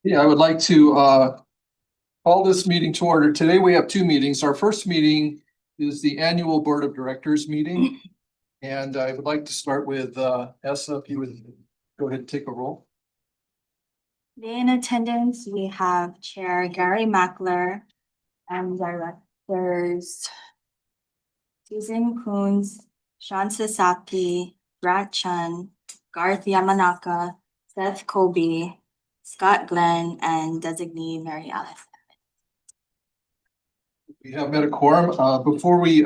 Yeah, I would like to call this meeting to order. Today we have two meetings. Our first meeting is the annual Board of Directors meeting. And I would like to start with Essa, if you would go ahead and take a roll. Today in attendance, we have Chair Gary Mackler and Directors Susan Coons, Sean Sasaki, Brad Chun, Garth Yamanaka, Seth Kobe, Scott Glenn, and designee Mary Alice. We have met a quorum. Before we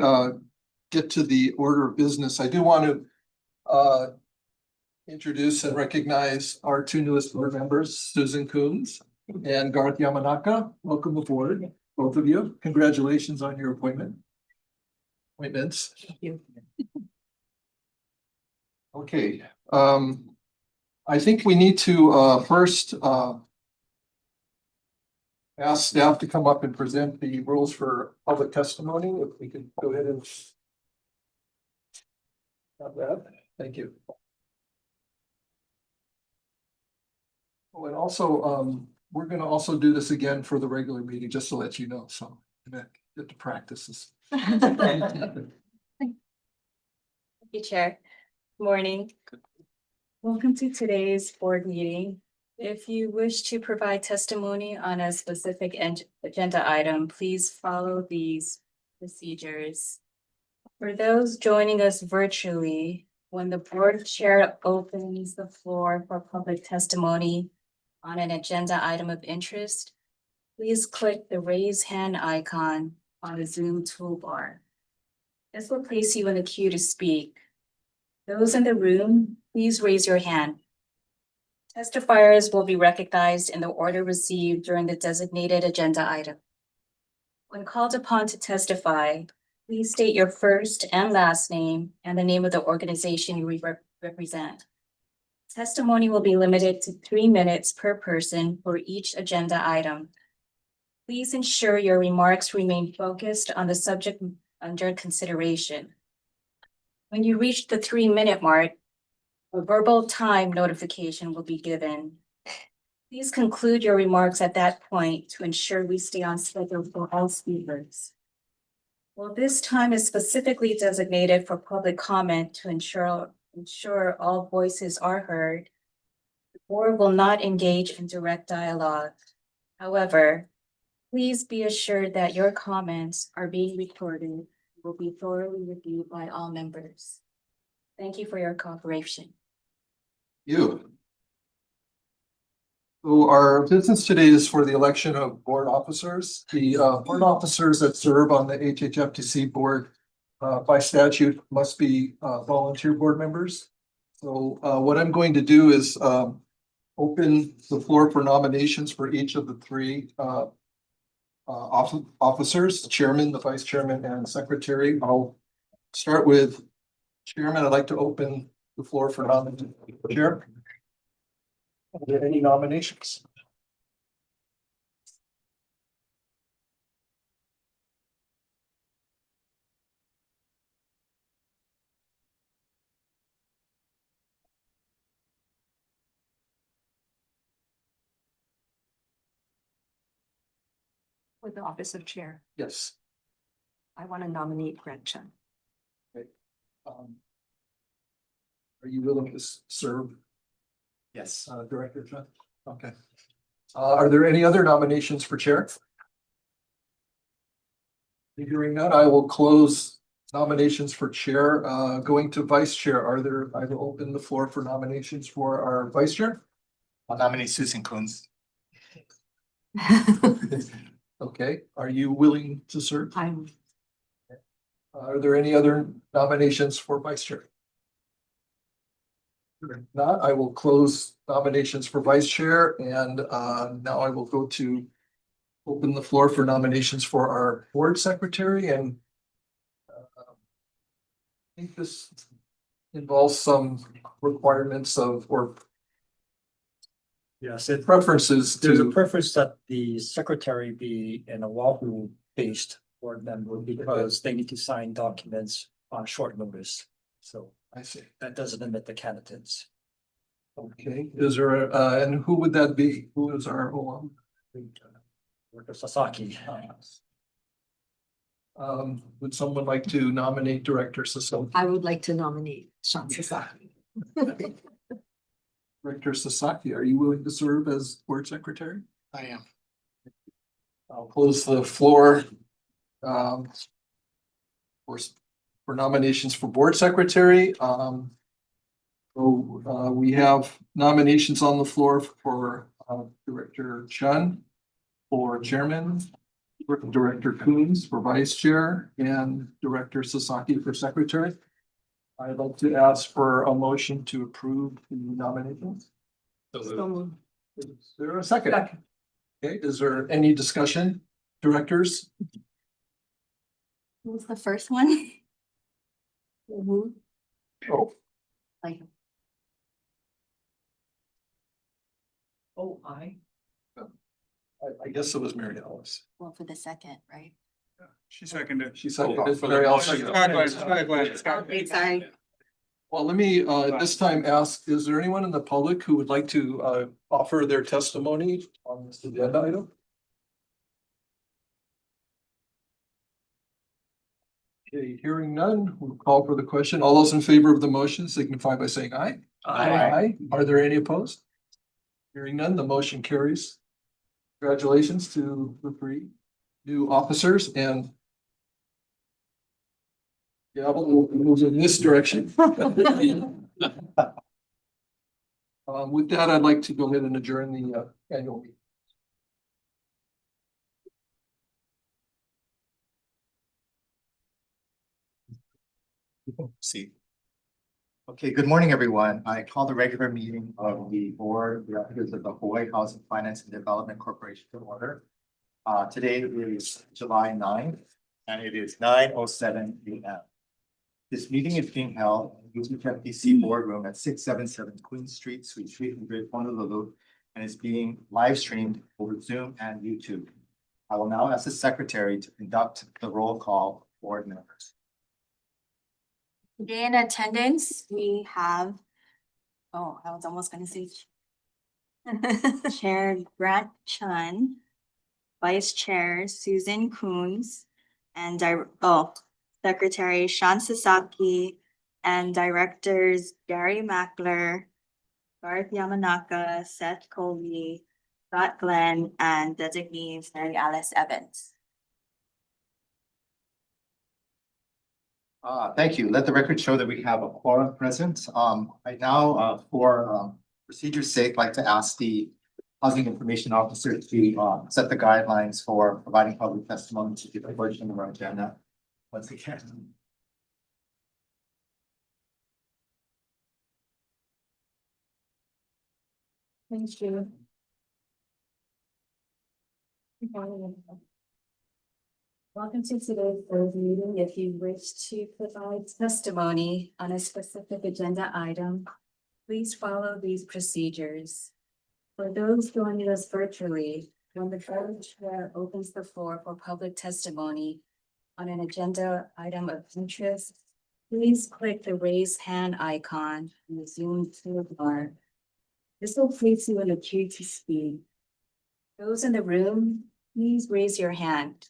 get to the order of business, I do want to introduce and recognize our two newest board members, Susan Coons and Garth Yamanaka. Welcome aboard, both of you. Congratulations on your appointments. Thank you. Okay, I think we need to first ask staff to come up and present the rules for public testimony. If we could go ahead and have that. Thank you. Oh, and also, we're gonna also do this again for the regular meeting, just to let you know, so get to practice this. Thank you, Chair. Morning. Welcome to today's board meeting. If you wish to provide testimony on a specific agenda item, please follow these procedures. For those joining us virtually, when the board chair opens the floor for public testimony on an agenda item of interest, please click the raise hand icon on the Zoom toolbar. This will place you in the queue to speak. Those in the room, please raise your hand. Testifiers will be recognized in the order received during the designated agenda item. When called upon to testify, please state your first and last name and the name of the organization you represent. Testimony will be limited to 3 minutes per person for each agenda item. Please ensure your remarks remain focused on the subject under consideration. When you reach the 3-minute mark, a verbal time notification will be given. Please conclude your remarks at that point to ensure we stay on schedule for all speakers. Well, this time is specifically designated for public comment to ensure all voices are heard. The board will not engage in direct dialogue. However, please be assured that your comments are being recorded and will be thoroughly reviewed by all members. Thank you for your cooperation. You. So our business today is for the election of board officers. The board officers that serve on the HHFDC board by statute must be volunteer board members. So what I'm going to do is open the floor for nominations for each of the three officers, the chairman, the vice chairman, and secretary. I'll start with chairman. I'd like to open the floor for nominations. Chair, are there any nominations? For the office of chair, Yes. I want to nominate Gretchen. Um, Are you willing to serve? Yes. Director John? Okay. Are there any other nominations for chair? Hearing none, I will close nominations for chair. Going to vice chair, I will open the floor for nominations for our vice chair. I'll nominate Susan Coons. Okay, are you willing to serve? I'm Are there any other nominations for vice chair? If not, I will close nominations for vice chair, and now I will go to open the floor for nominations for our board secretary, and I think this involves some requirements or Yes, preferences there's a to. preference that the secretary be an Oahu-based board member because they need to sign documents on short notice. So I see. that doesn't limit the candidates. Okay, is there, and who would that be? Who is our OM? Director Sasaki. Would someone like to nominate Director Sasaki? I would like to nominate Sean Sasaki. Director Sasaki, are you willing to serve as board secretary? I am. I'll close the floor. For, for nominations for board secretary. We have nominations on the floor for Director Chun for chairman, Director Coons for vice chair, and Director Sasaki for secretary. I'd like to ask for a motion to approve the nominations. So Is there a second? Okay, is there any discussion, directors? Who was the first one? Oh, Like, I guess it was Mary Alice. well, for the second, right? She seconded. She seconded, Mary Alice seconded. Okay, sorry. Well, let me this time ask, is there anyone in the public who would like to offer their testimony on this agenda item? Okay, hearing none, we'll call for the question. All those in favor of the motion signify by saying aye. Aye. Are there any opposed? Hearing none, the motion carries. Congratulations to the three new officers and yeah, we'll move in this direction. With that, I'd like to go ahead and adjourn the annual meeting. See. Okay, good morning, everyone. I call the regular meeting of the board of directors of the Hawaii Housing Finance and Development Corporation to order. Today is July 9th and it is 9:07 a.m. This meeting is being held in the HHFDC boardroom at 677 Queen Street, Suite 300, Honolulu, and is being live streamed over Zoom and YouTube. I will now ask the secretary to conduct the roll call for board members. Today in attendance, we have, oh, I was almost gonna say Chair Grant Chun, Vice Chair Susan Coons, and Secretary Sean Sasaki, and Directors Gary Mackler, Garth Yamanaka, Seth Colby, Scott Glenn, and designee Mary Alice Evans. Thank you. Let the record show that we have a quorum present. Right now, for procedure's sake, I'd like to ask the Housing Information Officer to set the guidelines for providing public testimony to the version of our agenda. Once again. Thank you. Welcome to today's board meeting. If you wish to provide testimony on a specific agenda item, please follow these procedures. For those joining us virtually, when the board chair opens the floor for public testimony on an agenda item of interest, please click the raise hand icon in the Zoom toolbar. This will place you in a queue to speak. Those in the room, please raise your hand.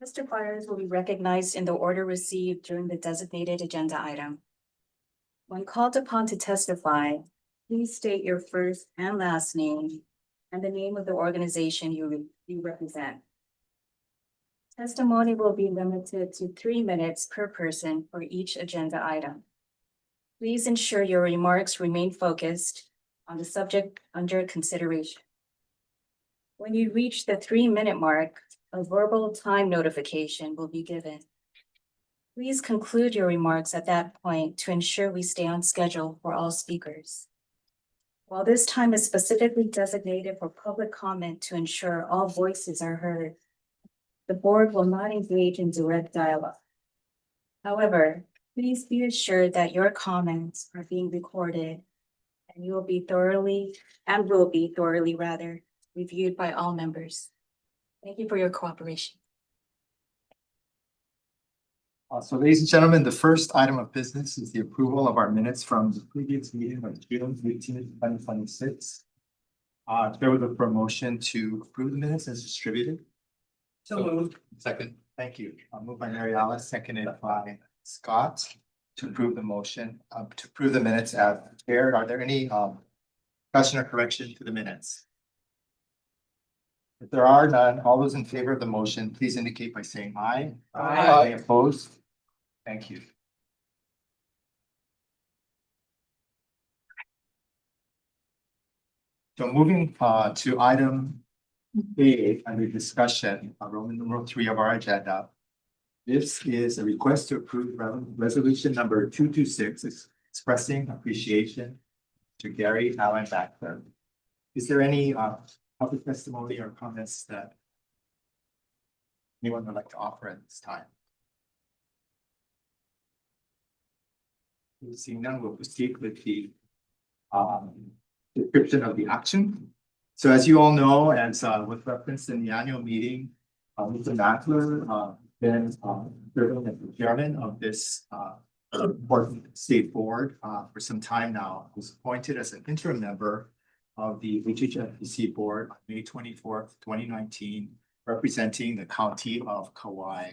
Testifiers will be recognized in the order received during the designated agenda item. When called upon to testify, please state your first and last name and the name of the organization you represent. Testimony will be limited to 3 minutes per person for each agenda item. Please ensure your remarks remain focused on the subject under consideration. When you reach the 3-minute mark, a verbal time notification will be given. Please conclude your remarks at that point to ensure we stay on schedule for all speakers. While this time is specifically designated for public comment to ensure all voices are heard, the board will not engage in direct dialogue. However, please be assured that your comments are being recorded and will be thoroughly reviewed by all members. Thank you for your cooperation. So ladies and gentlemen, the first item of business is the approval of our minutes from the previous meeting of June 18th, 2026. There was a promotion to approve the minutes as distributed. So moved. Second. Thank you. Moved by Mary Alice, seconded by Scott to approve the motion, to approve the minutes as prepared. Are there any question or correction to the minutes? If there are none, all those in favor of the motion, please indicate by saying aye. Aye. Any opposed? Thank you. So moving to item A under discussion, Roman numeral 3 of our agenda. This is a request to approve resolution number 226, expressing appreciation to Gary Allen Backler. Is there any public testimony or comments that anyone would like to offer at this time? Seeing none, we'll proceed with the description of the action. So as you all know, as was referenced in the annual meeting, Mr. Mackler been serving as the chairman of this important state board for some time now. He was appointed as an interim member of the HHFDC board on May 24th, 2019, representing the county of Kauai.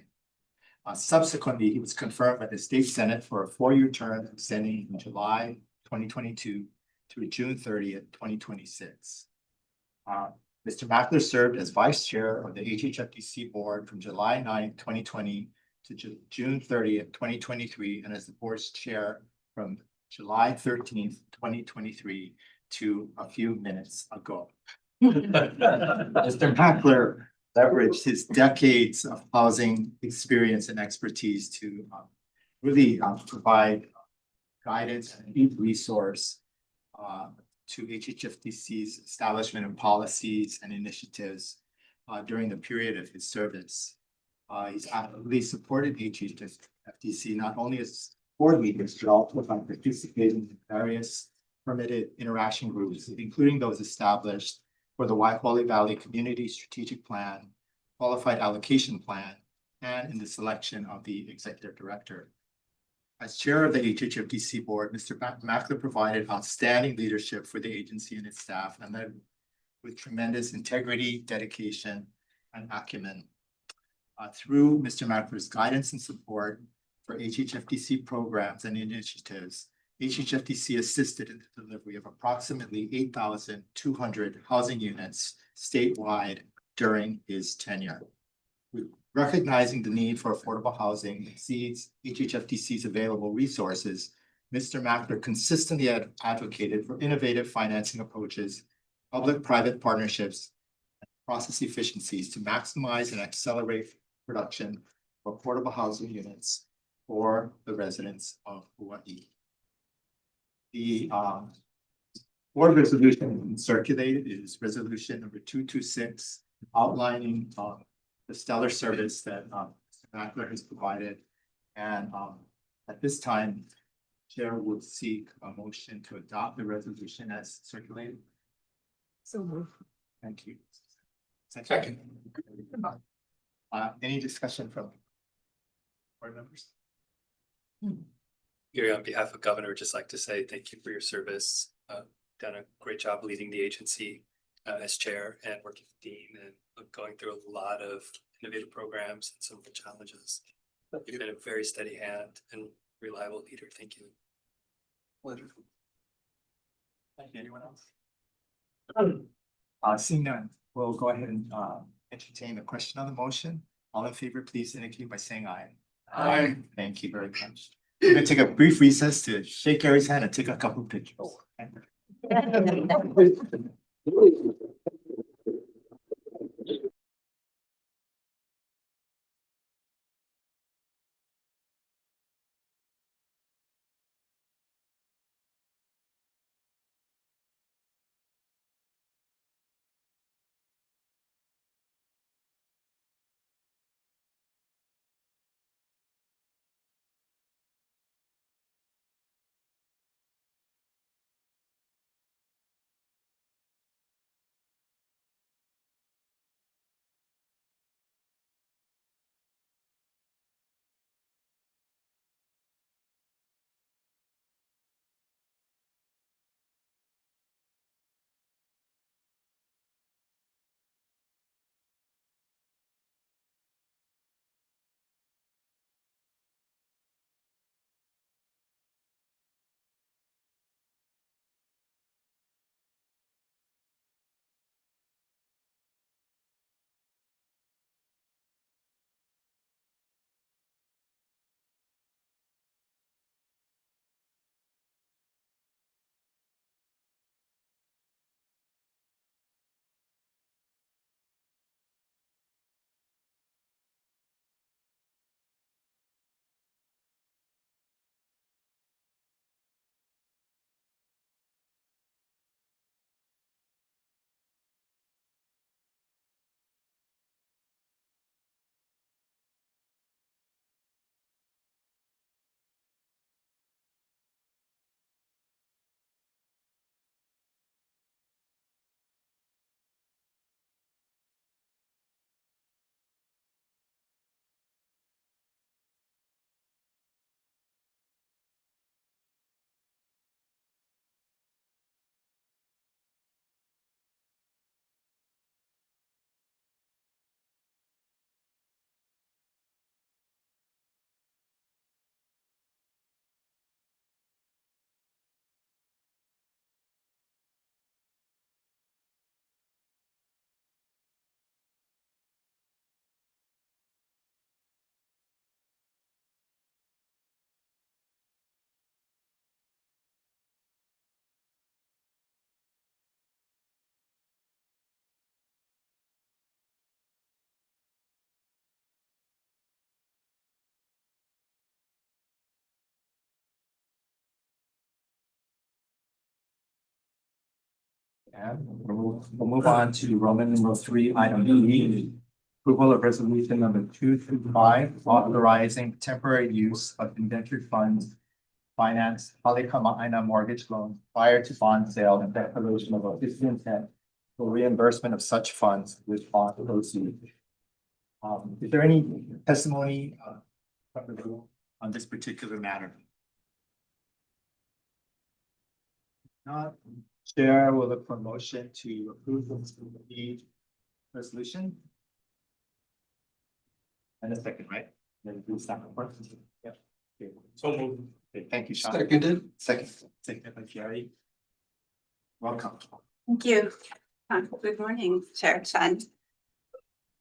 Subsequently, he was confirmed by the state senate for a 4-year term extending from July 2022 to June 30th, 2026. Mr. Mackler served as vice chair of the HHFDC board from July 9th, 2020 to June 30th, 2023, and as the board's chair from July 13th, 2023 to a few minutes ago. Mr. Mackler leveraged his decades of housing experience and expertise to really provide guidance and deep resource to HHFDC's establishment of policies and initiatives during the period of his service. He's actively supported HHFDC not only as board meetings, but also by participating in various permitted interaction groups, including those established for the Waihole Valley Community Strategic Plan, Qualified Allocation Plan, and in the selection of the executive director. As chair of the HHFDC board, Mr. Mackler provided outstanding leadership for the agency and its staff, and led with tremendous integrity, dedication, and acumen. Through Mr. Mackler's guidance and support for HHFDC programs and initiatives, HHFDC assisted in the delivery of approximately 8,200 housing units statewide during his tenure. Recognizing the need for affordable housing exceeds HHFDC's available resources, Mr. Mackler consistently advocated for innovative financing approaches, public-private partnerships, and process efficiencies to maximize and accelerate production of affordable housing units for the residents of Hawaii. The board resolution circulated is resolution number 226, outlining the stellar service that Mr. Mackler has provided. And at this time, Chair would seek a motion to adopt the resolution as circulated. So moved. Thank you. Second. Any discussion from board members? Gary, on behalf of Governor, I'd just like to say thank you for your service. Done a great job leading the agency as chair and working with Dean and going through a lot of innovative programs and some of the challenges. You've been a very steady hand and reliable leader. Thank you. Wonderful. Thank you. Anyone else? Seeing none, we'll go ahead and entertain a question on the motion. All in favor, please indicate by saying aye. Aye. Thank you very much. We're gonna take a brief recess to shake Gary's hand and take a couple pictures. And we'll move on to Roman numeral 3, item B. Approval of resolution number 235, authorizing temporary use of indentured funds finance Halekama mortgage loan prior to bond sale and declaration of official intent for reimbursement of such funds with bond proceeds. Is there any testimony from the group on this particular matter? Not. Chair will look for a motion to approve the resolution. And a second, right? Then do second part. Yeah. Okay. So moved. Okay, thank you, Sean. Seconded. Second by Jerry. Welcome. Thank you. Good morning, Chair Chen.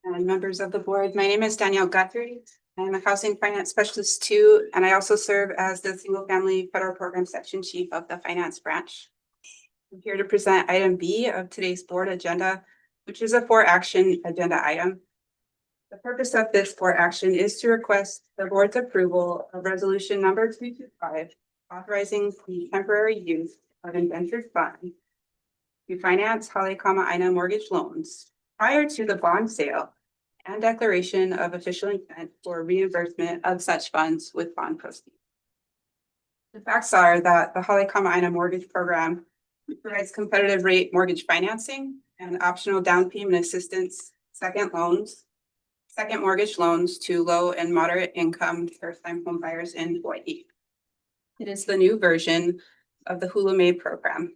And members of the board, my name is Danielle Guthrie. I'm a housing finance specialist too, and I also serve as the single family federal program section chief of the finance branch. I'm here to present item B of today's board agenda, which is a 4-action agenda item. The purpose of this 4-action is to request the board's approval of resolution number 225, authorizing the temporary use of indentured funds to finance Halekama mortgage loans prior to the bond sale and declaration of official intent for reimbursement of such funds with bond proceeds. The facts are that the Halekama mortgage program provides competitive rate mortgage financing and optional down payment assistance, second mortgage loans to low and moderate income first-time home buyers in Hawaii. It is the new version of the Hula May program.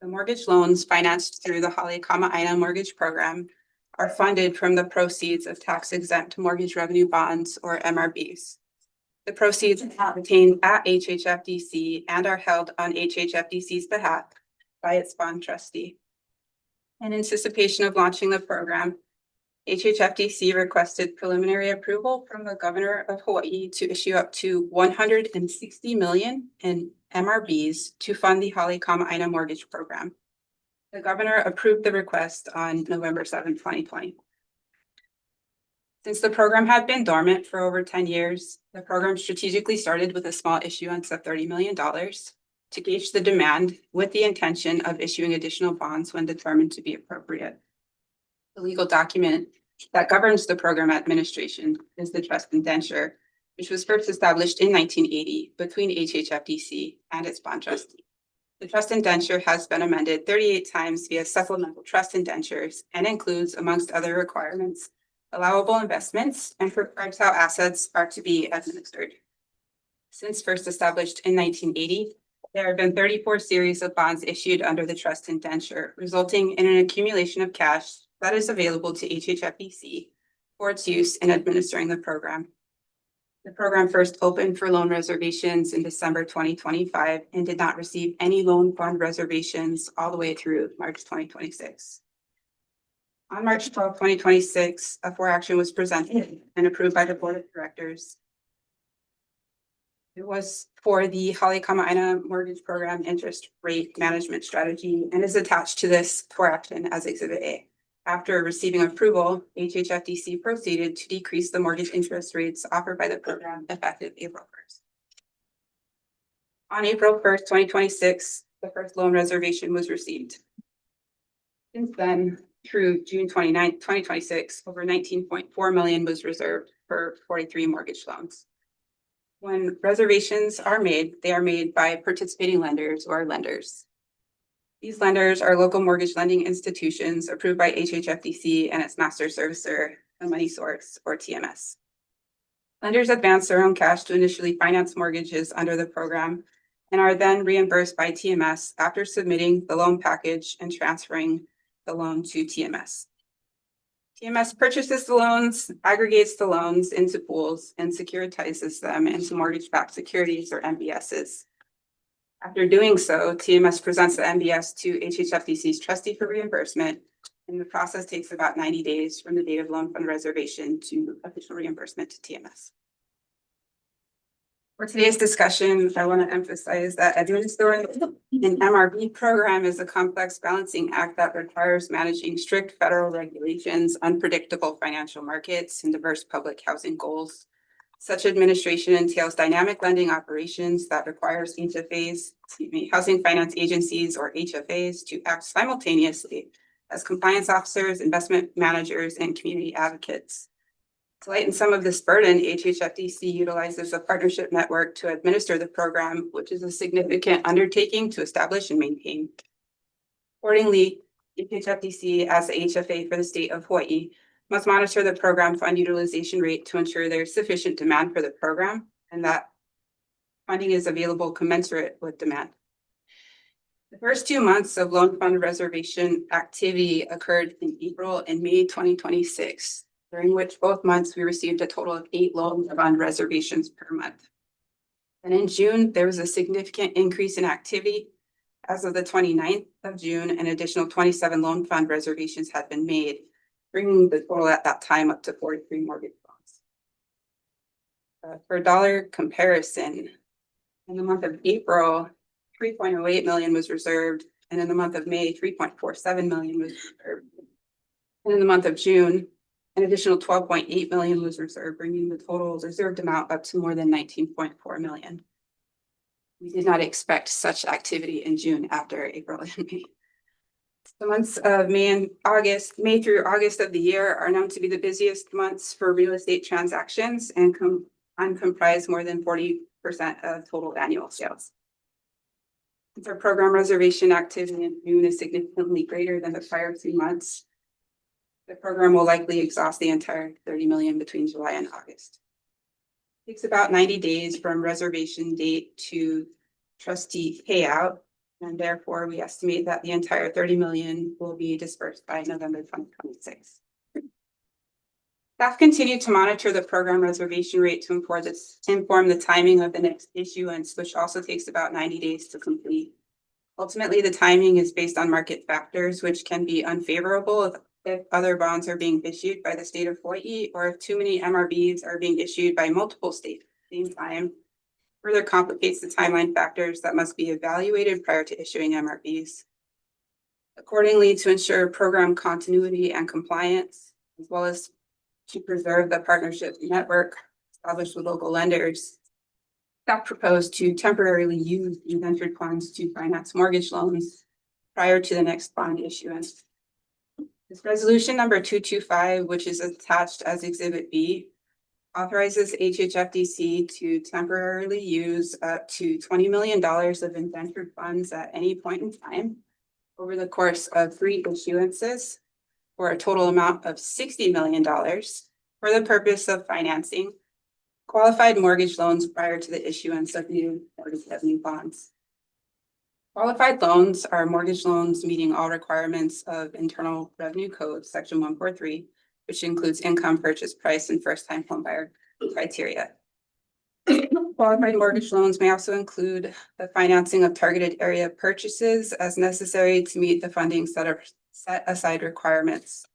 The mortgage loans financed through the Halekama mortgage program are funded from the proceeds of tax-exempt mortgage revenue bonds, or MRBs. The proceeds are retained at HHFDC and are held on HHFDC's behalf by its bond trustee. In anticipation of launching the program, HHFDC requested preliminary approval from the governor of Hawaii to issue up to $160 million in MRBs to fund the Halekama mortgage program. The governor approved the request on November 7, 2020. Since the program had been dormant for over 10 years, the program strategically started with a small issuance of $30 million to gauge the demand with the intention of issuing additional bonds when determined to be appropriate. The legal document that governs the program administration is the trust indenture, which was first established in 1980 between HHFDC and its bond trustee. The trust indenture has been amended 38 times via supplemental trust indentures and includes, amongst other requirements, allowable investments and prescribes how assets are to be administered. Since first established in 1980, there have been 34 series of bonds issued under the trust indenture, resulting in an accumulation of cash that is available to HHFDC for its use in administering the program. The program first opened for loan reservations in December 2025 and did not receive any loan fund reservations all the way through March 2026. On March 12, 2026, a 4-action was presented and approved by the board of directors. It was for the Halekama mortgage program interest rate management strategy and is attached to this 4-action as Exhibit A. After receiving approval, HHFDC proceeded to decrease the mortgage interest rates offered by the program effective April 1st. On April 1st, 2026, the first loan reservation was received. Since then, through June 29th, 2026, over $19.4 million was reserved for 43 mortgage loans. When reservations are made, they are made by participating lenders or lenders. These lenders are local mortgage lending institutions approved by HHFDC and its master servicer, the Money Source, or TMS. Lenders advance their own cash to initially finance mortgages under the program and are then reimbursed by TMS after submitting the loan package and transferring the loan to TMS. TMS purchases the loans, aggregates the loans into pools, and securitizes them into mortgage-backed securities, or MBSs. After doing so, TMS presents the MBS to HHFDC's trustee for reimbursement, and the process takes about 90 days from the date of loan fund reservation to official reimbursement to TMS. For today's discussion, I want to emphasize that administering an MRB program is a complex balancing act that requires managing strict federal regulations, unpredictable financial markets, and diverse public housing goals. Such administration entails dynamic lending operations that requires housing finance agencies or HFAs to act simultaneously as compliance officers, investment managers, and community advocates. To lighten some of this burden, HHFDC utilizes a partnership network to administer the program, which is a significant undertaking to establish and maintain. Accordingly, HHFDC, as the HFA for the state of Hawaii, must monitor the program fund utilization rate to ensure there's sufficient demand for the program and that funding is available commensurate with demand. The first 2 months of loan fund reservation activity occurred in April and May 2026, during which both months we received a total of 8 loan fund reservations per month. And in June, there was a significant increase in activity. As of the 29th of June, an additional 27 loan fund reservations had been made, bringing the total at that time up to 43 mortgage bonds. For dollar comparison, in the month of April, 3.08 million was reserved, and in the month of May, 3.47 million was reserved. And in the month of June, an additional 12.8 million was reserved, bringing the total reserved amount up to more than 19.4 million. We did not expect such activity in June after April and May. The months of May through August of the year are known to be the busiest months for real estate transactions and comprise more than 40% of total annual sales. Since our program reservation activity in June is significantly greater than the prior 3 months, the program will likely exhaust the entire 30 million between July and August. It takes about 90 days from reservation date to trustee payout, and therefore we estimate that the entire 30 million will be dispersed by November 2026. Staff continue to monitor the program reservation rate to inform the timing of the next issuance, which also takes about 90 days to complete. Ultimately, the timing is based on market factors, which can be unfavorable if other bonds are being issued by the state of Hawaii, or if too many MRBs are being issued by multiple states at the same time, further complicates the timeline factors that must be evaluated prior to issuing MRBs. Accordingly, to ensure program continuity and compliance, as well as to preserve the partnership network established with local lenders, staff proposed to temporarily use indentured funds to finance mortgage loans prior to the next bond issuance. This resolution number 225, which is attached as Exhibit B, authorizes HHFDC to temporarily use up to $20 million of indentured funds at any point in time over the course of 3 issuances for a total amount of $60 million for the purpose of financing qualified mortgage loans prior to the issuance of new bonds. Qualified loans are mortgage loans meeting all requirements of Internal Revenue Code, Section 143, which includes income, purchase price, and first-time homebuyer criteria. Qualified mortgage loans may also include the financing of targeted area purchases as necessary to meet the funding set aside requirements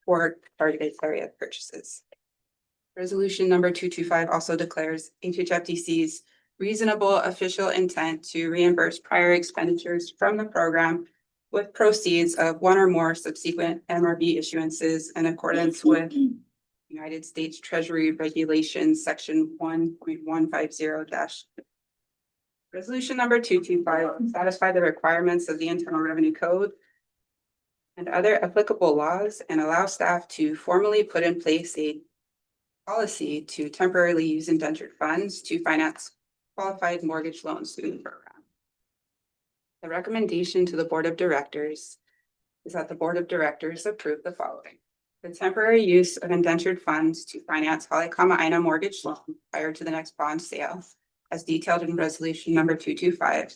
for targeted area purchases. Resolution number 225 also declares HHFDC's reasonable official intent to reimburse prior expenditures from the program with proceeds of 1 or more subsequent MRB issuances in accordance with United States Treasury Regulations, Section 1.150-. Resolution number 225 satisfy the requirements of the Internal Revenue Code and other applicable laws and allow staff to formally put in place a policy to temporarily use indentured funds to finance qualified mortgage loans through the program. The recommendation to the Board of Directors is that the Board of Directors approve the following: the temporary use of indentured funds to finance Haleakama mortgage loan prior to the next bond sale, as detailed in resolution number 225,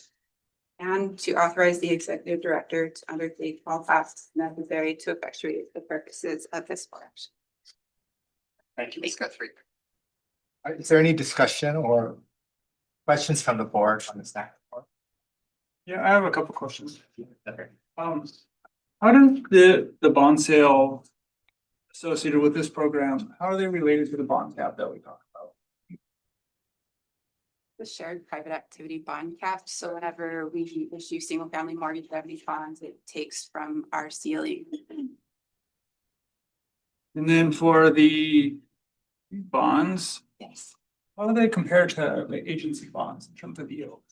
and to authorize the Executive Director to undertake all tasks necessary to effectuate the purposes of this action. Thank you, Ms. Guthrie. All right, is there any discussion or questions from the board on the staff report? Yeah, I have a couple questions. Okay. How does the bond sale associated with this program, how are they related to the bond cap that we talked about? The shared private activity bond cap. So whenever we issue single family mortgage revenue bonds, it takes from our ceiling. And then for the bonds, Yes. how do they compare to like agency bonds in terms of yield?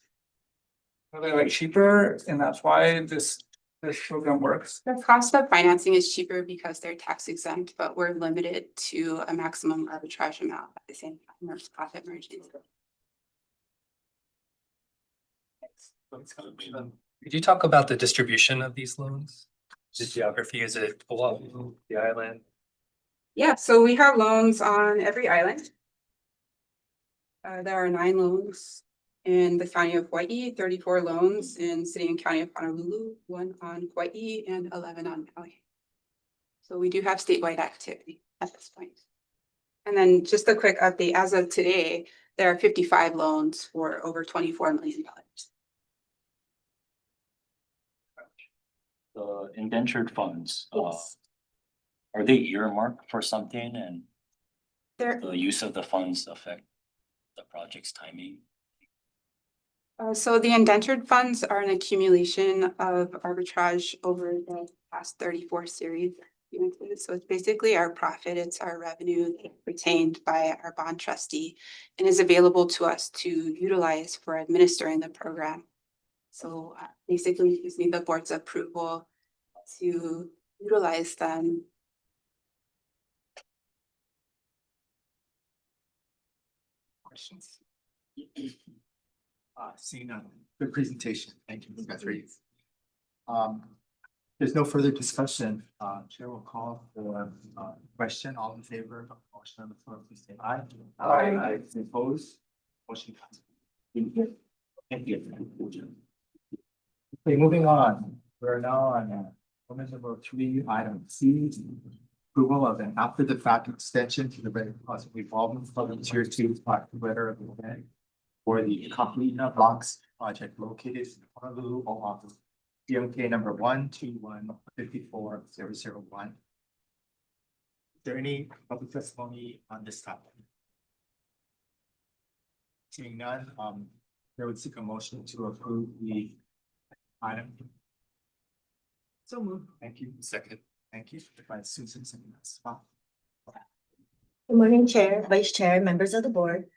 Are they like cheaper and that's why this program works? The cost of financing is cheaper because they're tax exempt, but we're limited to a maximum arbitrage amount at the same time, or profit margins. Could you talk about the distribution of these loans? The geography, is it Oahu, the island? Yeah, so we have loans on every island. There are 9 loans in the county of Hawaii, 34 loans in city and county of Honolulu, 1 on Hawaii and 11 on Maui. So we do have statewide activity at this point. And then just a quick update, as of today, there are 55 loans for over $24 million. The indentured funds, Yes. are they earmarked for something and There, the use of the funds affect the project's timing? so the indentured funds are an accumulation of arbitrage over the past 34 series. So it's basically our profit, it's our revenue retained by our bond trustee and is available to us to utilize for administering the program. So basically, we just need the board's approval to utilize them. Questions? Seeing none, good presentation, thank you, Ms. Guthrie. There's no further discussion, Chair will call for question, all in favor of the motion on the floor, please say aye. Aye. Opposed? Motion passes. Thank you. Okay, moving on, we're now on moment number 3, item C. Approval of an after the fact extension to the rate deposit revolving fund tier 2 letter of intent for the Kahlina Blocks project located in Honolulu, Oahu. DMK number 12154-001. Is there any public testimony on this topic? Seeing none, there would seek a motion to approve the item. So moved. Thank you. Second. Thank you. By Susan, second by Scott. Good morning, Chair, Vice Chair, members of the board.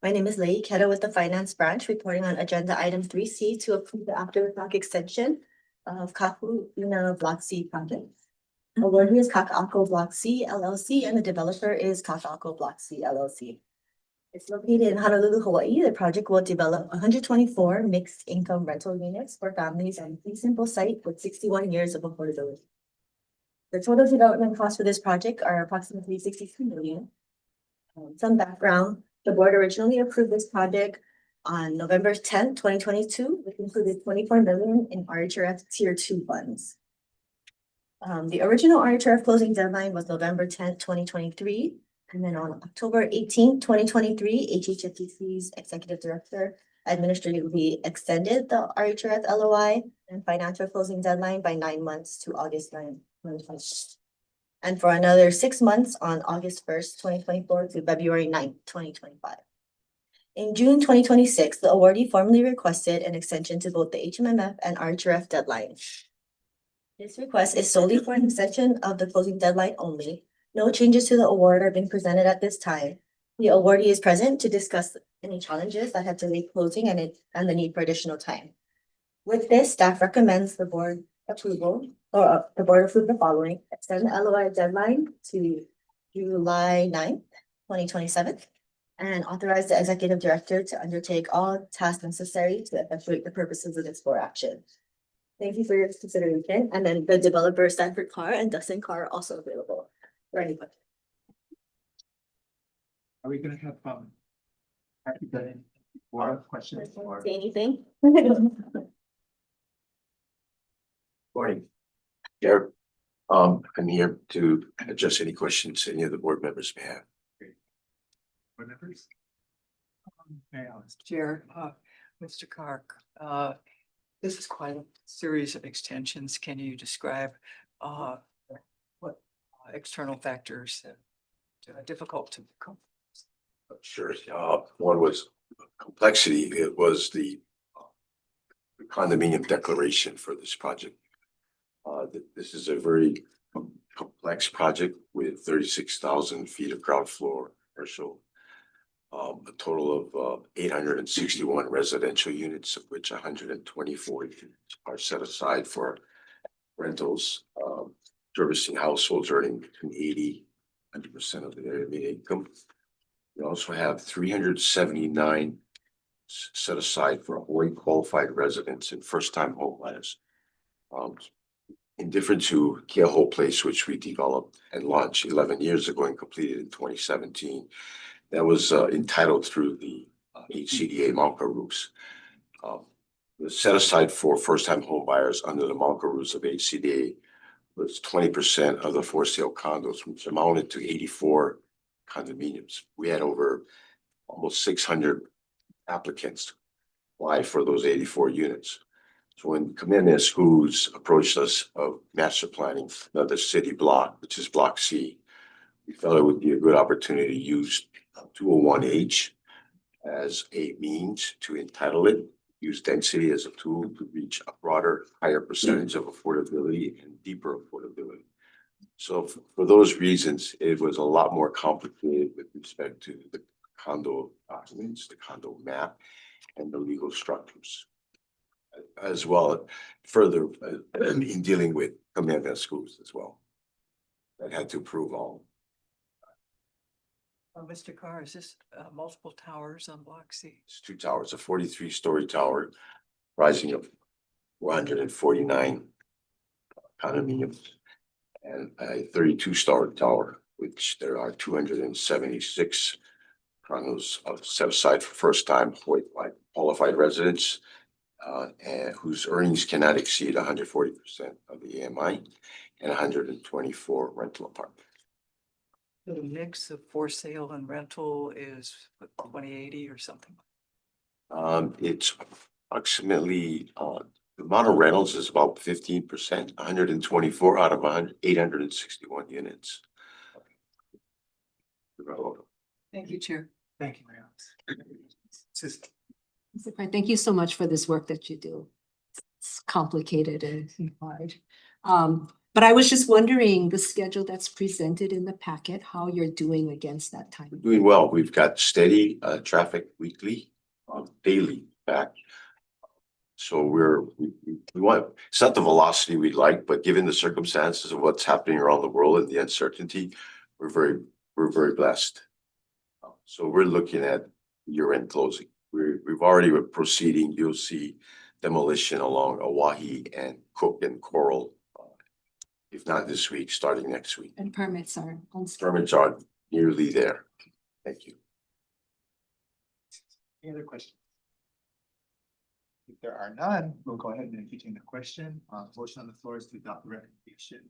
My name is Lei Keto with the Finance Branch, reporting on agenda item 3C to approve the after-the-fact extension of Kahlina Block C project. Awardee is Kaka'ako Block C LLC and the developer is Kaka'ako Block C LLC. It's located in Honolulu, Hawaii. The project will develop 124 mixed income rental units for families and a simple site with 61 years of affordability. The total development costs for this project are approximately 62 million. Some background, the board originally approved this project on November 10th, 2022, which included 24 million in RHRF Tier 2 funds. The original RHRF closing deadline was November 10th, 2023. And then on October 18th, 2023, HHFDC's Executive Director administratively extended the RHRF LOI and financial closing deadline by 9 months to August 9th, 2024. And for another 6 months on August 1st, 2024 to February 9th, 2025. In June 2026, the awardee formally requested an extension to both the HMMF and RHRF deadlines. This request is solely for an extension of the closing deadline only. No changes to the award are being presented at this time. The awardee is present to discuss any challenges that have delayed closing and the need for additional time. With this, staff recommends the board approval, or the board approve the following: extend the LOI deadline to July 9th, 2027, and authorize the executive director to undertake all tasks necessary to effectuate the purposes of this board action. Thank you for your consideration. And then the developer Stanford Carr and Dustin Carr are also available for any questions. Are we gonna have happy day or questions or? Say anything? Morning. Chair, I'm here to address any questions any of the board members may have. Board members? Chair, Mr. Clark, this is quite a series of extensions. Can you describe what external factors that are difficult to come? Sure. One was complexity. It was the condominium declaration for this project. This is a very complex project with 36,000 feet of ground floor or so. a total of 861 residential units, of which 124 units are set aside for rentals, servicing households earning between 100% of their immediate income. We also have 379 set aside for Hawaii qualified residents and first-time homebuyers. In different to Keauhou Place, which we developed and launched 11 years ago and completed in 2017. That was entitled through the HCDA Malka rules. Was set aside for first-time homebuyers under the Malka rules of HCDA was 20% of the for sale condos, which amounted to 84 condominiums. We had over almost 600 applicants apply for those 84 units. So when Kamehameha Schools approached us of master planning another city block, which is Block C, we felt it would be a good opportunity to use 201H as a means to entitle it, use density as a tool to reach a broader, higher percentage of affordability and deeper affordability. So for those reasons, it was a lot more complicated with respect to the condo documents, the condo map, and the legal structures. As well, further in dealing with Kamehameha Schools as well. That had to prove all. Mr. Carr, is this multiple towers on Block C? It's two towers, a 43-story tower rising of 149 condominiums and a 32-story tower, which there are 276 condos set aside for first-time qualified residents and whose earnings cannot exceed 140% of the AMI and 124 rental apartments. The mix of for sale and rental is 20/80 or something. It's approximately the amount of rentals is about 15%, 124 out of 861 units. Thank you, Chair. Thank you, Mayor. Mr. Prime, thank you so much for this work that you do. It's complicated and hard. But I was just wondering the schedule that's presented in the packet, how you're doing against that time. Doing well. We've got steady traffic weekly, daily back. So we want, it's not the velocity we'd like, but given the circumstances of what's happening around the world and the uncertainty, we're very blessed. So we're looking at year-end closing. We've already been proceeding. You'll see demolition along Oahe and Cook and Coral. If not this week, starting next week. And permits are on schedule. Permits are nearly there. Thank you. Any other questions? If there are none, we'll go ahead and entertain the question. Motion on the floor is to adopt the recommendation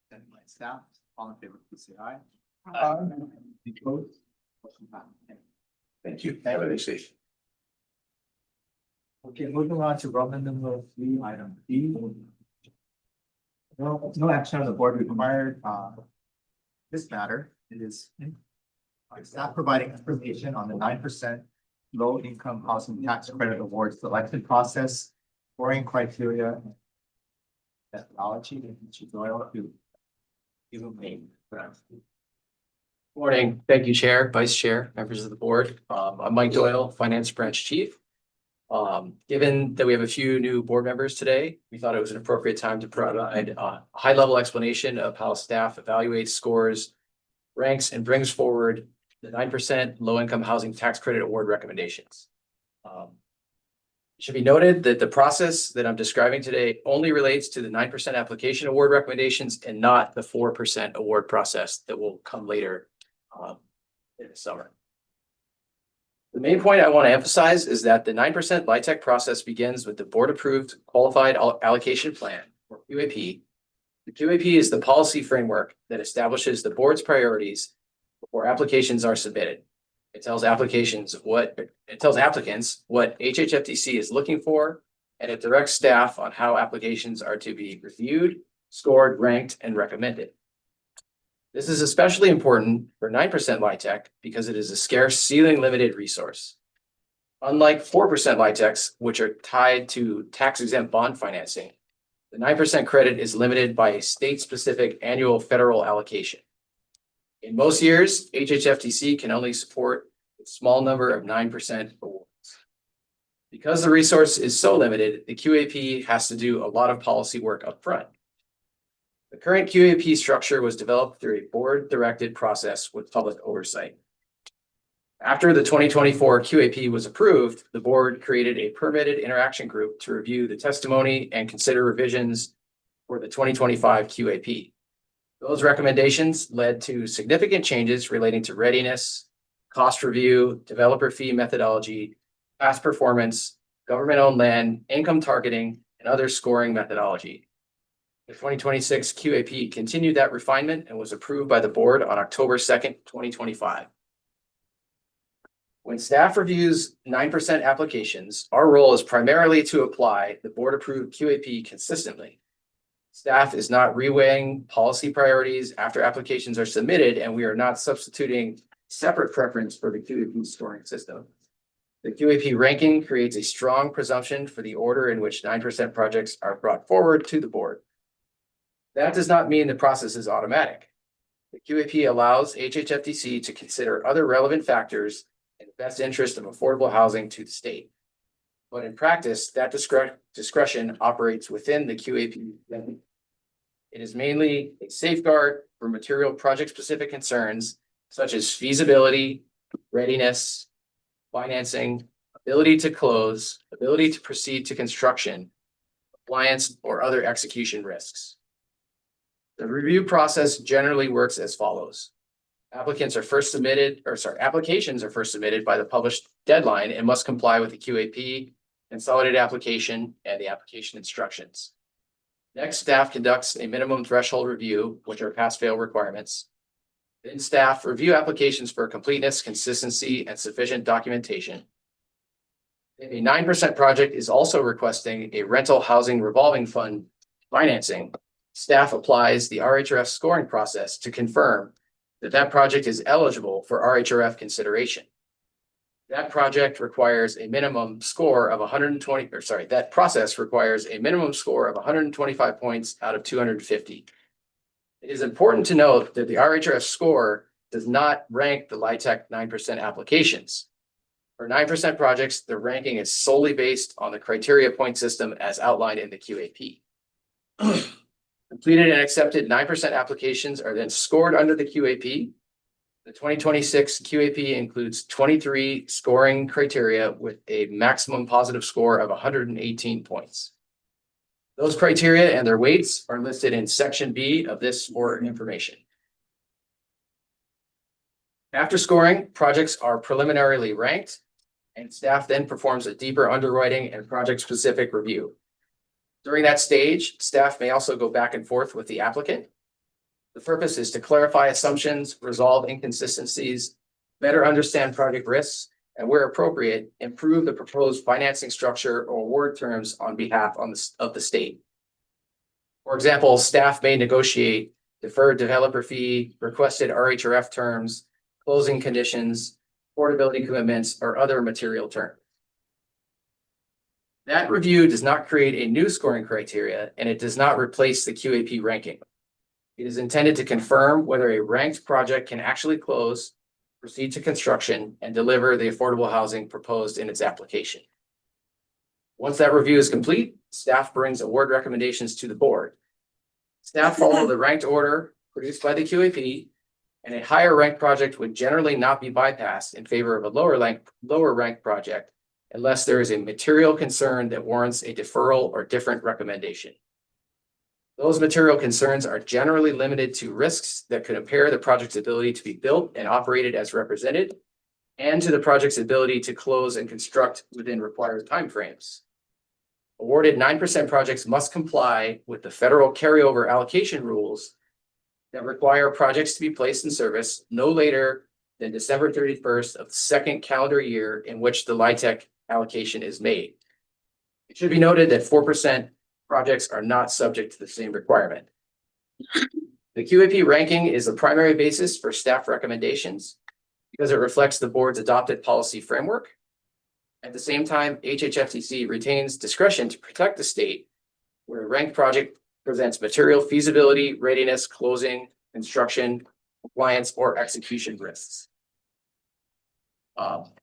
sent by staff. All in favor, please say aye. Any opposed? Motion passes. Thank you. Have a nice day. Okay, moving on to Roman numeral 3, item B. No action on the board required. This matter, it is staff providing information on the 9% low income housing tax credit award selection process, scoring criteria, methodology, and Mr. Doyle to give a name. Morning. Thank you, Chair, Vice Chair, members of the board. I'm Mike Doyle, Finance Branch Chief. Given that we have a few new board members today, we thought it was an appropriate time to provide a high-level explanation of how staff evaluates, scores, ranks, and brings forward the 9% low-income housing tax credit award recommendations. It should be noted that the process that I'm describing today only relates to the 9% application award recommendations and not the 4% award process that will come later in the summer. The main point I want to emphasize is that the 9% LIHTC process begins with the board-approved Qualified Allocation Plan, or QAP. The QAP is the policy framework that establishes the board's priorities before applications are submitted. It tells applicants what HHFDC is looking for, and it directs staff on how applications are to be reviewed, scored, ranked, and recommended. This is especially important for 9% LIHTC because it is a scarce ceiling-limited resource. Unlike 4% LIHTCs, which are tied to tax-exempt bond financing, the 9% credit is limited by a state-specific annual federal allocation. In most years, HHFDC can only support the with a small number of 9% awards. Because the resource is so limited, the QAP has to do a lot of policy work upfront. The current QAP structure was developed through a board-directed process with public oversight. After the 2024 QAP was approved, the board created a permitted interaction group to review the testimony and consider revisions for the 2025 QAP. Those recommendations led to significant changes relating to readiness, cost review, developer fee methodology, past performance, government-owned land, income targeting, and other scoring methodology. The 2026 QAP continued that refinement and was approved by the board on October 2nd, 2025. When staff reviews 9% applications, our role is primarily to apply the board-approved QAP consistently. Staff is not reweighing policy priorities after applications are submitted, and we are not substituting separate preference for the QAP scoring system. The QAP ranking creates a strong presumption for the order in which 9% projects are brought forward to the board. That does not mean the process is automatic. The QAP allows HHFDC to consider other relevant factors in the best interest of affordable housing to the state. But in practice, that discretion operates within the QAP. It is mainly a safeguard for material project-specific concerns such as feasibility, readiness, financing, ability to close, ability to proceed to construction, compliance, or other execution risks. The review process generally works as follows. Applications are first submitted by the published deadline and must comply with the QAP, consolidated application, and the application instructions. Next, staff conducts a minimum threshold review, which are pass-fail requirements. Then staff review applications for completeness, consistency, and sufficient documentation. If a 9% project is also requesting a rental housing revolving fund financing, staff applies the RHRF scoring process to confirm that project is eligible for RHRF consideration. That project requires a minimum score of 120, that process requires a minimum score of 125 points out of 250. It is important to note that the RHRF score does not rank the LIHTC 9% applications. For 9% projects, the ranking is solely based on the criteria point system as outlined in the QAP. Completed and accepted 9% applications are then scored under the QAP. The 2026 QAP includes 23 scoring criteria with a maximum positive score of 118 points. Those criteria and their weights are listed in Section B of this for information. After scoring, projects are preliminarily ranked, and staff then performs a deeper underwriting and project-specific review. During that stage, staff may also go back and forth with the applicant. The purpose is to clarify assumptions, resolve inconsistencies, better understand project risks, and where appropriate, improve the proposed financing structure or award terms on behalf of the state. For example, staff may negotiate deferred developer fee, requested RHRF terms, closing conditions, affordability commitments, or other material terms. That review does not create a new scoring criteria, and it does not replace the QAP ranking. It is intended to confirm whether a ranked project can actually close, proceed to construction, and deliver the affordable housing proposed in its application. Once that review is complete, staff brings award recommendations to the board. Staff follow the ranked order produced by the QAP, and a higher ranked project would generally not be bypassed in favor of a lower ranked project unless there is a material concern that warrants a deferral or different recommendation. Those material concerns are generally limited to risks that could impair the project's ability to be built and operated as represented, and to the project's ability to close and construct within required timeframes. Awarded 9% projects must comply with the federal carryover allocation rules that require projects to be placed in service no later than December 31st of the second calendar year in which the LIHTC allocation is made. It should be noted that 4% projects are not subject to the same requirement. The QAP ranking is the primary basis for staff recommendations because it reflects the board's adopted policy framework. At the same time, HHFDC retains discretion to protect the state where a ranked project presents material feasibility, readiness, closing, construction, compliance, or execution risks.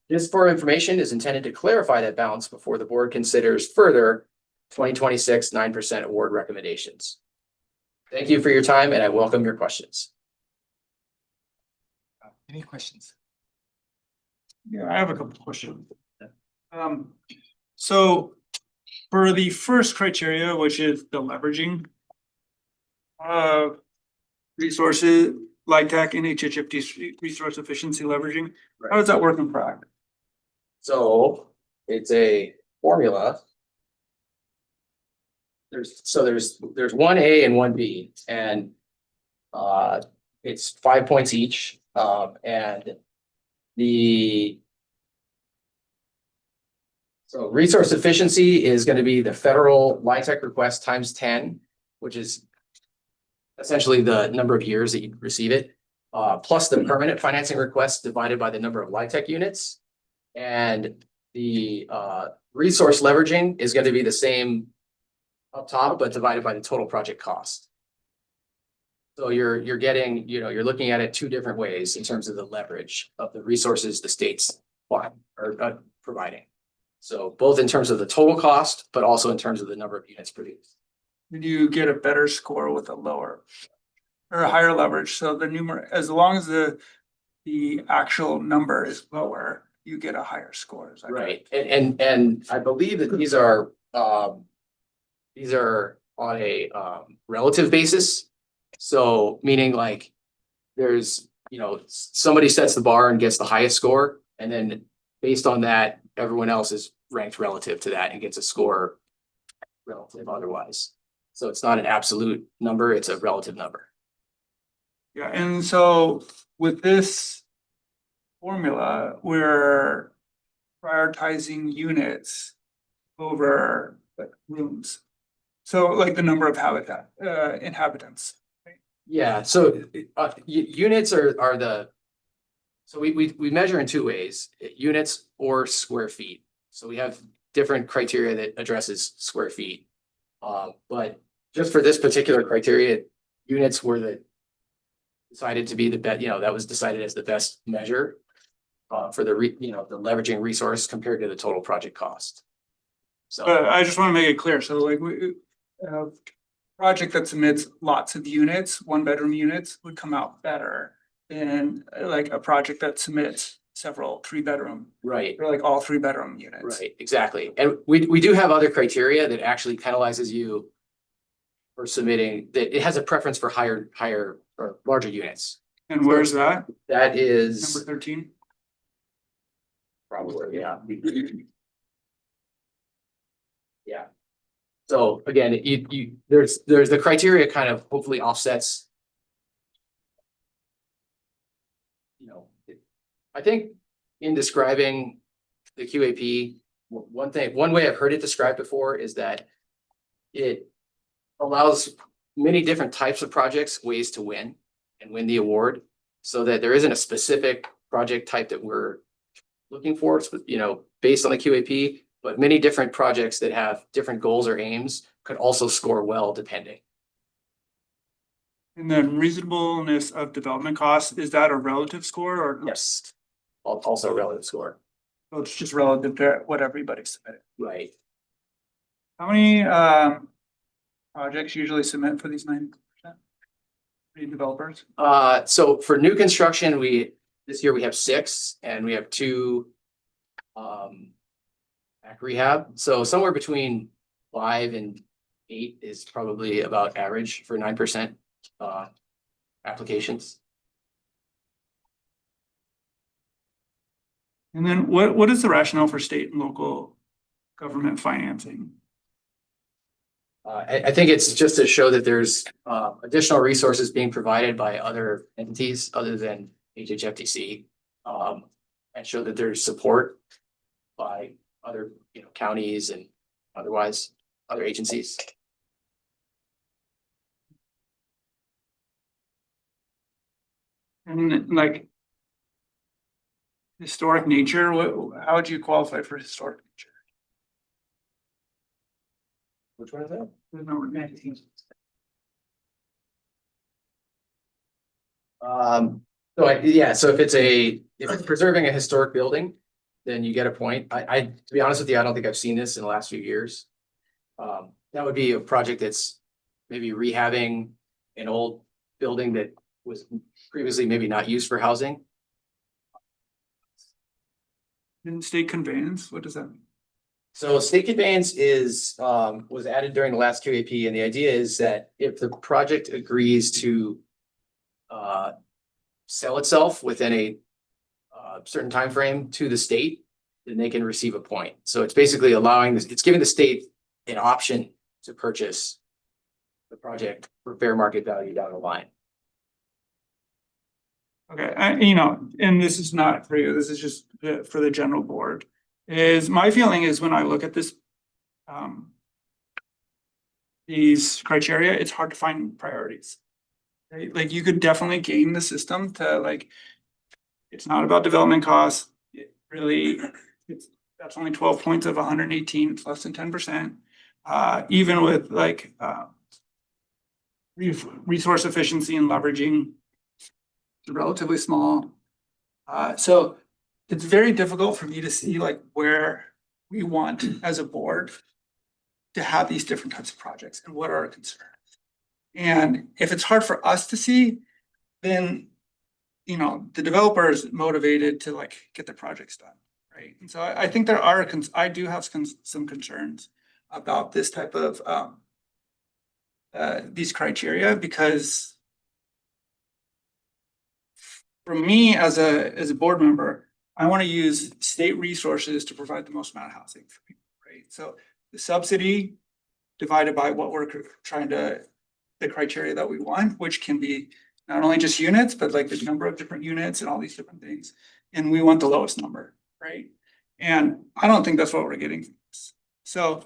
This for information is intended to clarify that balance before the board considers further 2026 9% award recommendations. Thank you for your time and I welcome your questions. Any questions? Yeah, I have a couple of questions. So for the first criteria, which is the leveraging resources, LIHTC and HHFDC resource efficiency leveraging, how does that work in practice? So it's a formula. There's 1A and 1B and it's 5 points each. And so resource efficiency is going to be the federal LIHTC request times 10, which is essentially the number of years that you receive it, plus the permanent financing request divided by the number of LIHTC units. And the resource leveraging is going to be the same up top, but divided by the total project cost. So you're getting, you're looking at it two different ways in terms of the leverage of the resources the state's providing. So both in terms of the total cost, but also in terms of the number of units produced. Did you get a better score with a lower or a higher leverage? So the as long as the actual number is lower, you get a higher score. Is that right? And I believe that these are on a relative basis. So meaning like there's, somebody sets the bar and gets the highest score. And then based on that, everyone else is ranked relative to that and gets a score relative otherwise. So it's not an absolute number, it's a relative number. Yeah, and so with this formula, we're prioritizing units over rooms. So like the number of inhabitants. Yeah, so units are the, so we measure in two ways, units or square feet. So we have different criteria that addresses square feet. But just for this particular criteria, units were decided to be the best, that was decided as the best measure for the the leveraging resource compared to the total project cost. So I just want to make it clear. So like project that submits lots of units, 1-bedroom units would come out better than like a project that submits several 3-bedroom. right. Or like all 3-bedroom units. Right, exactly. And we do have other criteria that actually penalizes you for submitting, that it has a preference for higher or larger units. And where's that? That is Number 13? probably, yeah. Yeah. So again, there's the criteria kind of hopefully offsets. I think in describing the QAP, one way I've heard it described before is that it allows many different types of projects ways to win and win the award, so that there isn't a specific project type that we're looking for, based on the QAP, but many different projects that have different goals or aims could also score well depending. And then reasonableness of development costs, is that a relative score or? Yes, also a relative score. So it's just relative to what everybody submitted. Right. How many projects usually submit for these 9% developers? So for new construction, this year we have 6 and we have 2 back rehab. So somewhere between 5 and 8 is probably about average for 9% applications. And then what is the rationale for state and local government financing? I think it's just to show that there's additional resources being provided by other entities other than HHFDC, and show that there's support by other counties and otherwise other agencies. And like historic nature, how would you qualify for historic nature? Which one is that? Number 19. So so if it's preserving a historic building, then you get a point. To be honest with you, I don't think I've seen this in the last few years. That would be a project that's maybe rehabbing an old building that was previously maybe not used for housing. In state conveyance, what does that mean? So state conveyance was added during the last QAP, and the idea is that if the project agrees to sell itself within a certain time frame to the state, then they can receive a point. So it's basically it's giving the state an option to purchase the project for fair market value down the line. Okay, and this is not for you, this is just for the general board. My feeling is when I look at this, these criteria, it's hard to find priorities. Right? Like you could definitely game the system to like, it's not about development costs. It really, that's only 12 points of 118, it's less than 10%. Even with like resource efficiency and leveraging, it's relatively small. So it's very difficult for me to see like where we want as a board to have these different types of projects and what are our concerns. And if it's hard for us to see, then the developer is motivated to like get the projects done, right? And so I think I do have some concerns about this type of these criteria, because for me as a board member, I want to use state resources to provide the most amount of housing for people, right? So the subsidy divided by what we're trying to, the criteria that we want, which can be not only just units, but like the number of different units and all these different things. And we want the lowest number, right? And I don't think that's what we're getting from this. So,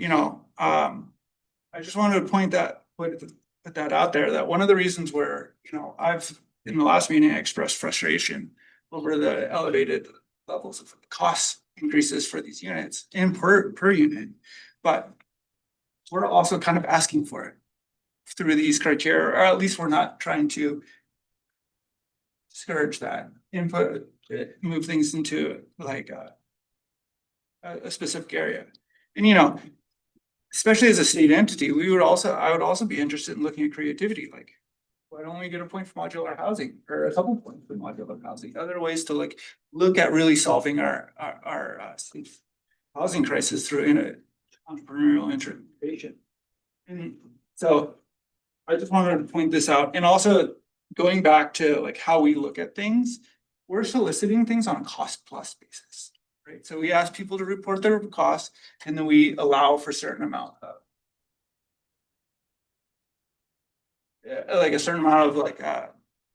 I just wanted to put that out there, that one of the reasons where, I've in the last meeting, I expressed frustration over the elevated levels of cost increases for these units and per unit, but we're also kind of asking for it through these criteria, or at least we're not trying to discourage that input, move things into like a specific area. And especially as a state entity, I would also be interested in looking at creativity, like why don't we get a point for modular housing or a couple points for modular housing? Other ways to like look at really solving our housing crisis through entrepreneurial innovation. And so I just wanted to point this out. And also going back to like how we look at things, we're soliciting things on a cost plus basis, right? So we ask people to report their costs, and then we allow for a certain amount of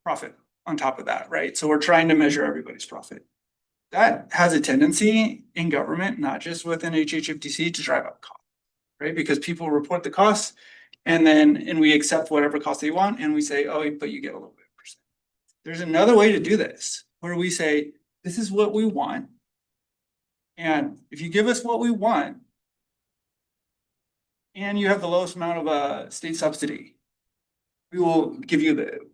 profit on top of that, right? So we're trying to measure everybody's profit. That has a tendency in government, not just within HHFDC, to drive up costs, right? Because people report the costs and we accept whatever cost they want, and we say, oh, but you get a little bit of percent. There's another way to do this, where we say, this is what we want. And if you give us what we want, and you have the lowest amount of state subsidy, we will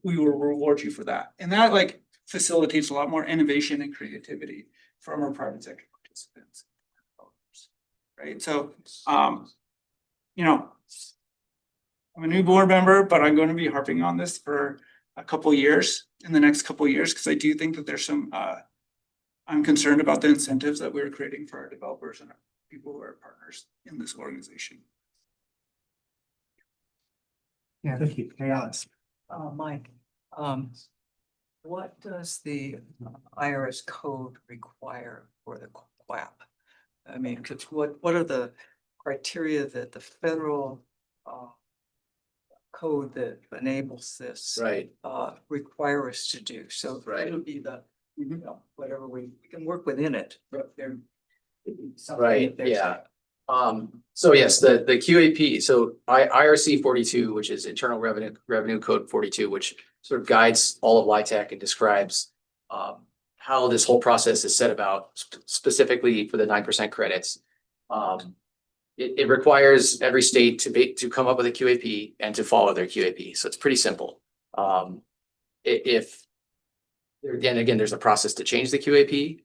reward you for that. And that like facilitates a lot more innovation and creativity from our private sector participants. Right. So I'm a new board member, but I'm going to be harping on this for a couple years, in the next couple of years, because I do think that there's some I'm concerned about the incentives that we're creating for our developers and our people who are partners in this organization. Yeah, thank you. Chaos. Mike, what does the IRS code require for the QAP? I mean, because what are the criteria that the federal code that enables this Right. Require us to do? So Right. it'll be the whatever we can work within it, but there. Right, yeah. So yes, the QAP, so IRC 42, which is Internal Revenue Code 42, which sort of guides all of LIHTC and describes how this whole process is set about specifically for the 9% credits. It requires every state to come up with a QAP and to follow their QAP. So it's pretty simple. If again, there's a process to change the QAP.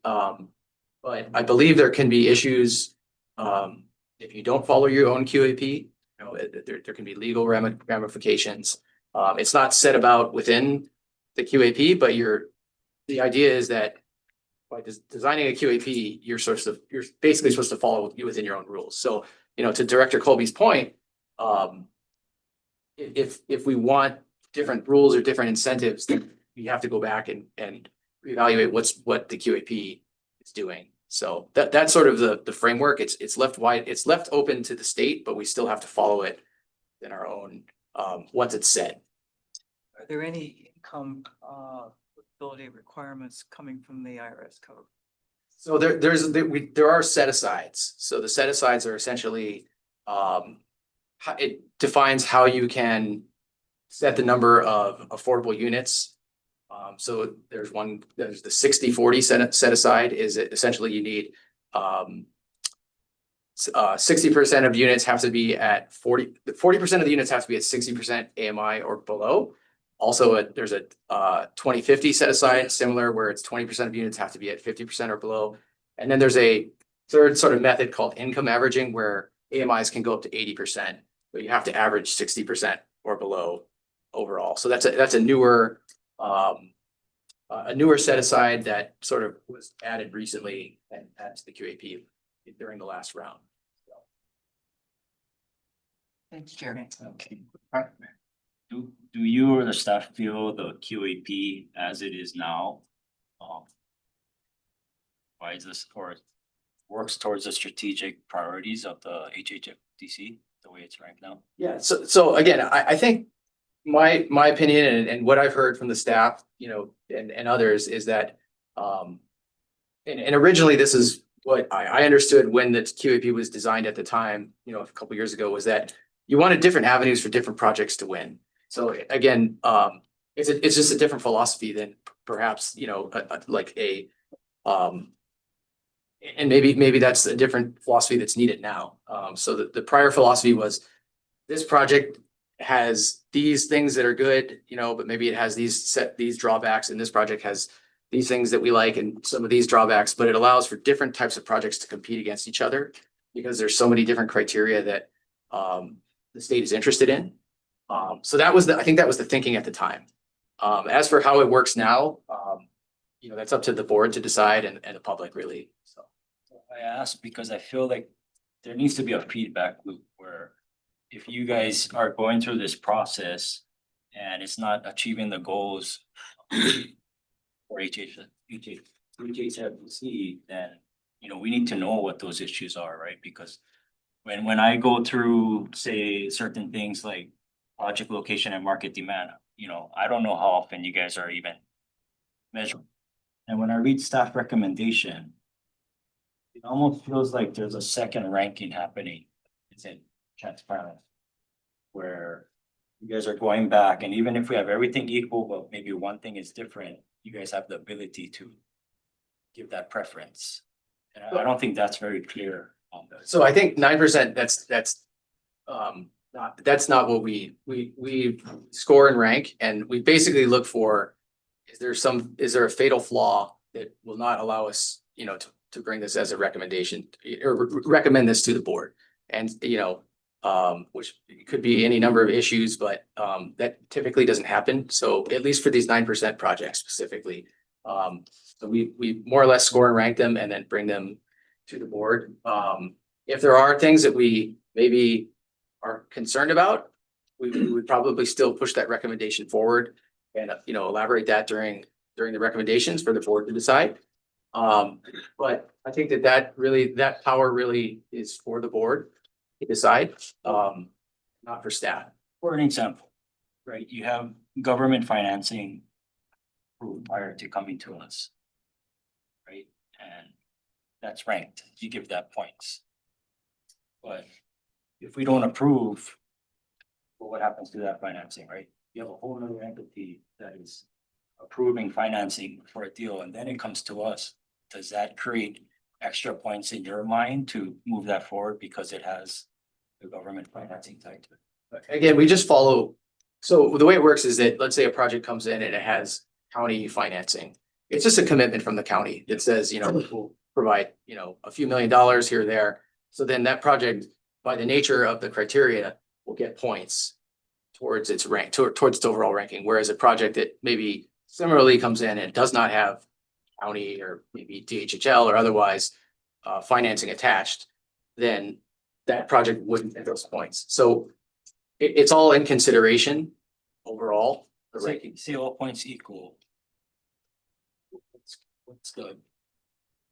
But I believe there can be issues, if you don't follow your own QAP, you know, there can be legal ramifications. It's not set about within the QAP, but the idea is that by designing a QAP, you're basically supposed to follow within your own rules. So, you know, to Director Colby's point, if we want different rules or different incentives, then we have to go back and reevaluate what the QAP is doing. So that's sort of the framework. It's left open to the state, but we still have to follow it in our own, once it's set. Are there any income ability requirements coming from the IRS code? So there are set asides. So the set asides are essentially, it defines how you can set the number of affordable units. So there's the 60-40 set aside is essentially you need 60% of units have to be at 40% of the units have to be at 60% AMI or below. Also, there's a 20-50 set aside, similar, where it's 20% of units have to be at 50% or below. And then there's a third sort of method called income averaging, where AMIs can go up to 80%, but you have to average 60% or below overall. So that's a newer set aside that sort of was added recently and added to the QAP during the last round. Thanks, Jeremy. Okay. Do you or the staff feel the QAP as it is now? Why is this, or works towards the strategic priorities of the HHFDC, the way it's ranked now? Yeah, so again, I think my opinion and what I've heard from the staff, you know, and others is that, and originally this is what I understood when the QAP was designed at the time, you know, a couple of years ago, was that you wanted different avenues for different projects to win. So again, it's just a different philosophy than perhaps, you know, and maybe that's a different philosophy that's needed now. So the prior philosophy was, this project has these things that are good, you know, but maybe it has these drawbacks, and this project has these things that we like and some of these drawbacks, but it allows for different types of projects to compete against each other because there's so many different criteria that the state is interested in. So I think that was the thinking at the time. As for how it works now, you know, that's up to the board to decide and the public, really. So I ask because I feel like there needs to be a feedback loop where if you guys are going through this process and it's not achieving the goals for HHFDC, then, you know, we need to know what those issues are, right? Because when I go through, say, certain things like project location and market demand, you know, I don't know how often you guys are even measuring. And when I read staff recommendation, it almost feels like there's a second ranking happening. It's in transparent, where you guys are going back, and even if we have everything equal, but maybe one thing is different, you guys have the ability to give that preference. And I don't think that's very clear on this. So I think 9%, that's not what we score and rank, and we basically look for, is there a fatal flaw that will not allow us, you know, to bring this as a recommendation or recommend this to the board. And, you know, which could be any number of issues, but that typically doesn't happen. So at least for these 9% projects specifically, so we more or less score and rank them and then bring them to the board. If there are things that we maybe are concerned about, we would probably still push that recommendation forward and, you know, elaborate that during the recommendations for the board to decide. But I think that power really is for the board to decide, not for staff. For an example, right, you have government financing approved prior to coming to us, right? And that's ranked, you give that points. But if we don't approve, well, what happens to that financing, right? You have a whole other entity that is approving financing for a deal, and then it comes to us. Does that create extra points in your mind to move that forward because it has the government financing tied to it? Again, we just follow. So the way it works is that, let's say a project comes in and it has county financing. it's just a commitment from the county that says, we'll provide, a few $1,000,000 here or there. So then that project, by the nature of the criteria, will get points towards its rank, towards its overall ranking. Whereas a project that maybe similarly comes in and does not have county or maybe DHHL or otherwise financing attached, then that project wouldn't get those points. So it's all in consideration overall, the ranking. Say all points equal. What's good?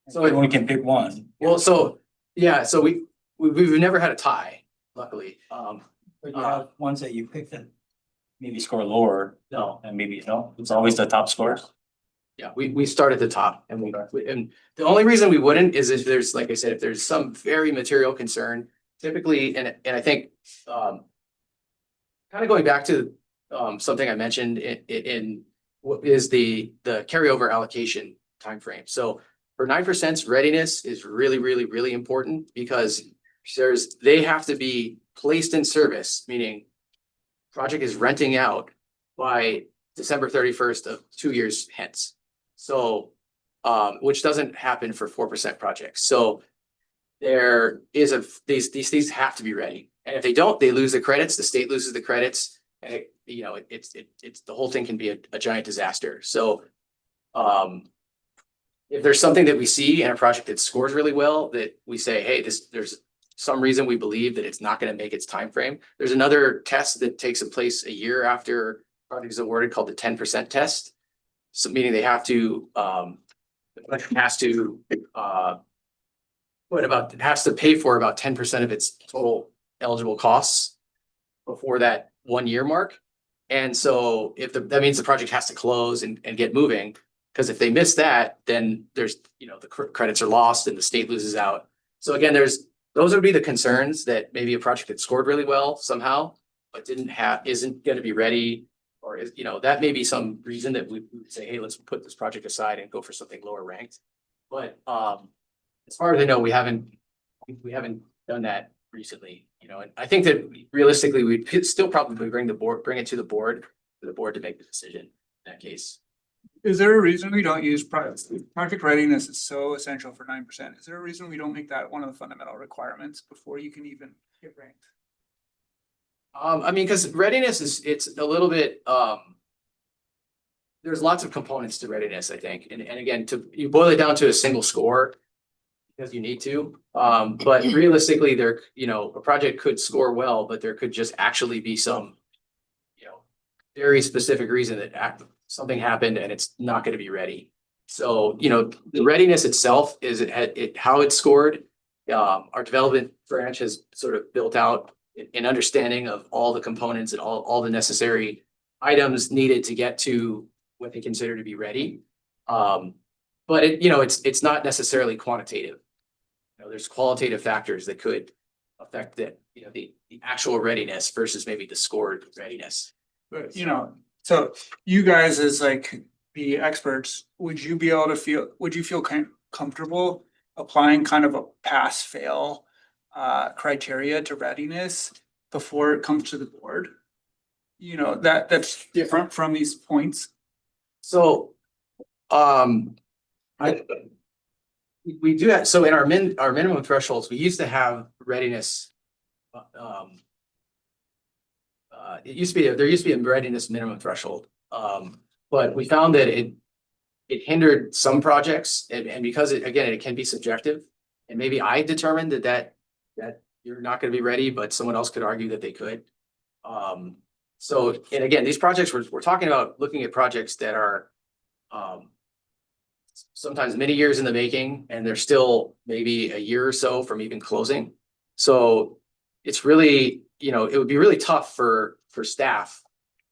So So we can pick one. Well, so, yeah, so we've never had a tie, luckily. But you have ones that you pick that maybe score lower, no, and maybe no, it's always the top scores. Yeah, we start at the top and and the only reason we wouldn't is if there's, like I said, if there's some very material concern, typically, and I think, kind of going back to, something I mentioned in what is the carryover allocation timeframe. So for 9%, readiness is really, really, really important because they have to be placed in service, meaning project is renting out by December 31st of 2 years hence. So, which doesn't happen for 4% projects. So there is these have to be ready. And if they don't, they lose the credits, the state loses the credits. And it's the whole thing can be a giant disaster. So, if there's something that we see in a project that scores really well, that we say, hey, there's some reason we believe that it's not going to make its time frame. There's another test that takes place a year after project is awarded called the 10% test. So meaning they have to, has to pay for about 10% of its total eligible costs before that 1 year mark. And so that means the project has to close and get moving. Because if they miss that, then there's, the credits are lost and the state loses out. So again, those would be the concerns that maybe a project that scored really well somehow, but isn't going to be ready, or that may be some reason that we would say, hey, let's put this project aside and go for something lower ranked. But as far as I know, we haven't done that recently, and I think that realistically, we'd still probably bring it to the board for the board to make the decision in that case. Is there a reason we don't use project readiness is so essential for 9%? Is there a reason we don't make that one of the fundamental requirements before you can even get ranked? I mean, because readiness it's a little bit, there's lots of components to readiness, I think. And again, you boil it down to a single score because you need to. But realistically, a project could score well, but there could just actually be some, very specific reason that something happened and it's not going to be ready. So, the readiness itself is how it's scored. Our development branch has sort of built out an understanding of all the components and all the necessary items needed to get to what they consider to be ready. But it's not necessarily quantitative. There's qualitative factors that could affect the actual readiness versus maybe the scored readiness. But, so you guys as like the experts, would you feel comfortable applying kind of a pass fail criteria to readiness before it comes to the board? That's different from these points. So, we do that. So in our minimum thresholds, we used to have readiness. There used to be a readiness minimum threshold. But we found that it hindered some projects and because it can be subjective. And maybe I determined that you're not going to be ready, but someone else could argue that they could. So, and again, these projects, we're talking about looking at projects that are sometimes many years in the making, and they're still maybe a year or so from even closing. So it's really, it would be really tough for staff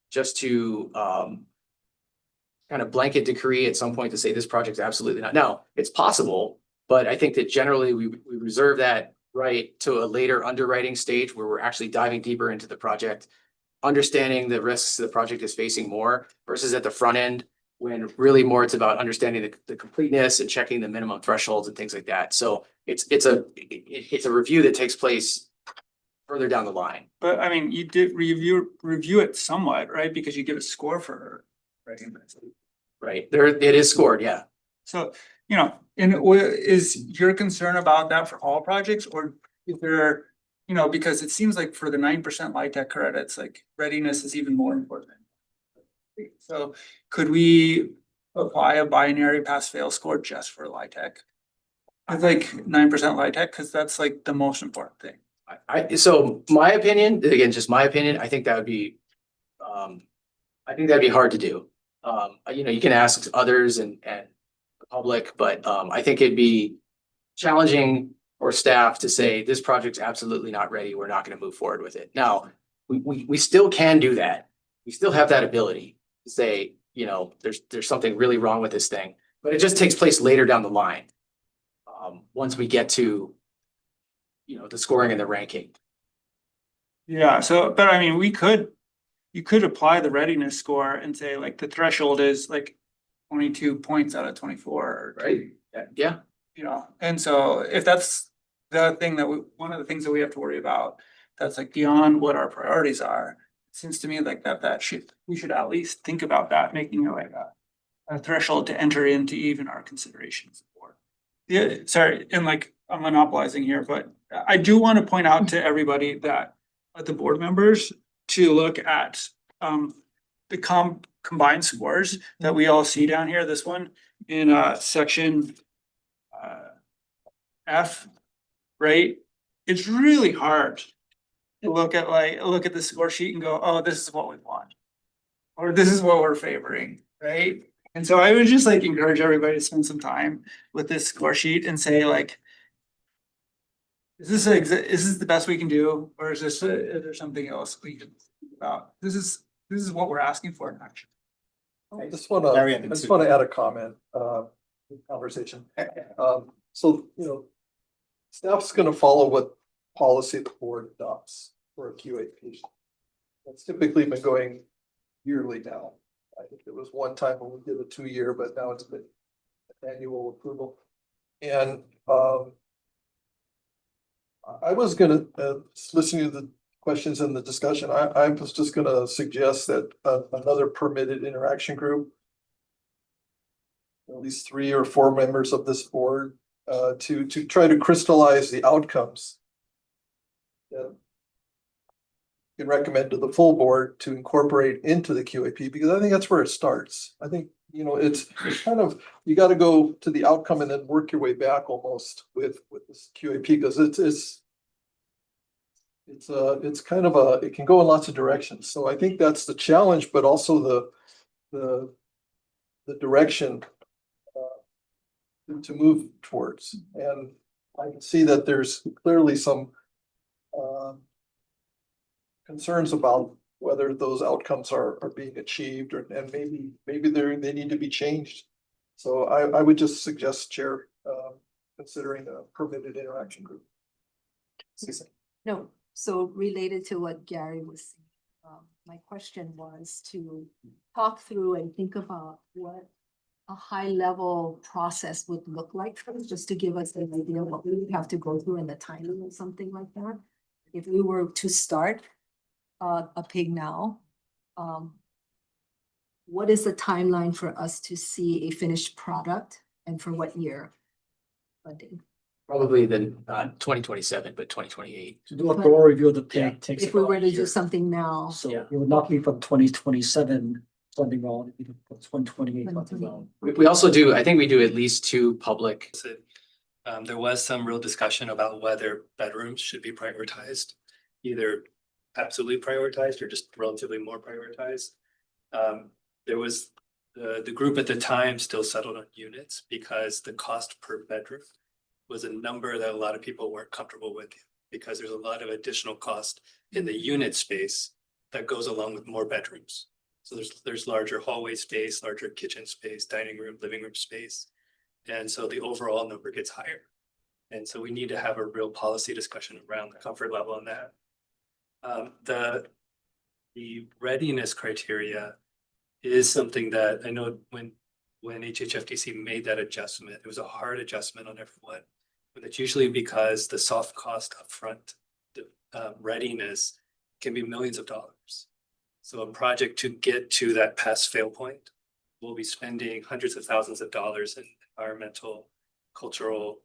just to kind of blanket decree at some point to say this project's absolutely not. Now, it's possible, but I think that generally we reserve that right to a later underwriting stage where we're actually diving deeper into the project, understanding the risks the project is facing more versus at the front end when really more it's about understanding the completeness and checking the minimum thresholds and things like that. So it's a review that takes place further down the line. But I mean, you did review it somewhat, right? Because you give a score for readiness. right? There, it is scored, yeah. So, you know, and is your concern about that for all projects, or is there, you know, because it seems like for the 9% LIHTC credits, like readiness is even more important. So could we apply a binary pass fail score just for LIHTC? I think 9% LIHTC, because that's like the most important thing. So my opinion, again, just my opinion, I think that would be, I think that'd be hard to do. You know, you can ask others and the public, but, I think it'd be challenging for staff to say, this project's absolutely not ready, we're not gonna move forward with it. Now, we still can do that. We still have that ability to say, you know, there's something really wrong with this thing, but it just takes place later down the line. Once we get to, you know, the scoring and the ranking. Yeah, so, but I mean, you could apply the readiness score and say like the threshold is like 22 points out of 24. Right. Yeah. You know, and so if that's the thing that one of the things that we have to worry about, that's like beyond what our priorities are. It seems to me like we should at least think about that, making it like a threshold to enter into even our considerations for. Yeah, sorry, and like I'm monopolizing here, but I do want to point out to everybody that the board members to look at the combined scores that we all see down here, this one in section F, right? It's really hard to look at the score sheet and go, oh, this is what we want. Or this is what we're favoring, right? And so I would just like encourage everybody to spend some time with this score sheet and say like, is this the best we can do? Or is there something else we can think about? This is what we're asking for in action. I just wanna add a comment, conversation. So, you know, staff's gonna follow what policy the board adopts for a QA patient. That's typically been going yearly now. I think there was one time when we did a 2-year, but now it's been annual approval. And I was gonna, listening to the questions and the discussion, I was just gonna suggest that another permitted interaction group, at least 3 or 4 members of this board, to try to crystallize the outcomes that can recommend to the full board to incorporate into the QAP, because I think that's where it starts. I think, you know, it's kind of, you got to go to the outcome and then work your way back almost with this QAP, because it's kind of it can go in lots of directions. So I think that's the challenge, but also the direction to move towards. And I can see that there's clearly some concerns about whether those outcomes are being achieved, and maybe they need to be changed. So I would just suggest, Chair, considering a permitted interaction group. No, so related to what Gary was saying, my question was to talk through and think about what a high level process would look like for us, just to give us an idea of what we would have to go through and the timing of something like that. If we were to start a pig now, what is the timeline for us to see a finished product, and for what year funding? Probably then 2027, but 2028. To do a thorough review of the Yeah. pig takes. If we about were a to year. do something now. So Yeah. it would not be from 2027 funding round, it'd be the 2028 funding round. We also do, I think we do at least 2 public. There was some real discussion about whether bedrooms should be prioritized, either absolutely prioritized or just relatively more prioritized. There was the group at the time still settled on units because the cost per bedroom was a number that a lot of people weren't comfortable with, because there's a lot of additional cost in the unit space that goes along with more bedrooms. So there's larger hallway space, larger kitchen space, dining room, living room space. And so the overall number gets higher. And so we need to have a real policy discussion around the comfort level on that. The readiness criteria is something that I know when HHFDC made that adjustment, it was a hard adjustment on everyone. But it's usually because the soft cost upfront, the readiness can be millions of dollars. So a project to get to that pass fail point we'll be spending hundreds of thousands of dollars in environmental, cultural,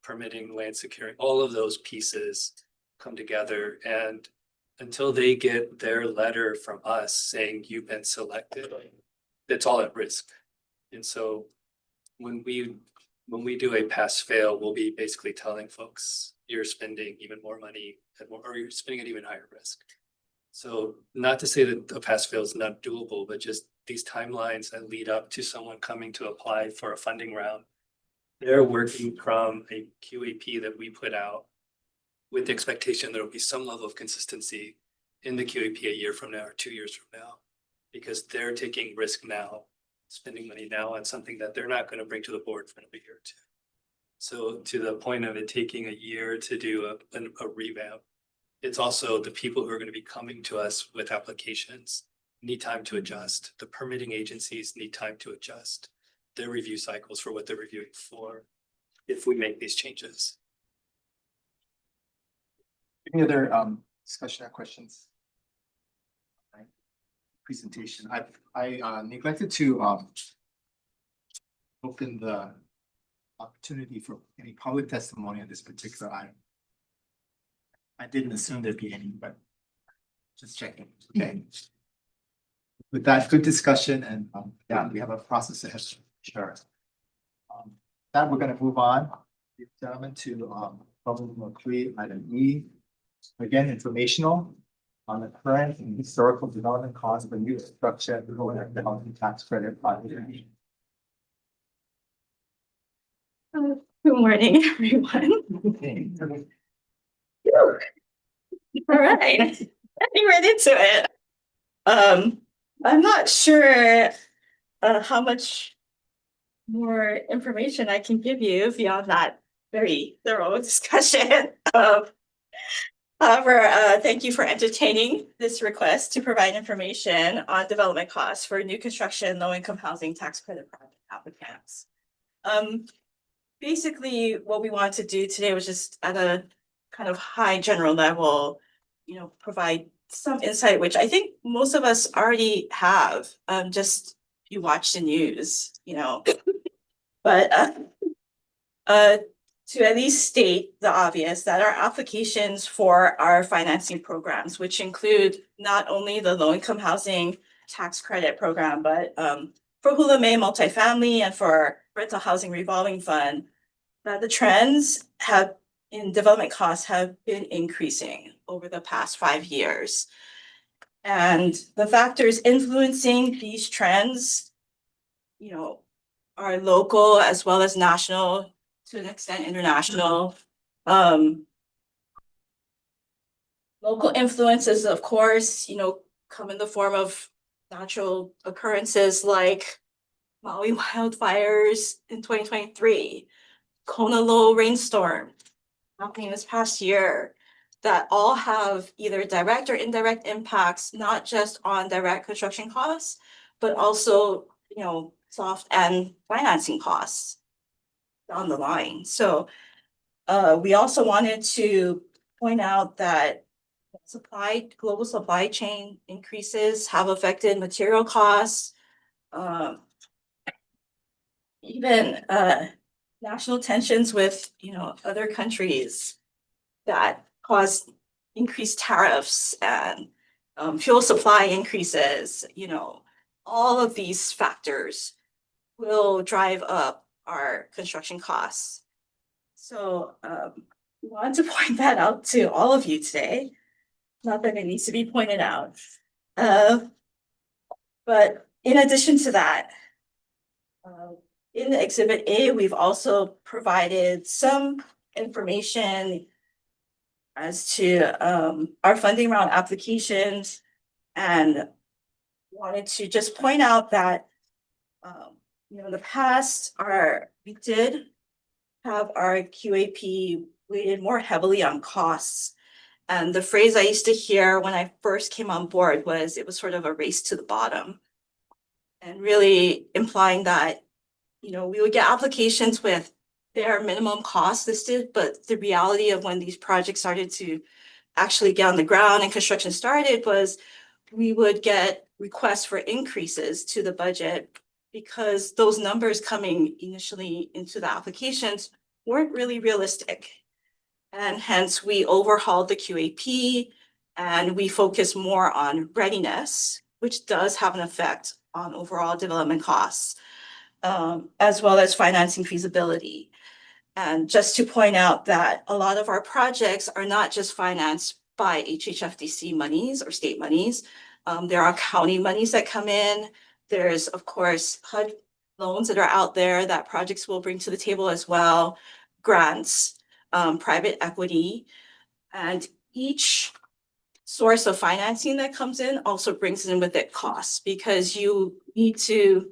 permitting, land security, all of those pieces come together. And until they get their letter from us saying you've been selected, it's all at risk. And so when we do a pass fail, we'll be basically telling folks you're spending even more money or you're spending at even higher risk. So not to say that a pass fail is not doable, but just these timelines that lead up to someone coming to apply for a funding round. They're working from a QAP that we put out with the expectation there will be some level of consistency in the QAP a year from now or 2 years from now, because they're taking risk now, spending money now on something that they're not going to bring to the board for another year or two. So to the point of it taking a year to do a revamp, it's also the people who are going to be coming to us with applications need time to adjust. The permitting agencies need time to adjust their review cycles for what they're reviewing for if we make these changes. Any other discussion or questions? Right. Presentation. I neglected to open the opportunity for any public testimony on this particular item. I didn't assume there'd be any, but just checking. Okay. With that, good discussion, and yeah, we have a process ahead. Sure. That we're going to move on, gentlemen, to problem 3, item E. Again, informational on the current and historical development costs of a new structure and the housing tax credit project. Good morning, everyone. All right, getting right into it. I'm not sure how much more information I can give you beyond that very thorough discussion. However, thank you for entertaining this request to provide information on development costs for new construction, low-income housing tax credit project applicants. Basically, what we wanted to do today was just at a kind of high general level, provide some insight, which I think most of us already have, just if you watch the news, but to at least state the obvious that our applications for our financing programs, which include not only the low-income housing tax credit program, but for Hula May multifamily and for rental housing revolving fund, that the trends in development costs have been increasing over the past 5 years. And the factors influencing these trends, are local as well as national, to an extent international. Local influences, of course, come in the form of natural occurrences like Maui wildfires in 2023, Kona low rainstorm happening this past year, that all have either direct or indirect impacts, not just on direct construction costs, but also, soft and financing costs down the line. So we also wanted to point out that global supply chain increases have affected material costs, even national tensions with other countries that cause increased tariffs and fuel supply increases. All of these factors will drive up our construction costs. So we want to point that out to all of you today. Not that it needs to be pointed out. But in addition to that, in Exhibit A, we've also provided some information as to our funding round applications, and wanted to just point out that in the past, we did have our QAP weighted more heavily on costs. And the phrase I used to hear when I first came on board was it was sort of a race to the bottom, and really implying that we would get applications with their minimum cost listed, but the reality of when these projects started to actually get on the ground and construction started was we would get requests for increases to the budget because those numbers coming initially into the applications weren't really realistic. And hence we overhauled the QAP and we focus more on readiness, which does have an effect on overall development costs, as well as financing feasibility. And just to point out that a lot of our projects are not just financed by HHFDC monies or state monies. There are county monies that come in. There's, of course, HUD loans that are out there that projects will bring to the table as well, grants, private equity. And each source of financing that comes in also brings in with it costs because you need to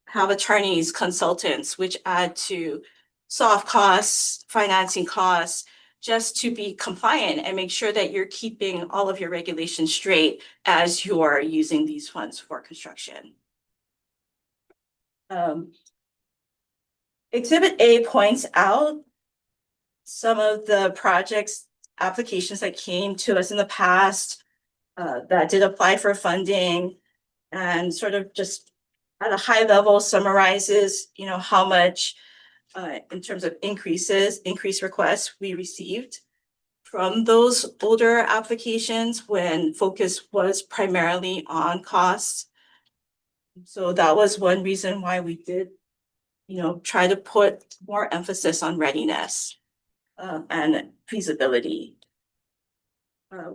have attorneys, consultants, which add to soft costs, financing costs, just to be compliant and make sure that you're keeping all of your regulations straight as you're using these funds for construction. Exhibit A points out some of the projects, applications that came to us in the past that did apply for funding and sort of just at a high level summarizes, how much in terms of increase requests we received from those older applications when focus was primarily on costs. So that was one reason why we did, try to put more emphasis on readiness and feasibility.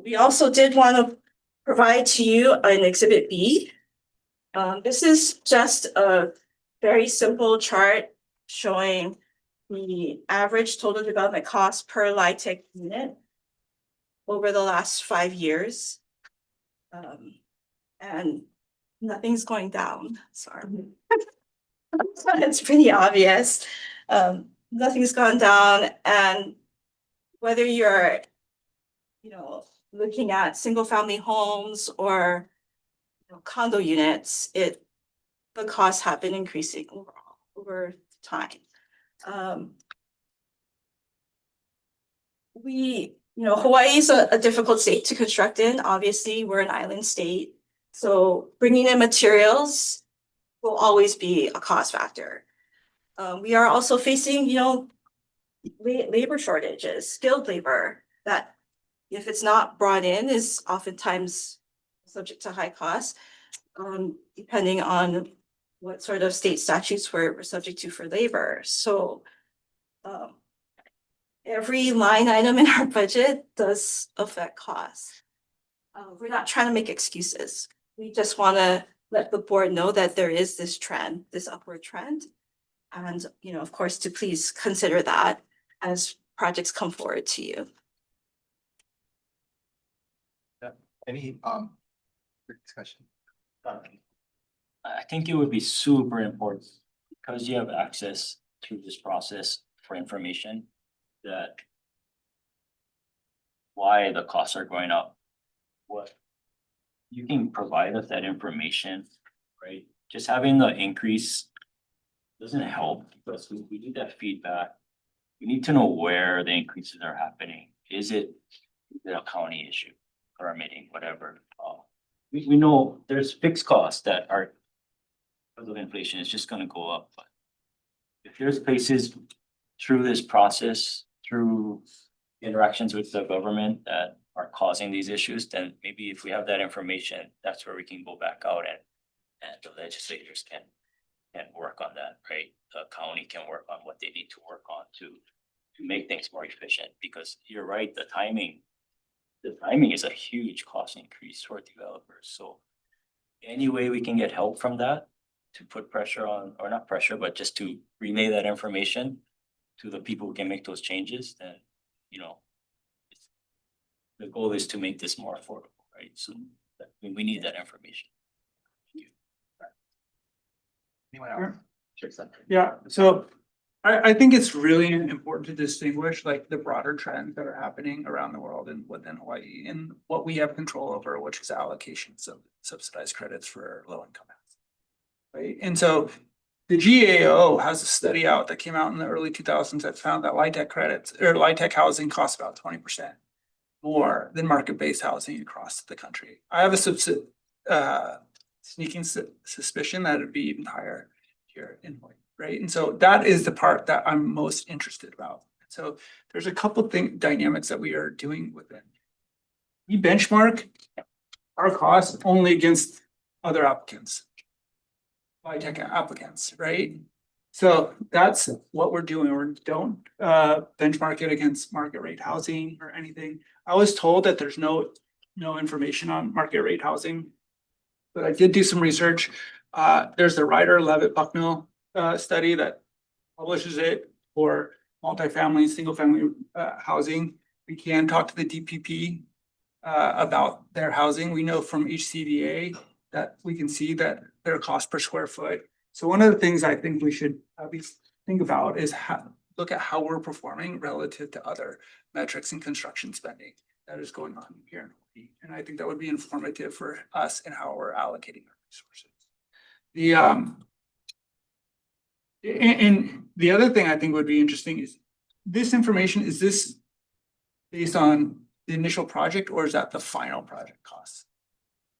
We also did want to provide to you an Exhibit B. This is just a very simple chart showing the average total development cost per LIHTC unit over the last 5 years. And nothing's going down, sorry. It's pretty obvious. Nothing's gone down, and whether you're, looking at single family homes or condo units, the costs have been increasing overall over time. Hawaii is a difficult state to construct in. Obviously, we're an island state, so bringing in materials will always be a cost factor. We are also facing, labor shortages, skilled labor that if it's not brought in is oftentimes subject to high costs, depending on what sort of state statutes we're subject to for labor. So every line item in our budget does affect costs. We're not trying to make excuses. We just want to let the board know that there is this trend, this upward trend. And, of course, to please consider that as projects come forward to you. Any discussion? I think it would be super important because you have access to this process for information that why the costs are going up. What you can provide us that information, right? Just having the increase doesn't help because we need that feedback. We need to know where the increases are happening. Is it a county issue, permitting, whatever? We know there's fixed costs that are because of inflation, it's just gonna go up. But if there's places through this process, through interactions with the government that are causing these issues, then maybe if we have that information, that's where we can go back out and the legislators can work on that, right? The county can work on what they need to work on to make things more efficient, because you're right, the timing is a huge cost increase for developers. So any way we can get help from that to put pressure on, or not pressure, but just to relay that information to the people who can make those changes, then, the goal is to make this more affordable, right? So we need that information. Anyone else? Sure. Yeah, so I think it's really important to distinguish like the broader trends that are happening around the world and within Hawaii and what we have control over, which is allocations of subsidized credits for low income housing. Right, and so the GAO has a study out that came out in the early 2000s that found that LIHTC credits or LIHTC housing costs about 20% more than market-based housing across the country. I have a sneaking suspicion that it'd be even higher here in Hawaii, right? And so that is the part that I'm most interested about. So there's a couple dynamics that we are doing with it. We benchmark our costs only against other applicants. Tech applicants, right? So that's what we're doing. We don't benchmark it against market rate housing or anything. I was told that there's no information on market rate housing. But I did do some research. There's the Ryder Levitt Bucknell study that publishes it for multifamily, single family housing. We can talk to the DPP about their housing. We know from HCDA that we can see that their cost per square foot. So one of the things I think we should at least think about is look at how we're performing relative to other metrics in construction spending that is going on here in Hawaii. And I think that would be informative for us and how we're allocating our resources. And the other thing I think would be interesting is this information, is this based on the initial project or is that the final project cost?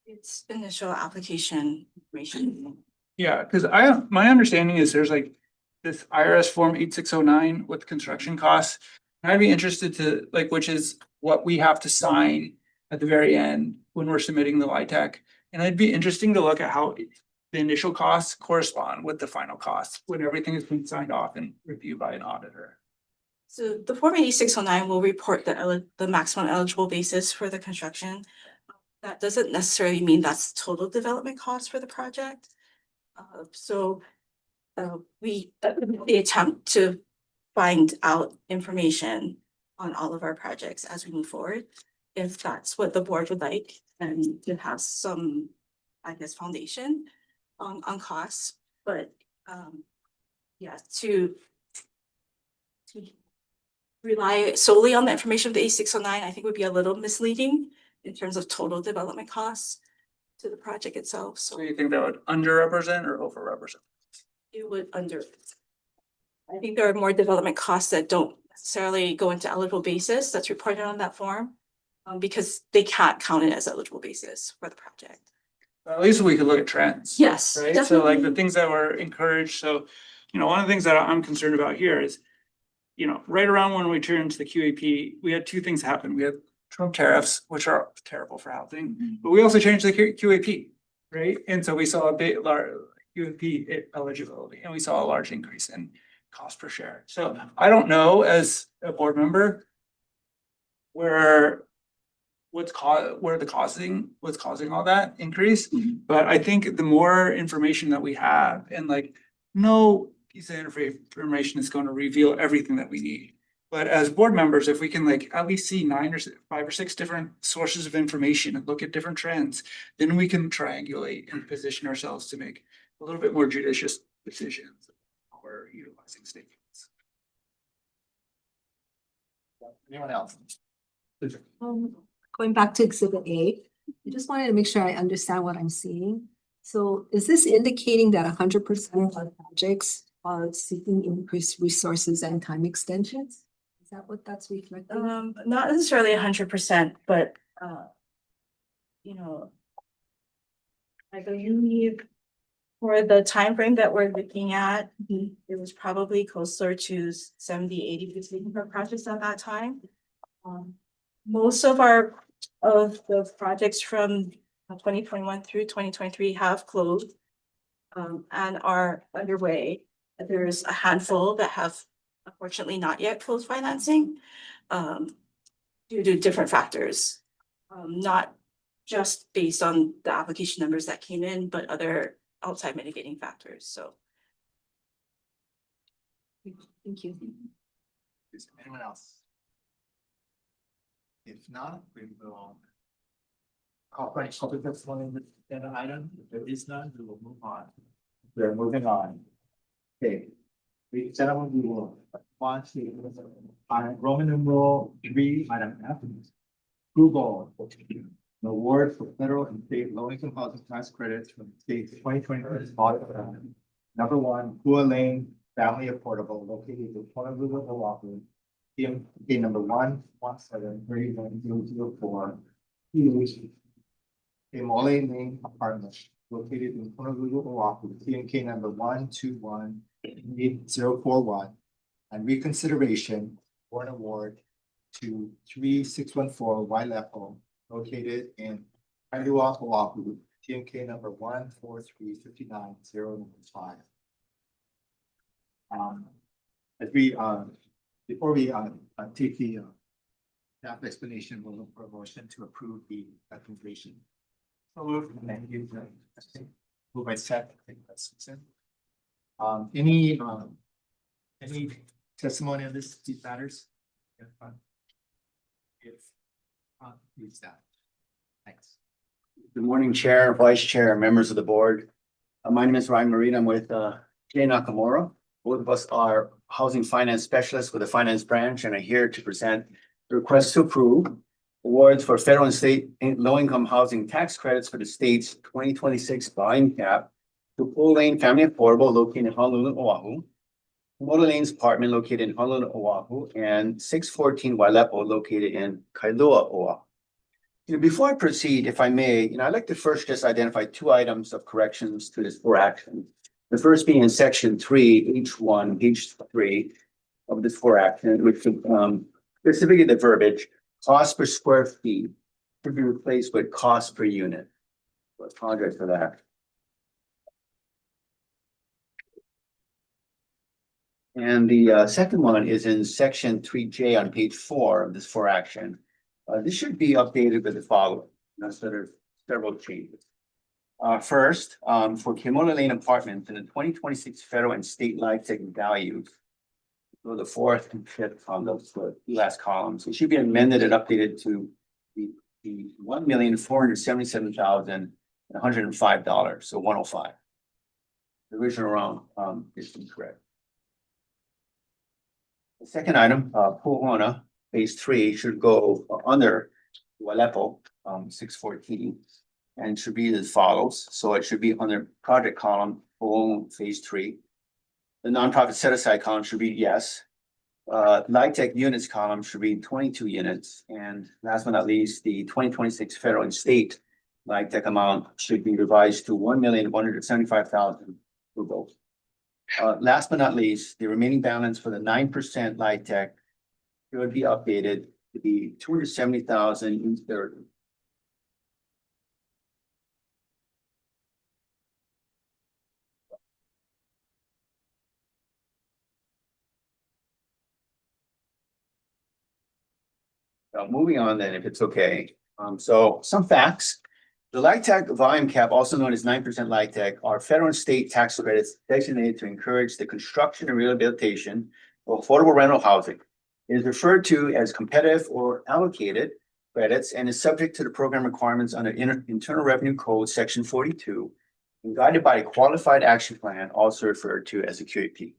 It's initial application information. Yeah, because my understanding is there's like this IRS form 8609 with construction costs. And I'd be interested to which is what we have to sign at the very end when we're submitting the LIHTC. And it'd be interesting to look at how the initial costs correspond with the final costs when everything has been signed off and reviewed by an auditor. So the Form 8609 will report the maximum eligible basis for the construction. That doesn't necessarily mean that's total development cost for the project. We attempt to find out information on all of our projects as we move forward. If that's what the board would like, and to have some, I guess, foundation on costs, but yeah, to rely solely on the information of the A609, I think would be a little misleading in terms of total development costs to the project itself. So you think that would underrepresent or overrepresent? It would I think there are more development costs that don't necessarily go into eligible basis that's reported on that form, because they can't count it as eligible basis for the project. At least we could look at trends. Yes, Right, so like the things that were encouraged, so, one of the things that I'm concerned about here is, right around when we turned to the QAP, we had two things happen. We had Trump tariffs, which are terrible for housing, but we also changed the QAP, right? And so we saw a bit large QAP eligibility, and we saw a large increase in cost per share. So I don't know as a board member what's causing all that increase, but I think the more information that we have, and no piece of information is going to reveal everything that we need. But as board members, if we can at least see 5 or 6 different sources of information and look at different trends, then we can triangulate and position ourselves to make a little bit more judicious decisions or utilizing statements. Anyone else? Going back to Exhibit A, I just wanted to make sure I understand what I'm seeing. So is this indicating that 100% of our projects are seeking increased resources and time extensions? Is that what that's reflecting? Not necessarily 100%, but I believe for the time frame that we're looking at, it was probably closer to 70-80% of our projects at that time. Most of the projects from 2021 through 2023 have closed and are underway. There's a handful that have unfortunately not yet closed financing due to different factors, not just based on the application numbers that came in, but other outside mitigating factors. So Thank you. Anyone else? If not, we will call for any public testimony in the agenda item. If there is none, we will move on. We're moving on. Okay. Gentlemen, we will watch the Roman numeral 3, item F. Approval. An award for federal and state low-income housing tax credits from the state's 2023 audit plan. Number 1, Kua Lane Family Affordable, located in Honolulu, Oahu. PMK number 1173104. a Mole Lane apartment located in Honolulu, Oahu, TMK number 1218041, and reconsideration for an award to 3614 Wailepo, located in Kailua, Oahu, TMK number 1435905. As we, before we take the staff explanation, we'll look for a motion to approve the recommendation. Thank you. Move by Seth, I think that's Susan. Any testimony on these matters? If, please, staff. Thanks. Good morning, Chair, Vice Chair, members of the board. My name is Ryan Marine. I'm with Jay Nakamura. Both of us are housing finance specialists with the finance branch and are here to present the request to approve awards for federal and state low-income housing tax credits for the state's 2026 volume cap to Full Lane Family Affordable located in Honolulu, Oahu, Motor Lane's apartment located in Honolulu, Oahu, and 614 Wailepo located in Kailua, Oahu. Before I proceed, if I may, I'd like to first just identify two items of corrections to this for action. The first being in section 3, H3 of this for action, which specifically the verbiage, cost per square feet should be replaced with cost per unit. So I apologize for that. And the second one is in section 3J on page 4 of this for action. This should be updated with the following. So there's several changes. First, for Kimono Lane Apartments in the 2026 federal and state LIHTC values, so the fourth and fifth on those last columns, it should be amended and updated to the $1,477,105, so 105. The original round is incorrect. The second item, Puhona, phase 3 should go under Wailepo, 614. And should be as follows. So it should be on the project column, phase 3. The nonprofit set aside column should be yes. LIHTC units column should be 22 units. And last but not least, the 2026 federal and state LIHTC amount should be revised to 1,175,000 for both. Last but not least, the remaining balance for the 9% LIHTC should be updated to be 270,000 in third. Moving on then, if it's okay. So some facts. The LIHTC volume cap, also known as 9% LIHTC, are federal and state tax credits designated to encourage the construction and rehabilitation of affordable rental housing. It is referred to as competitive or allocated credits and is subject to the program requirements under Internal Revenue Code Section 42 and guided by a qualified action plan, also referred to as a QAP.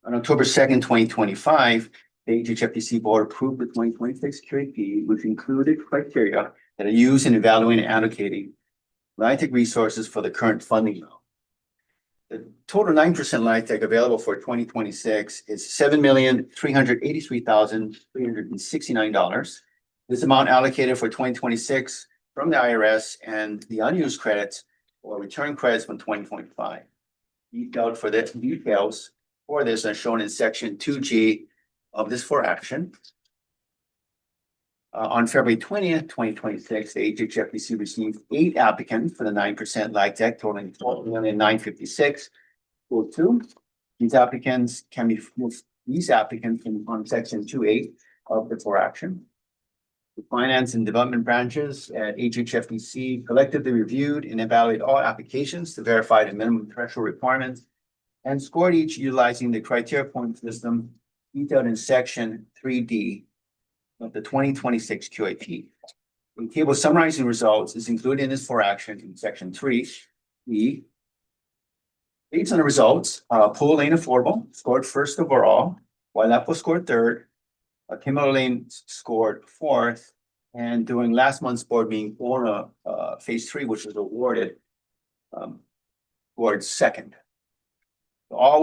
On October 2nd, 2025, the HHFDC board approved the 2026 QAP, which included criteria that are used in evaluating and allocating LIHTC resources for the current funding round. The total 9% LIHTC available for 2026 is $7,383,369. This amount allocated for 2026 from the IRS and the unused credits or return credits from 2025. Details for this are shown in section 2G of this for action. On February 20th, 2026, the HHFDC received 8 applicants for the 9% LIHTC totaling $4,956,002. These applicants can be on section 2A of the for action. The finance and development branches at HHFDC collectively reviewed and evaluated all applications to verify the minimum threshold requirements and scored each utilizing the criteria point system detailed in section 3D of the 2026 QAP. The table summarizing results is included in this for action in section 3E. Based on the results, Pool Lane Affordable scored first overall, Wailepo scored third, Kimberly Lane scored fourth, and during last month's board meeting, phase 3, which was awarded, scored second. All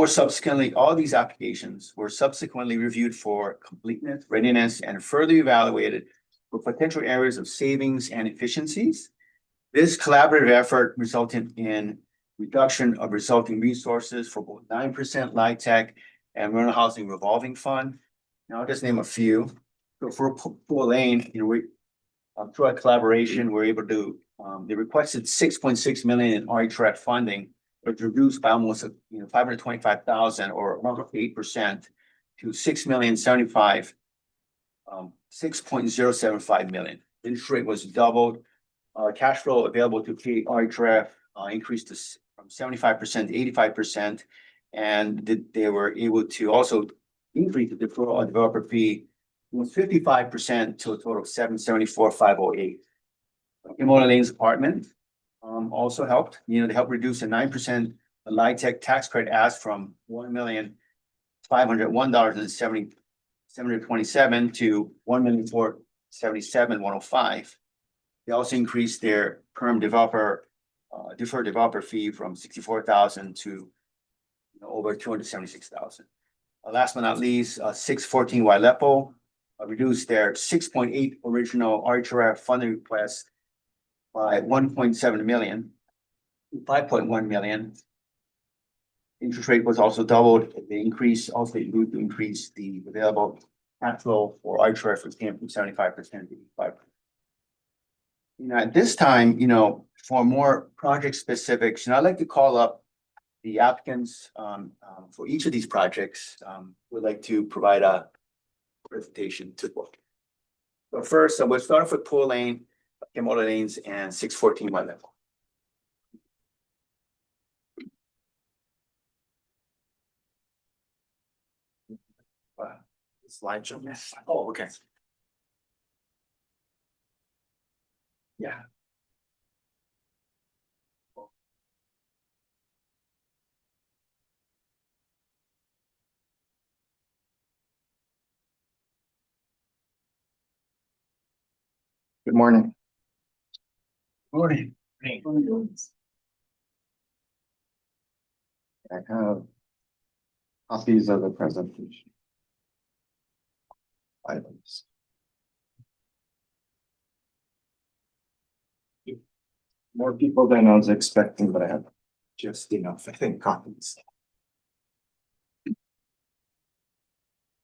these applications were subsequently reviewed for completeness, readiness, and further evaluated for potential areas of savings and efficiencies. This collaborative effort resulted in reduction of resulting resources for both 9% LIHTC and rental housing revolving fund. Now I'll just name a few. So for Pool Lane, through our collaboration, we're able to, they requested 6.6 million in RHRF funding, but reduced by almost, 525,000 or around 8% to 6.075 million. Interest rate was doubled. Cash flow available to pay RHRF increased from 75% to 85%. And they were able to also increase the deferral on developer fee from 55% to a total of 774,508. Kimona Lane's apartment also helped. They helped reduce a 9% LIHTC tax credit ask from $1,501,727 to $1,477,105. They also increased their perm developer deferred developer fee from 64,000 to over 276,000. Last but not least, 614 Wailepo reduced their 6.8 original RHRF funding request by 1.7 million, 5.1 million. Interest rate was also doubled. The increase also moved to increase the available cash flow for RHRF, which came from 75% to 85%. At this time, for more project specifics, I'd like to call up the applicants for each of these projects. Would like to provide a presentation to the board. So first, we'll start off with Pool Lane, Kimona Lanes, and 614 Wailepo. Slide show. Oh, okay. Yeah. Good morning. Morning. I have copies of the presentation. Items. More people than I was expecting, but I have just enough, I think, copies.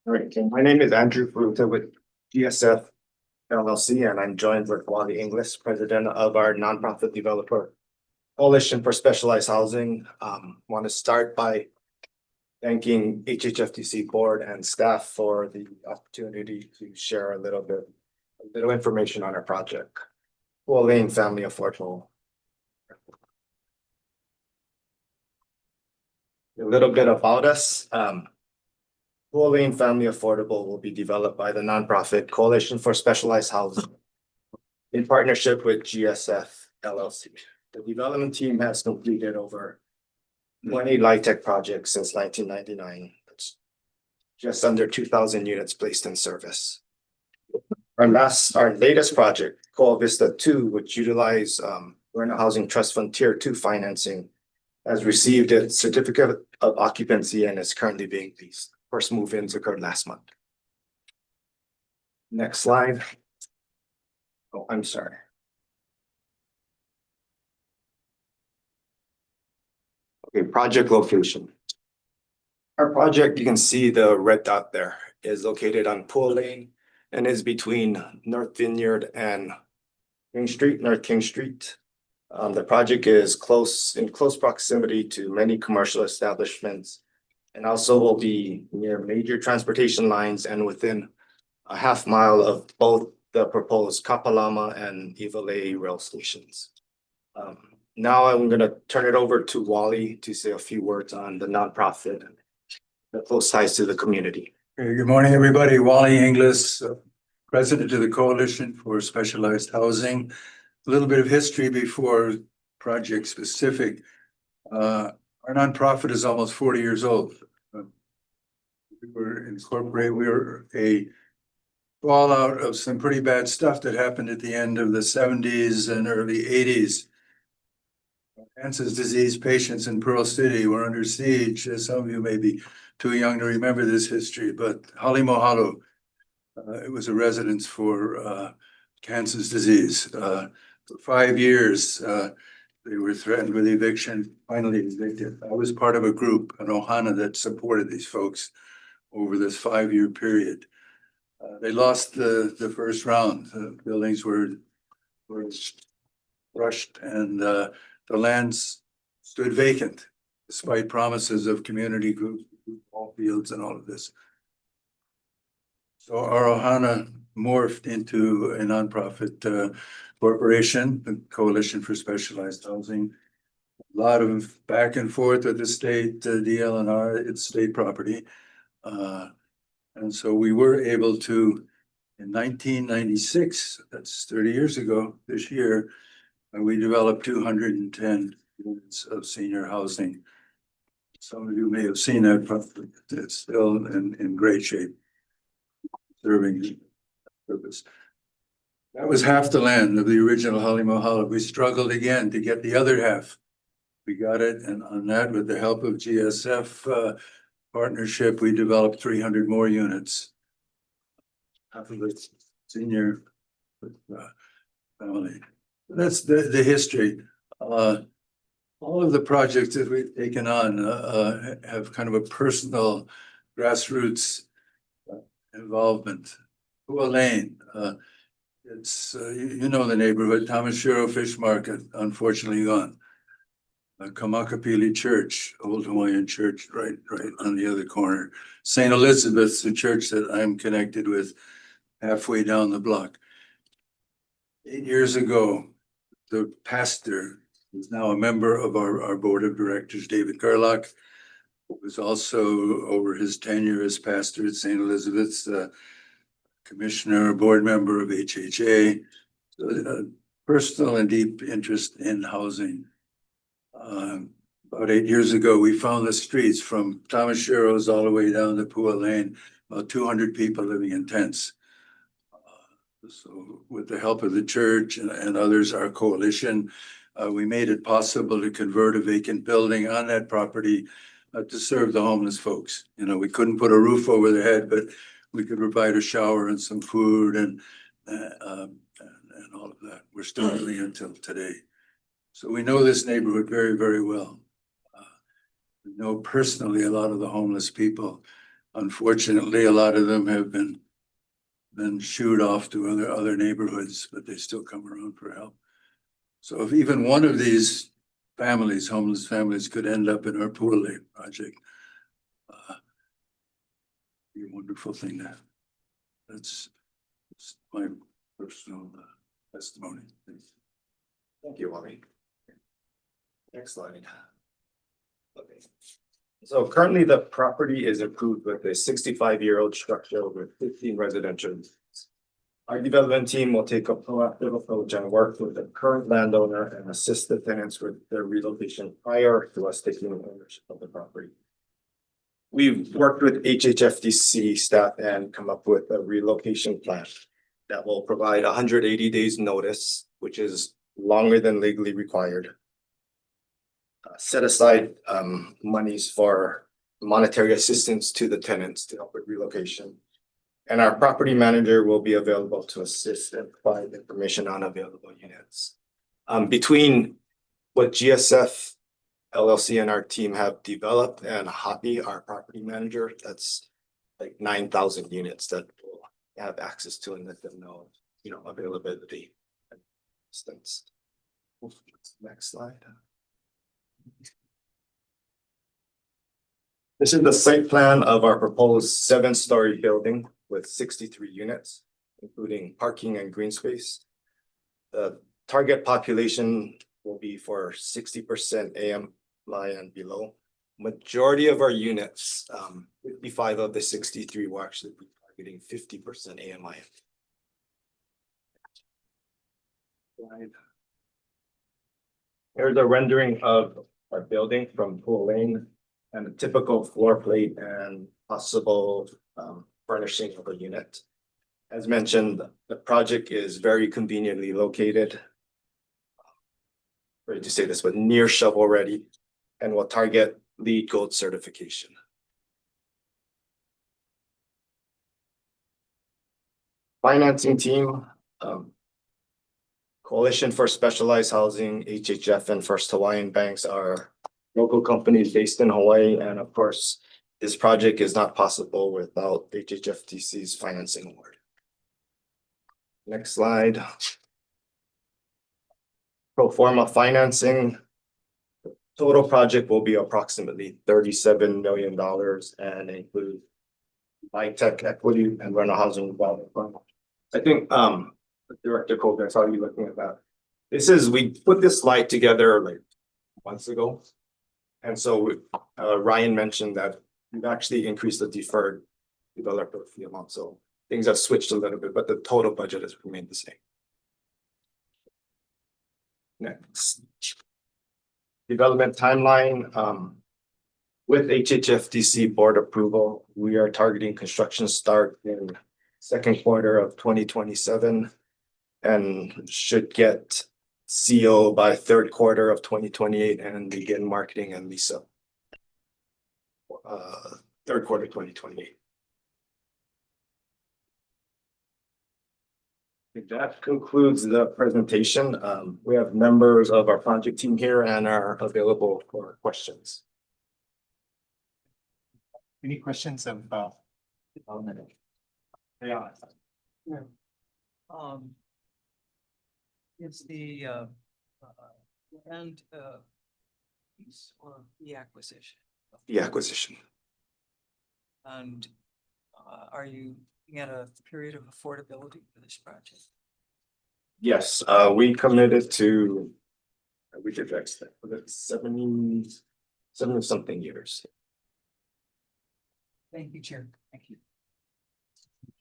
All right, so my name is Andrew Fruta with GSF LLC, and I'm joined with Wally Inglis, president of our nonprofit developer Coalition for Specialized Housing. Want to start by thanking HHFDC board and staff for the opportunity to share a little information on our project. Pool Lane Family Affordable. A little bit about us. Pool Lane Family Affordable will be developed by the nonprofit Coalition for Specialized Housing in partnership with GSF LLC. The development team has completed over 20 LIHTC projects since 1999. That's just under 2,000 units placed in service. Our latest project, Coal Vista 2, which utilize Rental Housing Trust Fund Tier 2 financing, has received its certificate of occupancy and is currently being leased. First move-ins occurred last month. Next slide. Oh, I'm sorry. Okay, project location. Our project, you can see the red dot there, is located on Pool Lane and is between North Vineyard and North King Street. The project is in close proximity to many commercial establishments and also will be near major transportation lines and within a half mile of both the proposed Kapalama and Ivalai rail stations. Now I'm going to turn it over to Wally to say a few words on the nonprofit and the close ties to the community. Good morning, everybody. Wally Inglis, president of the Coalition for Specialized Housing. A little bit of history before project specific. Our nonprofit is almost 40 years old. We were incorporated. We were a fallout of some pretty bad stuff that happened at the end of the 70s and early 80s. Kansas disease patients in Pearl City were under siege. Some of you may be too young to remember this history, but Hale Mohalo, it was a residence for Kansas disease. For 5 years, they were threatened with eviction, finally evicted. I was part of a group, an Ohana, that supported these folks over this 5-year period. They lost the first round. The buildings were rushed and the lands stood vacant despite promises of community groups, ball fields and all of this. So our Ohana morphed into a nonprofit corporation, the Coalition for Specialized Housing. A lot of back and forth with the state, DLNR, it's state property. And so we were able to, in 1996, that's 30 years ago, this year, we developed 210 units of senior housing. Some of you may have seen that property. It's still in great shape, serving the purpose. That was half the land of the original Hale Mohala. We struggled again to get the other half. We got it, and on that, with the help of GSF partnership, we developed 300 more units. Half of it's senior family. That's the history. All of the projects that we've taken on have kind of a personal grassroots involvement. Pua Lane, it's you know the neighborhood. Tamashiro Fish Market, unfortunately gone. Kamakapili Church, Old Hawaiian Church, right on the other corner. St. Elizabeth's, the church that I'm connected with, halfway down the block. 8 years ago, the pastor, who's now a member of our board of directors, David Garlock, was also, over his tenure as pastor at St. Elizabeth's, commissioner, board member of HHA, so, personal and deep interest in housing. About 8 years ago, we found the streets from Tamashiro's all the way down to Pua Lane, about 200 people living in tents. So with the help of the church and others, our coalition, we made it possible to convert a vacant building on that property to serve the homeless folks. You know, we couldn't put a roof over their head, but we could provide a shower and some food and all of that. We're still doing it until today. So we know this neighborhood very, very well. We know personally a lot of the homeless people. Unfortunately, a lot of them have been shooed off to other neighborhoods, but they still come around for help. So if even one of these families, homeless families, could end up in our Pua Lane project, be a wonderful thing to have. That's my personal testimony. Thank you, Wally. Next slide. Okay. So currently the property is approved with a 65-year-old structure with 15 residential units. Our development team will take a proactive approach and work with the current landowner and assist the tenants with their relocation prior to us taking ownership of the property. We've worked with HHFDC staff and come up with a relocation plan that will provide 180 days notice, which is longer than legally required. Set aside monies for monetary assistance to the tenants to help with relocation. And our property manager will be available to assist and provide information on available units. Between what GSF LLC and our team have developed and Happy, our property manager, that's like 9,000 units that we'll have access to and let them know, you know, availability and assistance. Next slide. This is the site plan of our proposed 7-story building with 63 units, including parking and green space. The target population will be for 60% AMI and below. Majority of our units, 55 of the 63 will actually be targeting 50% AMI. Here's a rendering of our building from Pua Lane and a typical floor plate and possible furnishing of a unit. As mentioned, the project is very conveniently located. Ready to say this, but near shovel ready and will target LEED Gold certification. Financing team, Coalition for Specialized Housing, HHF, and First Hawaiian Banks are local companies based in Hawaii. And of course, this project is not possible without HHFDC's financing award. Next slide. Pro forma financing. Total project will be approximately $37 million and include high-tech equity and rental housing development fund. I think Director Colgan, I saw you looking at that. We put this slide together like months ago. And so Ryan mentioned that we've actually increased the deferred developer fee amount. So things have switched a little bit, but the total budget has remained the same. Next. Development timeline. With HHFDC board approval, we are targeting construction start in second quarter of 2027 and should get CO by third quarter of 2028 and begin marketing and lease up. Third quarter 2028. That concludes the presentation. We have members of our project team here and are available for questions. Any questions of development? Yeah. Is the land lease or the acquisition? The acquisition. And are you looking at a period of affordability for this project? Yes, we committed to, we did that, 70 something years. Thank you, Chair. Thank you.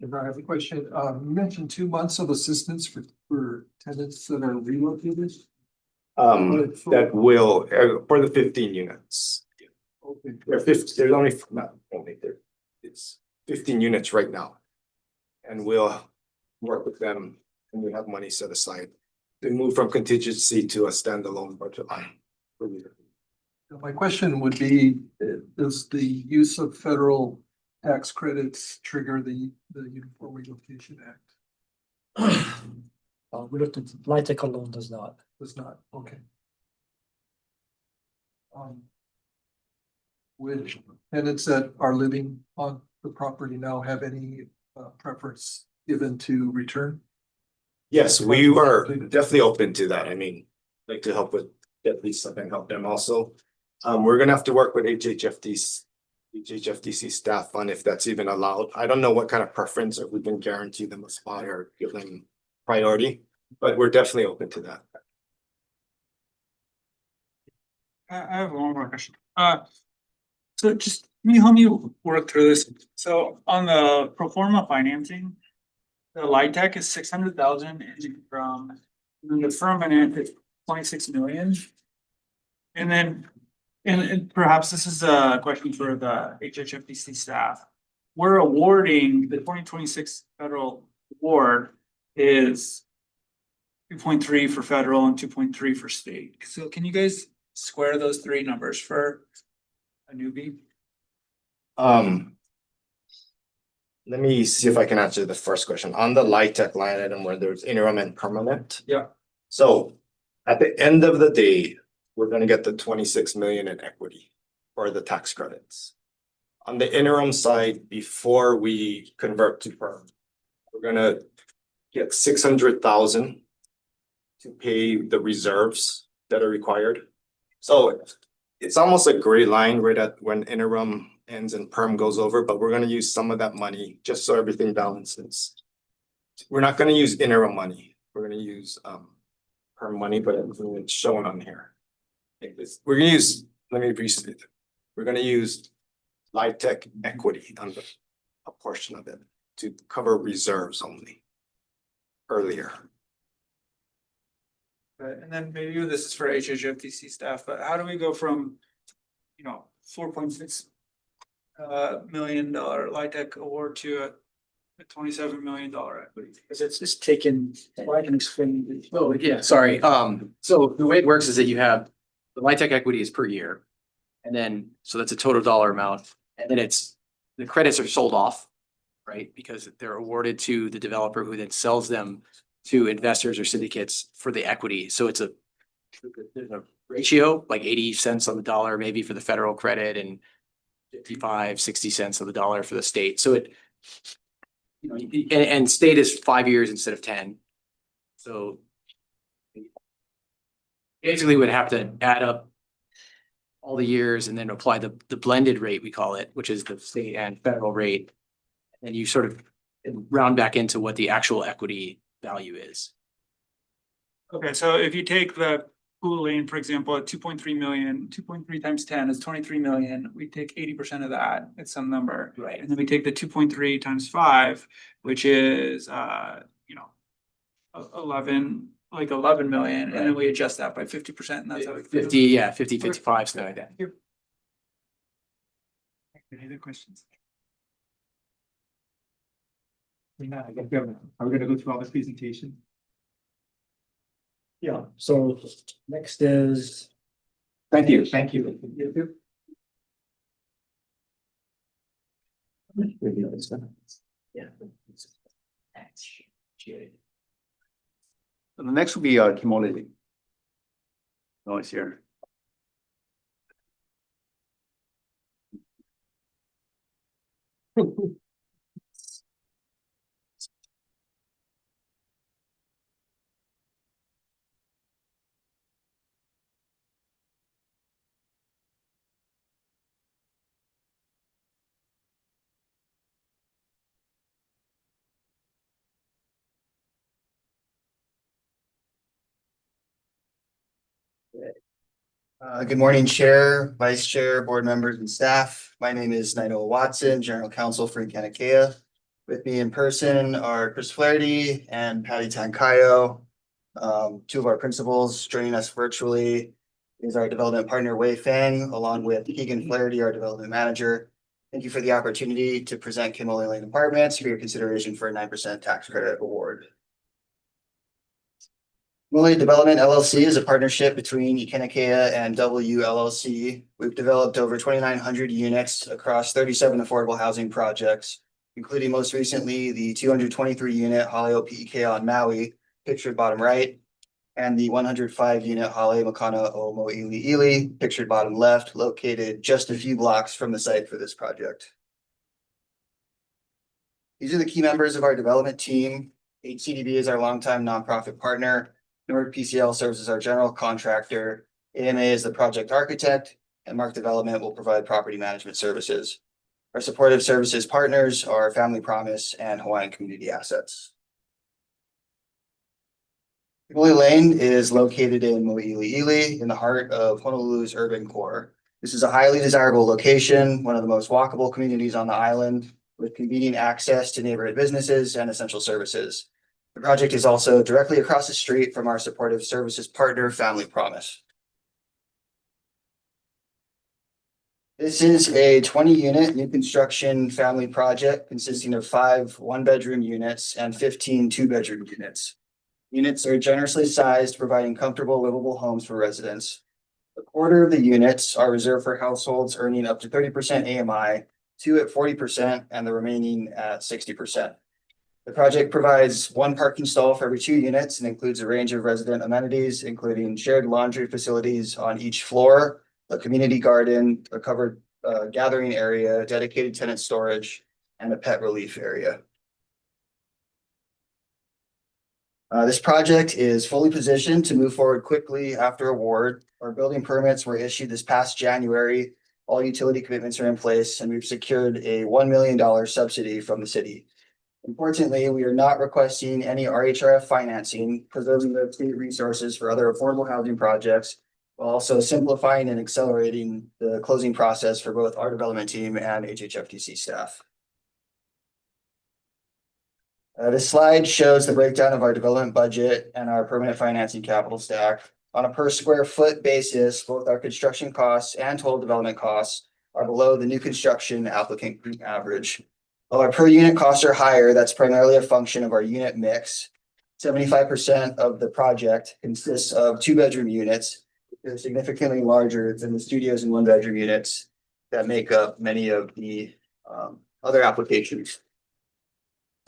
I have a question. You mentioned 2 months of assistance for tenants that are relocated. That will, for the 15 units. Okay. There's only, not only there, it's 15 units right now. And we'll work with them and we have money set aside to move from contingency to a standalone budget line. My question would be, does the use of federal tax credits trigger the Uniform Relocation Act? We looked at, LIHTC alone does not. Does not, okay. Which tenants that are living on the property now have any preference given to return? Yes, we were definitely open to that. I mean, like to help with at least something, help them also. We're gonna have to work with HHFDC staff on if that's even allowed. I don't know what kind of preference, or we can guarantee them a spot or give them priority, but we're definitely open to that. I have one more question. So just can you help me work through this? So on the pro forma financing, the LIHTC is 600,000 from, and the permanent is 26 million. And then, and perhaps this is a question for the HHFDC staff. We're awarding the 2026 federal award is 2.3 for federal and 2.3 for state. So can you guys square those three numbers for a newbie? Let me see if I can answer the first question. On the LIHTC line item where there's interim and permanent. Yeah. So at the end of the day, we're gonna get the 26 million in equity for the tax credits. On the interim side, before we convert to perm, we're gonna get 600,000 to pay the reserves that are required. So it's almost a gray line right at when interim ends and perm goes over, but we're gonna use some of that money just so everything balances. We're not gonna use interim money. We're gonna use perm money, but it's shown on here. We're gonna use, let me restate it. We're gonna use LIHTC equity on a portion of it to cover reserves only earlier. And then maybe this is for HHFDC staff, but how do we go from, you know, $4.6 million LIHTC award to a $27 million equity? Because it's just taken, well, I can explain. Oh, yeah, sorry. So the way it works is that you have the LIHTC equity is per year. And then, so that's a total dollar amount. And then the credits are sold off, right? Because they're awarded to the developer who then sells them to investors or syndicates for the equity. So it's there's a ratio, like 80 cents on the dollar, maybe for the federal credit and 55, 60 cents on the dollar for the state. So it, and state is 5 years instead of 10. So basically would have to add up all the years and then apply the blended rate, we call it, which is the state and federal rate. And you sort of round back into what the actual equity value is. Okay, so if you take the pool lane, for example, at 2.3 million, 2.3 times 10 is 23 million. We take 80% of that, it's some number. Right. And then we take the 2.3 times 5, which is 11 million, and then we adjust that by 50%, and that's how we. 50, 55, something like that. Any other questions? Yeah, I guess are we gonna go through all the presentation? Yeah, so next is. Thank you, thank you. Yeah. The next will be Kimoli. Noise here. Good morning, Chair, Vice Chair, board members and staff. My name is Nainoa Watson, General Counsel for Kanakea. With me in person are Chris Flaherty and Patty Tankayo. Two of our principals. Joining us virtually is our development partner, Wei Fang, along with Keegan Flaherty, our development manager. Thank you for the opportunity to present Kimoli Lane Apartments for your consideration for a 9% tax credit award. Kimoli Development LLC is a partnership between Kanakea and W LLC. We've developed over 2,900 units across 37 affordable housing projects, including most recently the 223 unit Haleo PEK on Maui, pictured bottom right, and the 105 unit Hale Makana o Mo'iliili, pictured bottom left, located just a few blocks from the site for this project. These are the key members of our development team. HCDB is our longtime nonprofit partner. Nord PCL serves as our general contractor. AMA is the project architect, and Mark Development will provide property management services. Our supportive services partners are Family Promise and Hawaiian Community Assets. Kimoli Lane is located in Mo'iliili in the heart of Honolulu's urban core. This is a highly desirable location, one of the most walkable communities on the island, with convenient access to neighborhood businesses and essential services. The project is also directly across the street from our supportive services partner, Family Promise. This is a 20-unit new construction family project consisting of 5 one-bedroom units and 15 two-bedroom units. Units are generously sized, providing comfortable, livable homes for residents. A quarter of the units are reserved for households earning up to 30% AMI, 2 at 40%, and the remaining at 60%. The project provides 1 parking stall for every 2 units and includes a range of resident amenities, including shared laundry facilities on each floor, a community garden, a covered gathering area, dedicated tenant storage, and a pet relief area. This project is fully positioned to move forward quickly after award. Our building permits were issued this past January. All utility commitments are in place, and we've secured a $1 million subsidy from the city. Importantly, we are not requesting any RHRF financing, preserving the state resources for other affordable housing projects, while also simplifying and accelerating the closing process for both our development team and HHFDC staff. This slide shows the breakdown of our development budget and our permanent financing capital stack. On a per square foot basis, both our construction costs and total development costs are below the new construction applicant group average. While our per unit costs are higher, that's primarily a function of our unit mix. 75% of the project consists of 2-bedroom units. They're significantly larger than the studios and 1-bedroom units that make up many of the other applications.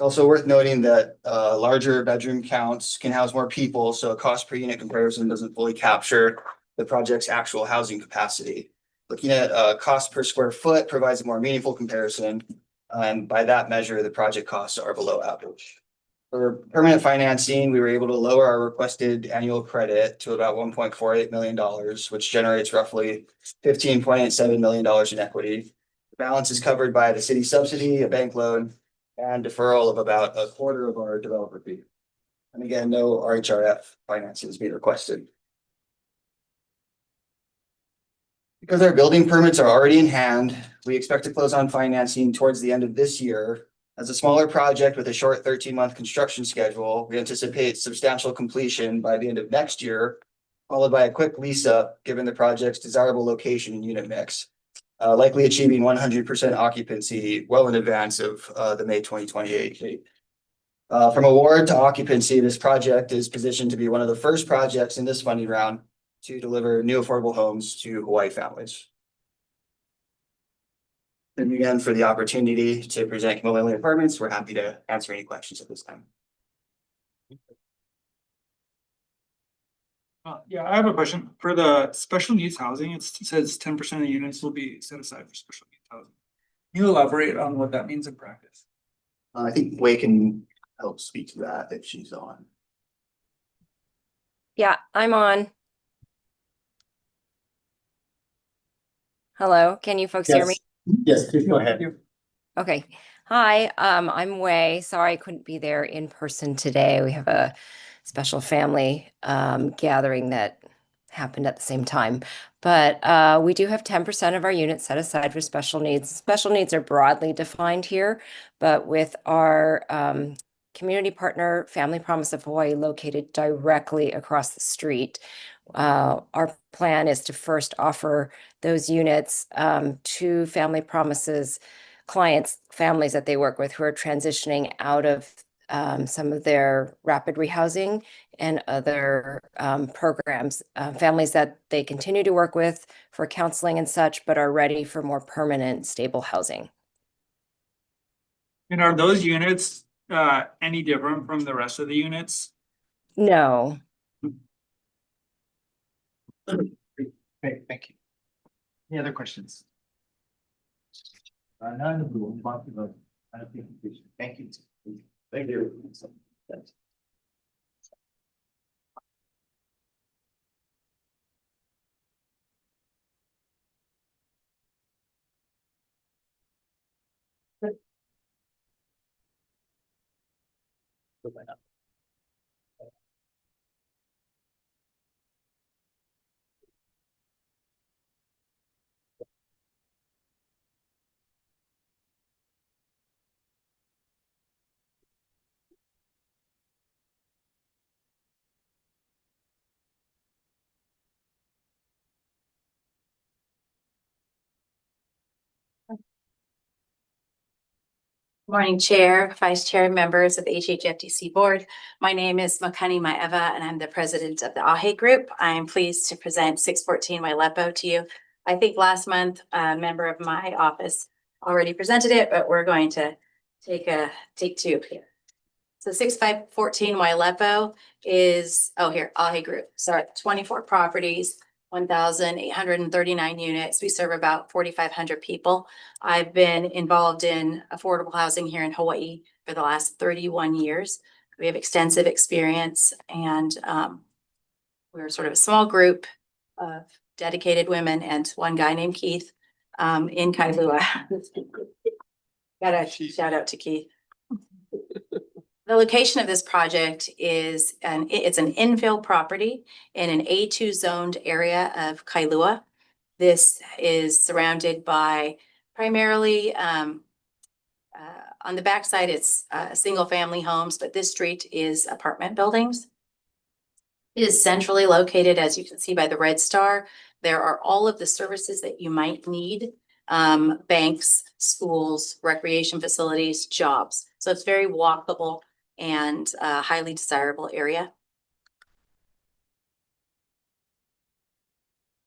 Also worth noting that larger bedroom counts can house more people, so a cost per unit comparison doesn't fully capture the project's actual housing capacity. Looking at cost per square foot provides a more meaningful comparison, and by that measure, the project costs are below average. For permanent financing, we were able to lower our requested annual credit to about $1.48 million, which generates roughly $15.87 million in equity. The balance is covered by the city subsidy, a bank loan, and deferral of about a quarter of our developer fee. And again, no RHRF financing is being requested. Because our building permits are already in hand, we expect to close on financing towards the end of this year. As a smaller project with a short 13-month construction schedule, we anticipate substantial completion by the end of next year, followed by a quick lease up, given the project's desirable location and unit mix, likely achieving 100% occupancy well in advance of the May 2028 date. From award to occupancy, this project is positioned to be one of the first projects in this funding round to deliver new affordable homes to Hawaii families. Thank you again for the opportunity to present Kamilele Apartments. We're happy to answer any questions at this time. Yeah, I have a question. For the special needs housing, it says 10% of units will be set aside for special needs housing. Can you elaborate on what that means in practice? I think Wei can help speak to that if she's on. Yeah, I'm on. Hello, can you folks hear me? Yes, please go ahead. Okay. Hi, I'm Wei. Sorry I couldn't be there in person today. We have a special family gathering that happened at the same time. But we do have 10% of our units set aside for special needs. Special needs are broadly defined here, but with our community partner, Family Promise of Hawaii, located directly across the street, our plan is to first offer those units to Family Promises clients, families that they work with who are transitioning out of some of their rapid rehousing and other programs, families that they continue to work with for counseling and such, but are ready for more permanent, stable housing. And are those units any different from the rest of the units? No. Great, thank you. Any other questions? None, we will move on to the presentation. Thank you. Thank you. Morning, Chair, Vice Chair, members of the HHFDC Board. My name is Makani Maeva, and I'm the president of the AHE Group. I am pleased to present 614 Wailepo to you. I think last month, a member of my office already presented it, but we're going to take two here. So 6514 Wailepo is, AHE Group, sorry, 24 properties, 1,839 units. We serve about 4,500 people. I've been involved in affordable housing here in Hawaii for the last 31 years. We have extensive experience, and we're sort of a small group of dedicated women and one guy named Keith in Kailua. Got a shout out to Keith. The location of this project is it's an infill property in an A2 zoned area of Kailua. This is surrounded by primarily on the backside, it's single family homes, but this street is apartment buildings. It is centrally located, as you can see by the red star. There are all of the services that you might need, banks, schools, recreation facilities, jobs. So it's very walkable and a highly desirable area.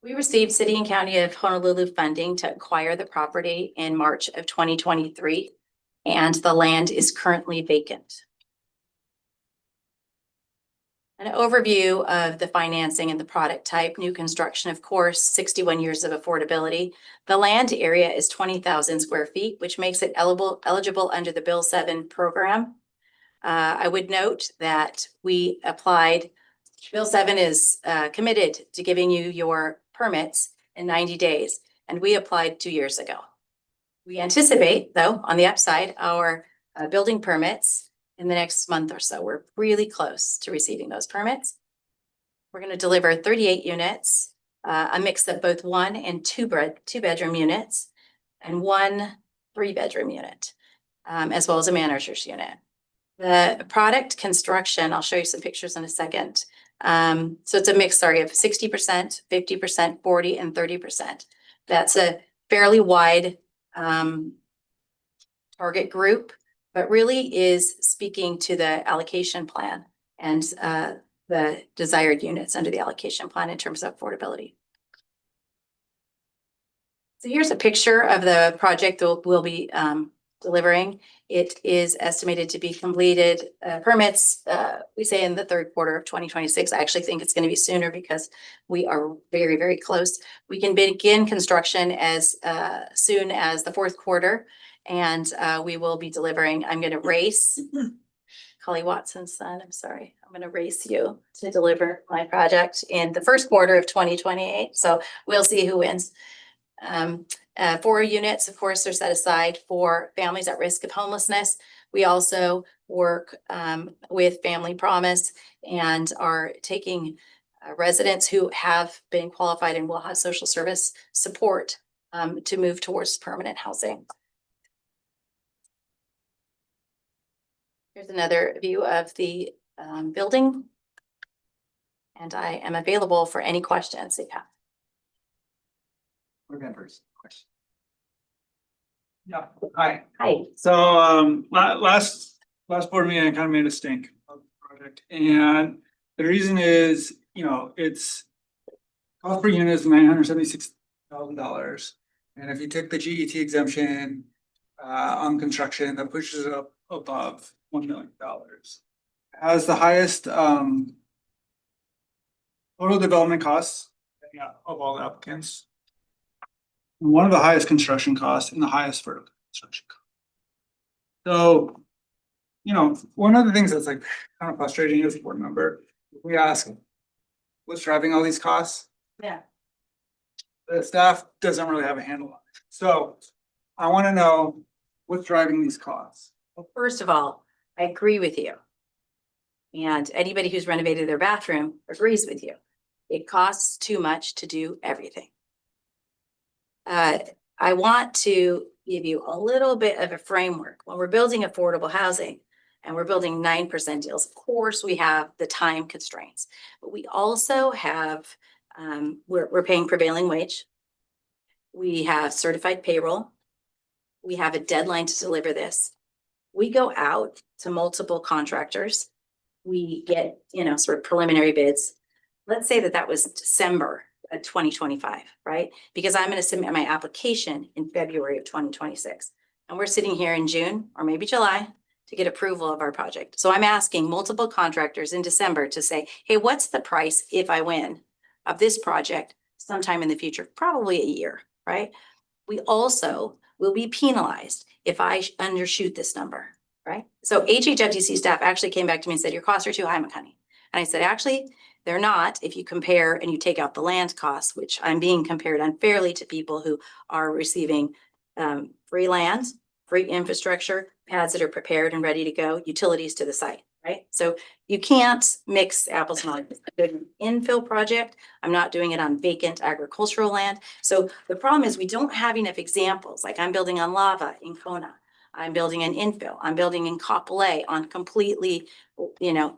We received City and County of Honolulu funding to acquire the property in March of 2023. and the land is currently vacant. An overview of the financing and the product type: new construction, of course, 61 years of affordability. The land area is 20,000 square feet, which makes it eligible under the Bill 7 program. I would note that we applied, Bill 7 is committed to giving you your permits in 90 days, and we applied 2 years ago. We anticipate, though, on the upside, our building permits in the next month or so. We're really close to receiving those permits. We're going to deliver 38 units, a mix of both 1 and 2 bedroom units, and 1 3-bedroom unit, as well as a manager's unit. The product construction, I'll show you some pictures in a second. So it's a mix, sorry, of 60%, 50%, 40%, and 30%. That's a fairly wide target group, but really is speaking to the allocation plan and the desired units under the allocation plan in terms of affordability. So here's a picture of the project that we'll be delivering. It is estimated to be completed, permits, we say in the third quarter of 2026. I actually think it's going to be sooner because we are very, very close. We can begin construction as soon as the fourth quarter, and we will be delivering. I'm going to race Collie Watson's son. I'm sorry. I'm going to race you to deliver my project in the first quarter of 2028. So we'll see who wins. 4 units, of course, are set aside for families at risk of homelessness. We also work with Family Promise and are taking residents who have been qualified and will have social service support to move towards permanent housing. Here's another view of the building, and I am available for any questions if you have. Board members, questions? Yeah, hi. Hi. So, last board meeting, I kind of made a stink of the project, and the reason is, it's cost per unit is $976,000, and if you take the GET exemption on construction, that pushes it up above $1 million. Has the highest total development costs of all the applicants. One of the highest construction costs and the highest vertical construction cost. So, one of the things that's like kind of frustrating as a board member, we ask, what's driving all these costs? Yeah. The staff doesn't really have a handle on it. So I want to know what's driving these costs. Well, first of all, I agree with you. And anybody who's renovated their bathroom agrees with you. It costs too much to do everything. I want to give you a little bit of a framework. When we're building affordable housing and we're building 9% deals, of course, we have the time constraints, but we also have, we're paying prevailing wage. We have certified payroll. We have a deadline to deliver this. We go out to multiple contractors. We get, sort of preliminary bids. Let's say that was December 2025, right? Because I'm going to submit my application in February of 2026. And we're sitting here in June or maybe July to get approval of our project. So I'm asking multiple contractors in December to say, hey, what's the price if I win of this project sometime in the future? Probably a year, right? We also will be penalized if I undershoot this number, right? So HHFDC staff actually came back to me and said, your costs are too high, McConnie. And I said, actually, they're not if you compare and you take out the land costs, which I'm being compared unfairly to people who are receiving free land, free infrastructure, pads that are prepared and ready to go, utilities to the site, right? So you can't mix apples and oranges. I'm doing an infill project. I'm not doing it on vacant agricultural land. So the problem is we don't have enough examples. Like I'm building on lava in Kona. I'm building an infill. I'm building in Kapolei on completely,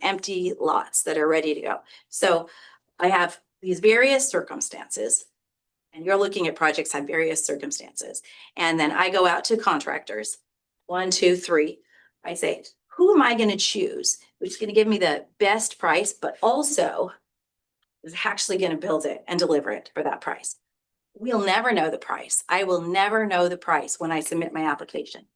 empty lots that are ready to go. So I have these various circumstances, and you're looking at projects have various circumstances. And then I go out to contractors, 1, 2, 3. I say, who am I going to choose? Who's going to give me the best price, but also is actually going to build it and deliver it for that price? We'll never know the price. I will never know the price when I submit my application.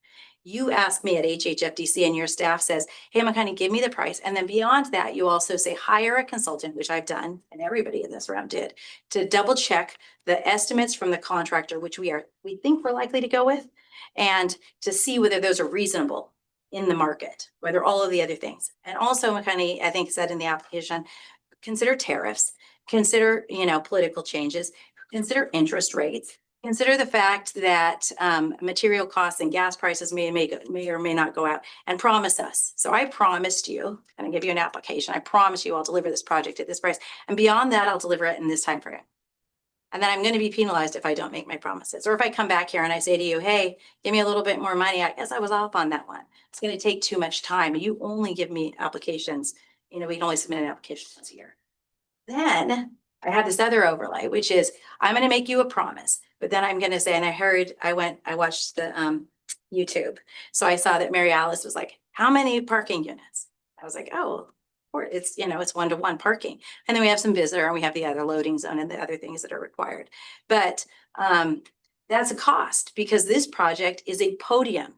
You ask me at HHFDC and your staff says, hey, McConaughey, give me the price. And then beyond that, you also say, hire a consultant, which I've done, and everybody in this room did, to double check the estimates from the contractor, which we think we're likely to go with, and to see whether those are reasonable in the market, whether all of the other things. And also, McConaughey, I think said in the application, consider tariffs, consider, political changes, consider interest rates. Consider the fact that material costs and gas prices may or may not go out, and promise us. So I promised you, and I give you an application. I promise you I'll deliver this project at this price. And beyond that, I'll deliver it in this time frame. And then I'm going to be penalized if I don't make my promises. Or if I come back here and I say to you, hey, give me a little bit more money. I guess I was off on that one. It's going to take too much time. You only give me applications. We can only submit an application once a year. Then I have this other overlay, which is I'm going to make you a promise. But then I'm going to say, and I watched the YouTube. So I saw that Mary Alice was like, how many parking units? I was like, oh, it's 1-to-1 parking. And then we have some visitor and we have the other loading zone and the other things that are required. But that's a cost because this project is a podium.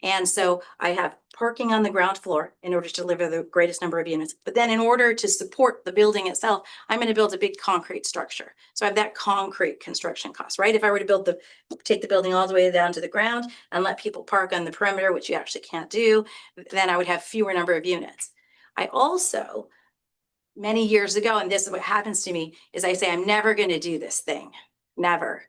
And so I have parking on the ground floor in order to deliver the greatest number of units. But then in order to support the building itself, I'm going to build a big concrete structure. So I have that concrete construction cost, right? If I were to take the building all the way down to the ground and let people park on the perimeter, which you actually can't do, then I would have fewer number of units. I also, many years ago, and this is what happens to me, is I say, I'm never going to do this thing. Never.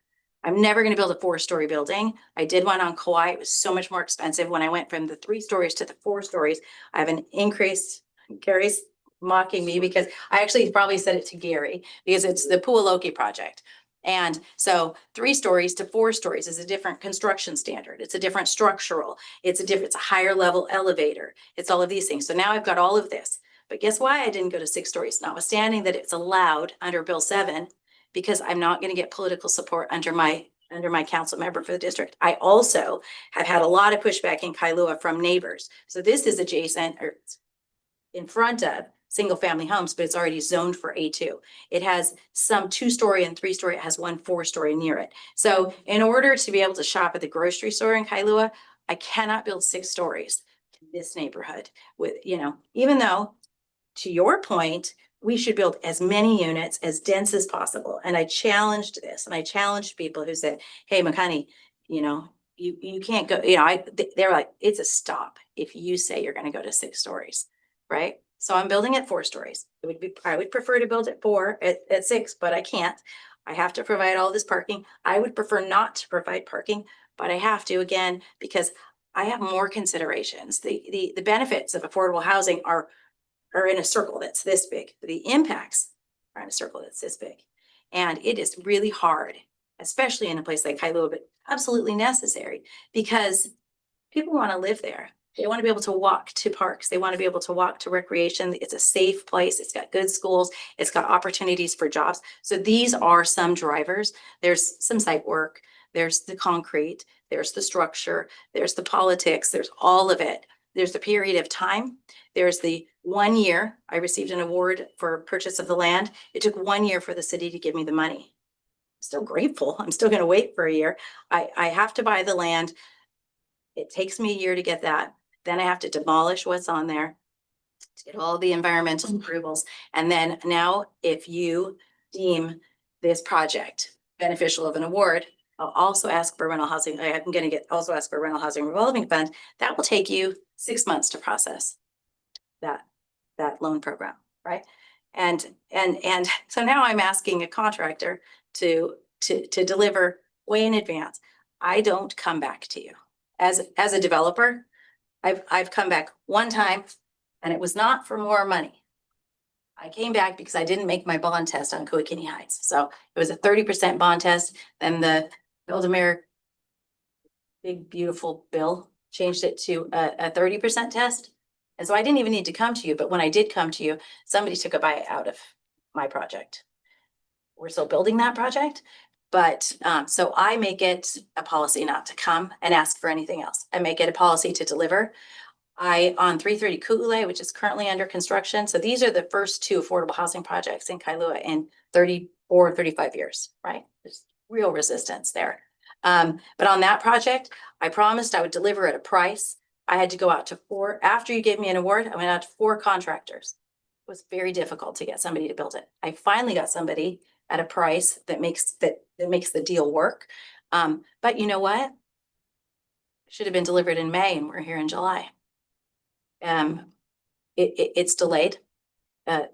I'm never going to build a 4-story building. I did one on Kauai. It was so much more expensive. When I went from the 3 stories to the 4 stories, I have an increase. Gary's mocking me because I actually probably said it to Gary because it's the Pualoki project. And so 3 stories to 4 stories is a different construction standard. It's a different structural. It's a higher level elevator. It's all of these things. So now I've got all of this. But guess why I didn't go to 6 stories? Notwithstanding that it's allowed under Bill 7, because I'm not going to get political support under my council member for the district. I also have had a lot of pushback in Kailua from neighbors. So this is adjacent or in front of single family homes, but it's already zoned for A2. It has some 2-story and 3-story. It has 1 4-story near it. So in order to be able to shop at the grocery store in Kailua, I cannot build 6 stories in this neighborhood with, even though to your point, we should build as many units as dense as possible. And I challenged this and I challenged people who said, hey, McConaughey, you can't go, they're like, it's a stop if you say you're going to go to 6 stories, right? So I'm building at 4 stories. I would prefer to build at 4 at 6, but I can't. I have to provide all this parking. I would prefer not to provide parking, but I have to again, because I have more considerations. The benefits of affordable housing are in a circle that's this big. The impacts are in a circle that's this big. And it is really hard, especially in a place like Kailua, but absolutely necessary because people want to live there. They want to be able to walk to parks. They want to be able to walk to recreation. It's a safe place. It's got good schools. It's got opportunities for jobs. So these are some drivers. There's some site work. There's the concrete. There's the structure. There's the politics. There's all of it. There's the period of time. There's the 1 year. I received an award for purchase of the land. It took 1 year for the city to give me the money. I'm still grateful. I'm still going to wait for a year. I have to buy the land. It takes me a year to get that. Then I have to demolish what's on there, to get all the environmental approvals. And then now if you deem this project beneficial of an award, I'll also ask for rental housing. I'm going to also ask for rental housing revolving fund. That will take you 6 months to process that loan program, right? And so now I'm asking a contractor to deliver way in advance. I don't come back to you as a developer. I've come back 1 time, and it was not for more money. I came back because I didn't make my bond test on Kuakini Heights. So it was a 30% bond test. Then the Build-A-Bear big, beautiful bill changed it to a 30% test. And so I didn't even need to come to you. But when I did come to you, somebody took a bite out of my project. We're still building that project. But so I make it a policy not to come and ask for anything else. I make it a policy to deliver. On 330 Ku'ule, which is currently under construction. So these are the first 2 affordable housing projects in Kailua in 34, 35 years, right? There's real resistance there. But on that project, I promised I would deliver at a price. I had to go out to four, after you gave me an award, I went out to 4 contractors. It was very difficult to get somebody to build it. I finally got somebody at a price that makes the deal work. But you know what? It should have been delivered in May and we're here in July. It's delayed.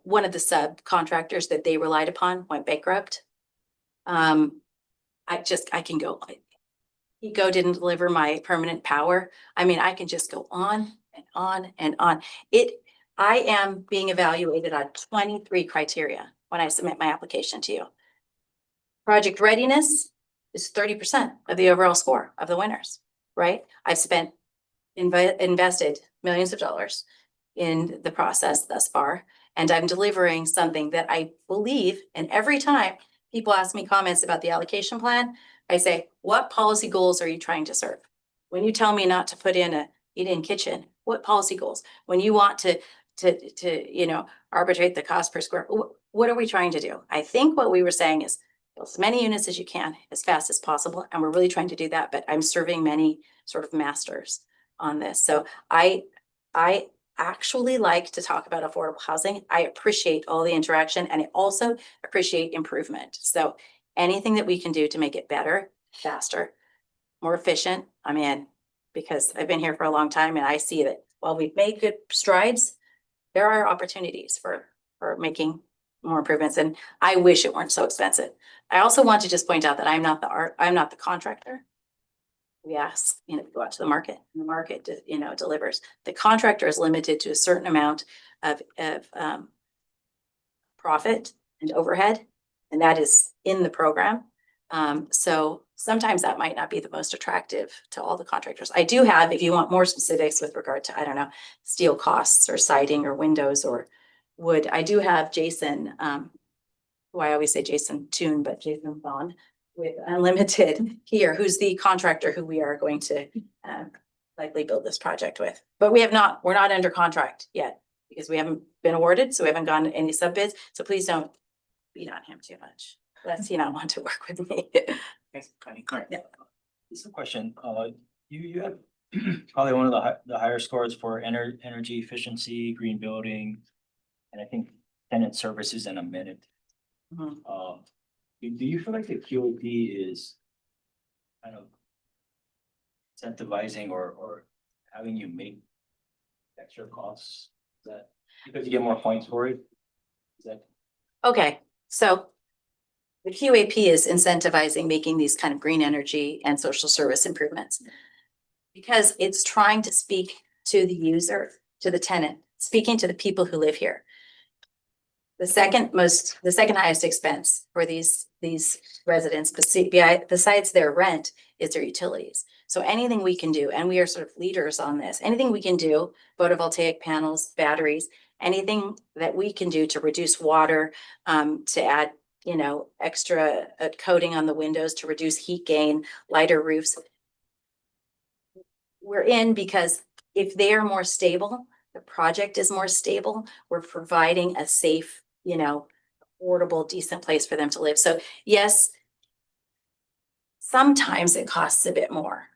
One of the subcontractors that they relied upon went bankrupt. I can go. Eco didn't deliver my permanent power. I mean, I can just go on and on and on. I am being evaluated on 23 criteria when I submit my application to you. Project readiness is 30% of the overall score of the winners, right? I've invested millions of dollars in the process thus far, and I'm delivering something that I believe, and every time people ask me comments about the allocation plan, I say, what policy goals are you trying to serve? When you tell me not to put in a eat-in kitchen, what policy goals? When you want to arbitrate the cost per square, what are we trying to do? I think what we were saying is build as many units as you can as fast as possible. And we're really trying to do that, but I'm serving many sort of masters on this. So I actually like to talk about affordable housing. I appreciate all the interaction and I also appreciate improvement. So anything that we can do to make it better, faster, more efficient, I'm in, because I've been here for a long time and I see that while we've made good strides, there are opportunities for making more improvements. And I wish it weren't so expensive. I also want to just point out that I'm not the contractor. We ask, go out to the market and the market, delivers. The contractor is limited to a certain amount of profit and overhead, and that is in the program. So sometimes that might not be the most attractive to all the contractors. I do have, if you want more specifics with regard to, I don't know, steel costs or siding or windows or wood, I do have Jason, who I always say Jason Toon, but Jason Vaughn with Unlimited here, who's the contractor who we are going to likely build this project with. But we're not under contract yet because we haven't been awarded, so we haven't gotten any sub bids. So please don't beat on him too much. Let's, want to work with me. Yeah. Just a question. You have probably one of the higher scores for energy efficiency, green building, and I think tenant services and amenity. Do you feel like the QAP is kind of incentivizing or having you make extra costs? Is that because you get more points for it? Is that Okay, so the QAP is incentivizing making these kind of green energy and social service improvements because it's trying to speak to the user, to the tenant, speaking to the people who live here. The second highest expense for these residents, besides their rent, is their utilities. So anything we can do, and we are sort of leaders on this, anything we can do, photovoltaic panels, batteries, anything that we can do to reduce water, to add, extra coating on the windows to reduce heat gain, lighter roofs. We're in because if they are more stable, the project is more stable, we're providing a safe, affordable, decent place for them to live. So yes, sometimes it costs a bit more,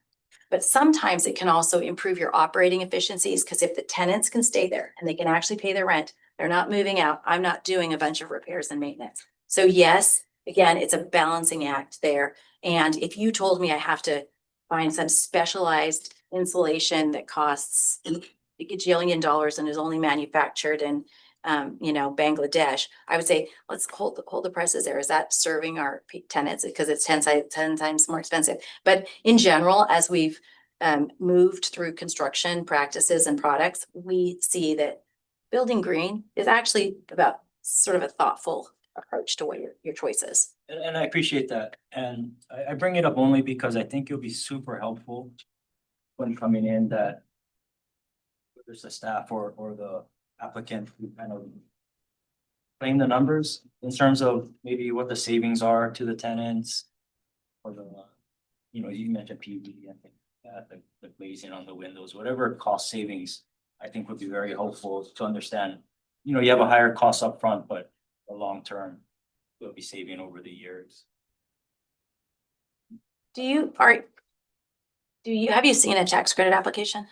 but sometimes it can also improve your operating efficiencies because if the tenants can stay there and they can actually pay their rent, they're not moving out. I'm not doing a bunch of repairs and maintenance. So yes, again, it's a balancing act there. And if you told me I have to find some specialized insulation that costs a gajillion dollars and is only manufactured in Bangladesh, I would say, let's hold the prices there. Is that serving our tenants? Because it's 10 times more expensive. But in general, as we've moved through construction practices and products, we see that building green is actually about sort of a thoughtful approach to what your choice is. and I appreciate that. And I bring it up only because I think it'll be super helpful when coming in that whether it's the staff or the applicant who kind of playing the numbers in terms of maybe what the savings are to the tenants or the, you mentioned PV, I think the glazing on the windows, whatever cost savings, I think would be very helpful to understand. You have a higher cost up front, but the long term will be saving over the years. Have you seen a tax credit application?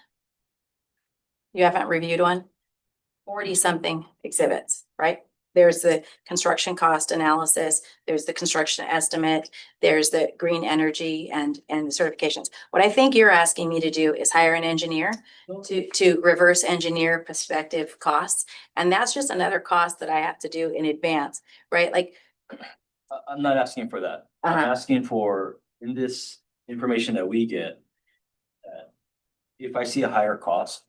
You haven't reviewed one? 40 something exhibits, right? There's the construction cost analysis, there's the construction estimate, there's the green energy and the certifications. What I think you're asking me to do is hire an engineer to reverse engineer prospective costs. And that's just another cost that I have to do in advance, right? Like, I'm not asking for that. I'm asking for, in this information that we get, if I see a higher cost,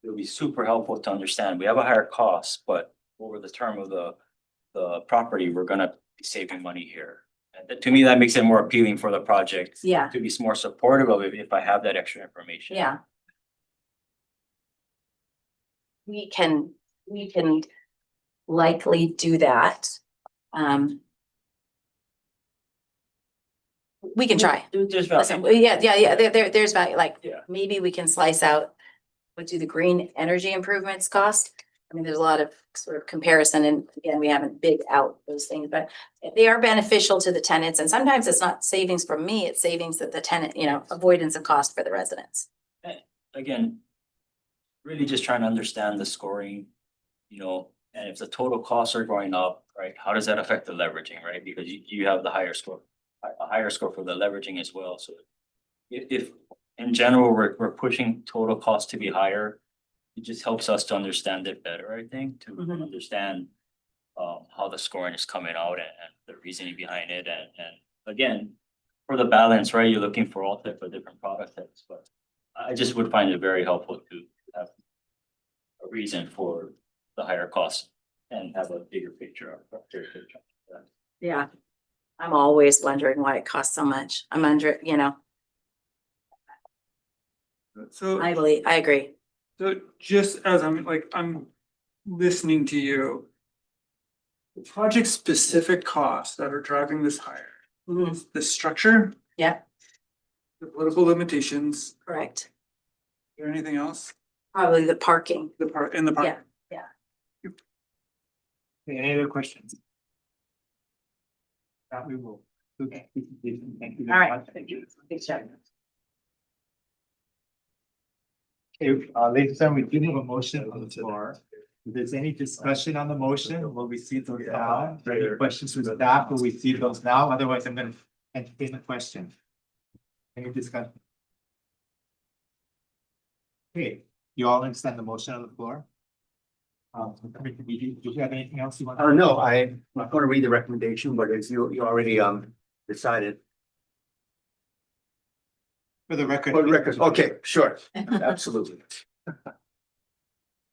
it'll be super helpful to understand. We have a higher cost, but over the term of the property, we're gonna be saving money here. And to me, that makes it more appealing for the project. Yeah. To be more supportive of it if I have that extra information. yeah. We can likely do that. We can try. There's value. Listen, there's value, like, Yeah. maybe we can slice out, what do the green energy improvements cost? I mean, there's a lot of sort of comparison, and again, we haven't big out those things, but they are beneficial to the tenants, and sometimes it's not savings for me, it's savings that the tenant, avoidance of cost for the residents. Again, really just trying to understand the scoring, and if the total costs are going up, right, how does that affect the leveraging, right? Because you have the higher score, a higher score for the leveraging as well. So if in general, we're pushing total cost to be higher, it just helps us to understand it better, I think, to understand how the scoring is coming out and the reasoning behind it. And again, for the balance, right, you're looking for all types of different product types, but I just would find it very helpful to have a reason for the higher cost and have a bigger picture. Yeah, I'm always wondering why it costs so much. So, I agree. so just as I'm listening to you, the project specific costs that are driving this higher, the structure, Yeah, the political limitations, correct. is there anything else? Probably the parking. The part in the park. Yeah. Any other questions? That we will. Okay. Thank you. All right. Thank you. Thanks, Jack. Okay, ladies and gentlemen, we do have a motion on the floor. If there's any discussion on the motion, we'll receive those now. If there are any questions from staff, we'll receive those now. Otherwise, I'm gonna entertain the question. Any discussion? Okay, you all understand the motion on the floor? Do you have anything else you want? No, I'm not gonna read the recommendation, but as you already decided. For the record. For the record, okay, sure, absolutely.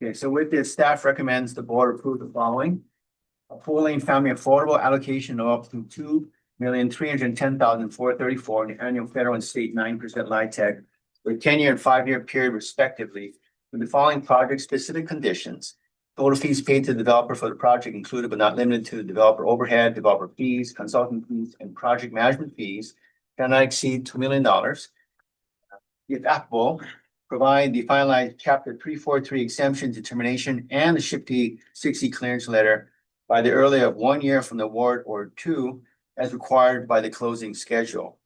Okay, so with this, staff recommends the board approve the following. A full-lane family affordable allocation of up to $2,310,434 in the annual federal and state 9% LIHTC for a 10-year and 5-year period respectively, with the following project-specific conditions. Total fees paid to the developer for the project included but not limited to the developer overhead, developer fees, consulting fees, and project management fees cannot exceed $2 million. If applicable, provide the finalized chapter 343 exemption determination and the SHIP 60 clearance letter by the earlier of 1 year from the award or 2 as required by the closing schedule.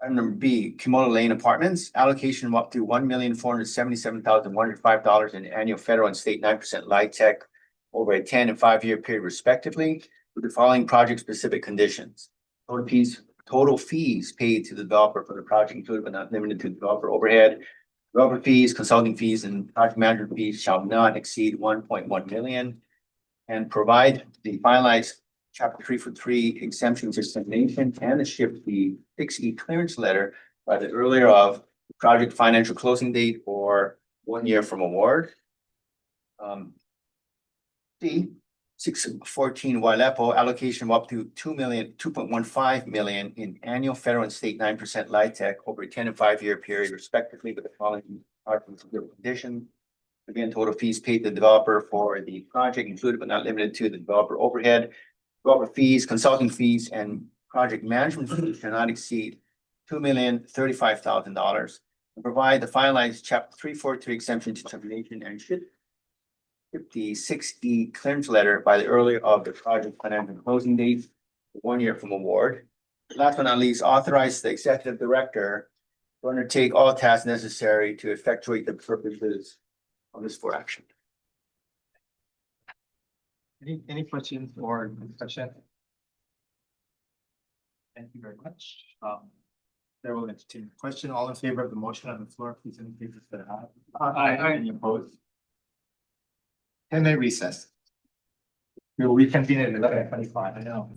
Item number B, Kimono Lane Apartments, allocation of up to $1,477,105 in annual federal and state 9% LIHTC over a 10 and 5-year period respectively, with the following project-specific conditions. Total fees paid to the developer for the project included but not limited to developer overhead, developer fees, consulting fees, and project management fees shall not exceed 1.1 million. And provide the finalized chapter 343 exemption determination and the SHIP 60 clearance letter by the earlier of the project financial closing date or 1 year from award. C, 614 Wailepo, allocation of up to 2.15 million in annual federal and state 9% LIHTC over a 10 and 5-year period respectively, with the following condition. Again, total fees paid to the developer for the project included but not limited to the developer overhead, developer fees, consulting fees, and project management fees cannot exceed $2,035,000. And provide the finalized chapter 343 exemption determination and SHIP 60 clearance letter by the earlier of the project financial closing date, 1 year from award. Last but not least, authorize the executive director to undertake all tasks necessary to effectuate the purposes of this board action. Any questions or discussion? Thank you very much. There will entertain a question. All in favor of the motion on the floor, please indicate with aye. Any opposed? 10-minute recess. We will reconvene at 11:25. I know.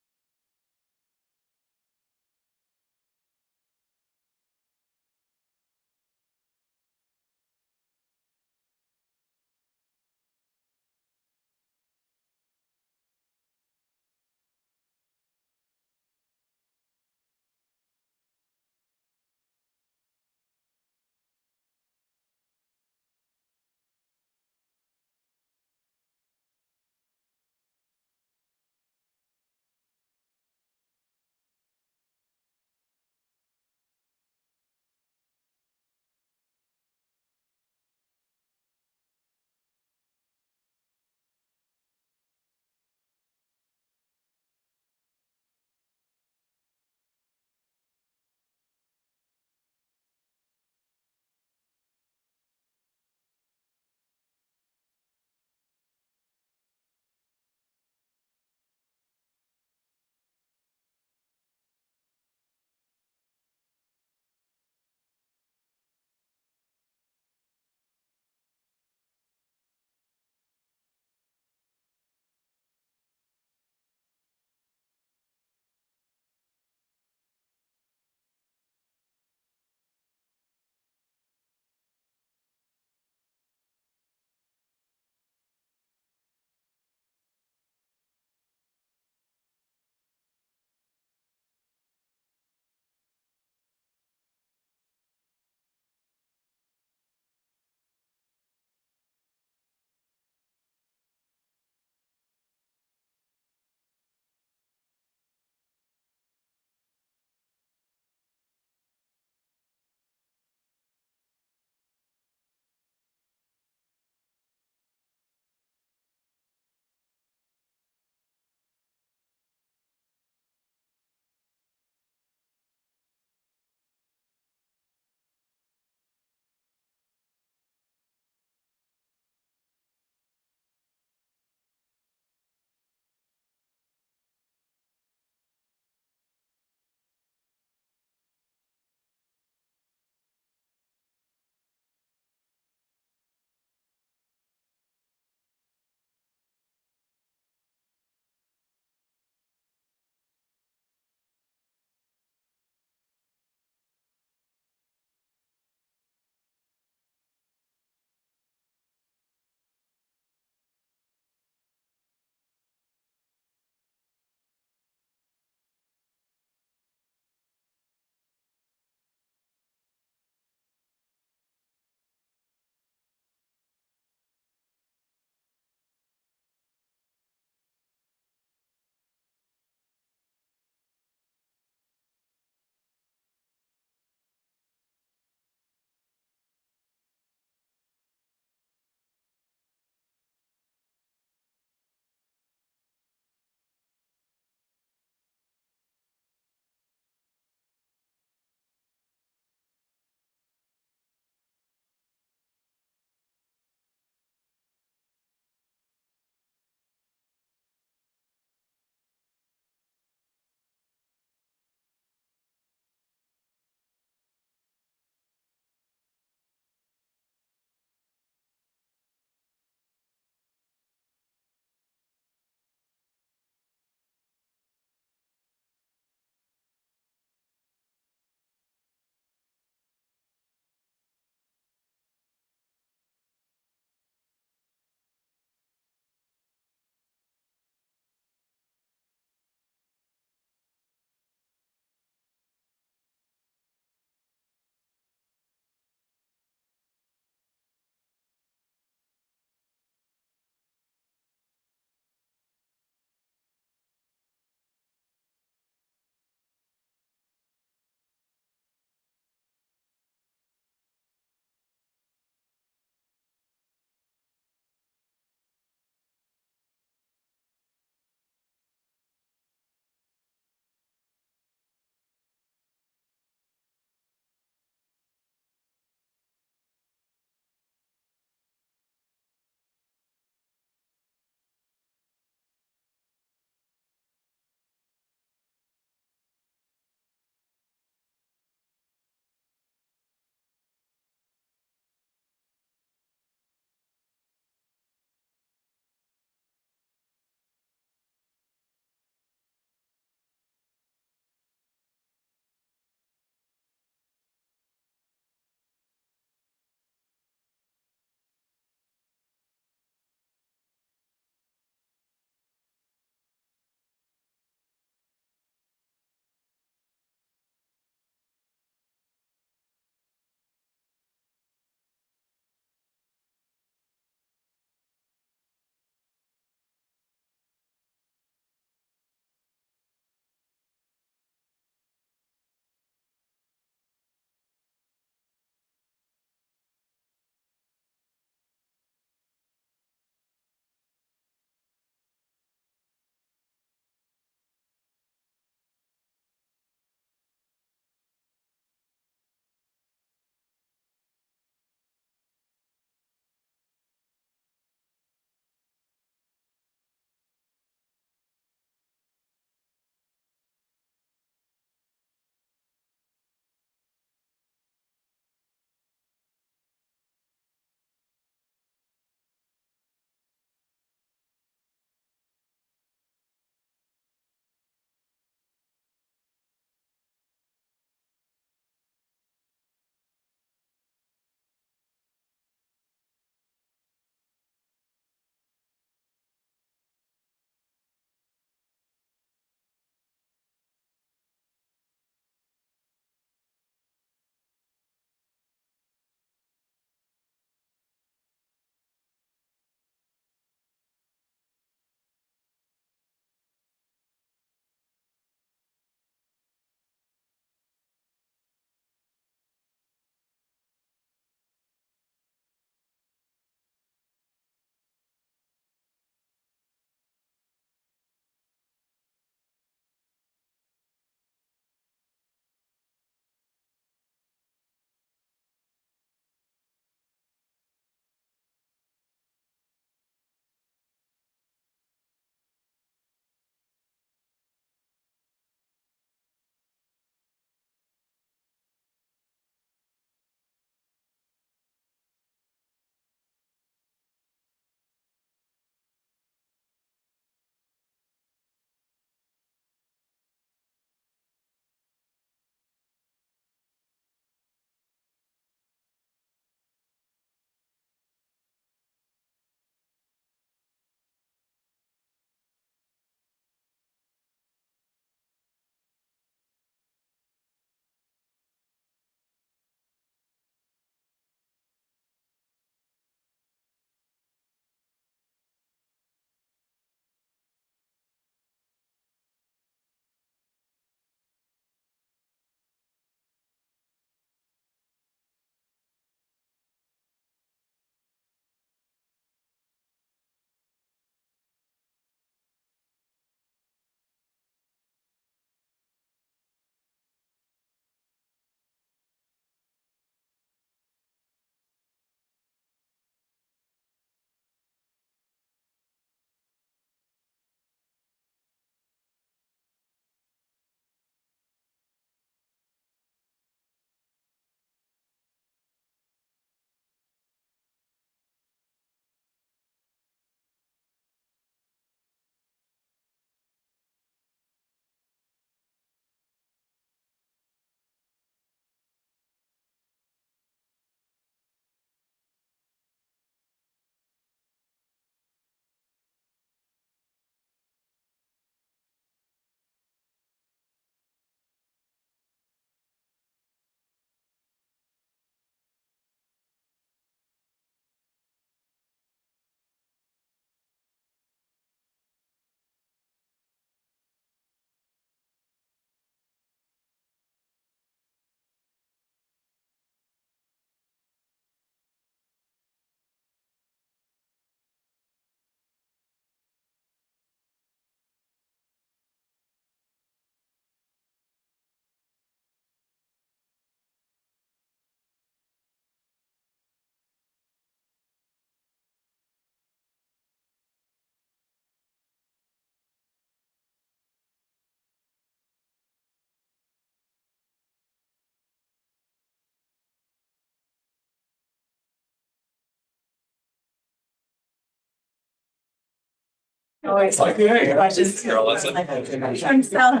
Always like, hey, questions. I'm so, on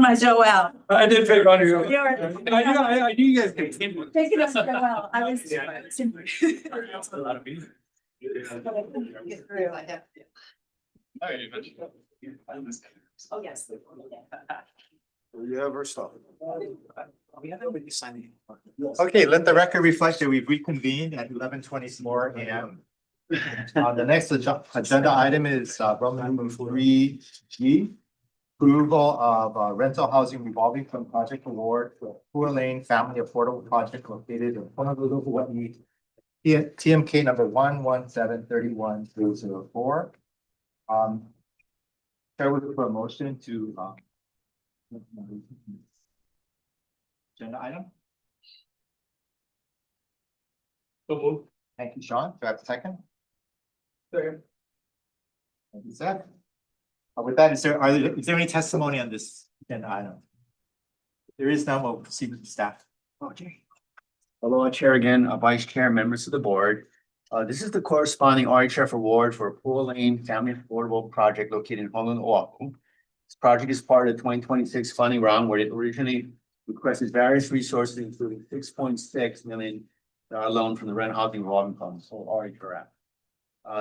my Joelle. I did pick on you. I knew you guys could. Take it up, Joelle. I was. Get through. Oh, yes. You have our stuff. We have everybody signing. Okay, let the record reflect that we've reconvened at 11:24 a.m. The next agenda item is Roman number 3G. Approval of rental housing revolving fund project award for Poor Lane Family Affordable Project located in Honolulu, Hawaii. TMK number 117-31004. Chair would look for a motion to agenda item. Thank you, Sean. Do I have a second? Thank you, Seth. With that, is there any testimony on this agenda item? If there is none, we'll proceed with the staff. Okay. Hello, Chair again, Vice Chair, members of the board. This is the corresponding RHF award for Poor Lane Family Affordable Project located in Honolulu, Oahu. This project is part of the 2026 funding round where it originally requested various resources, including $6.6 million loan from the Rent Housing Revolving Fund, so RHRF.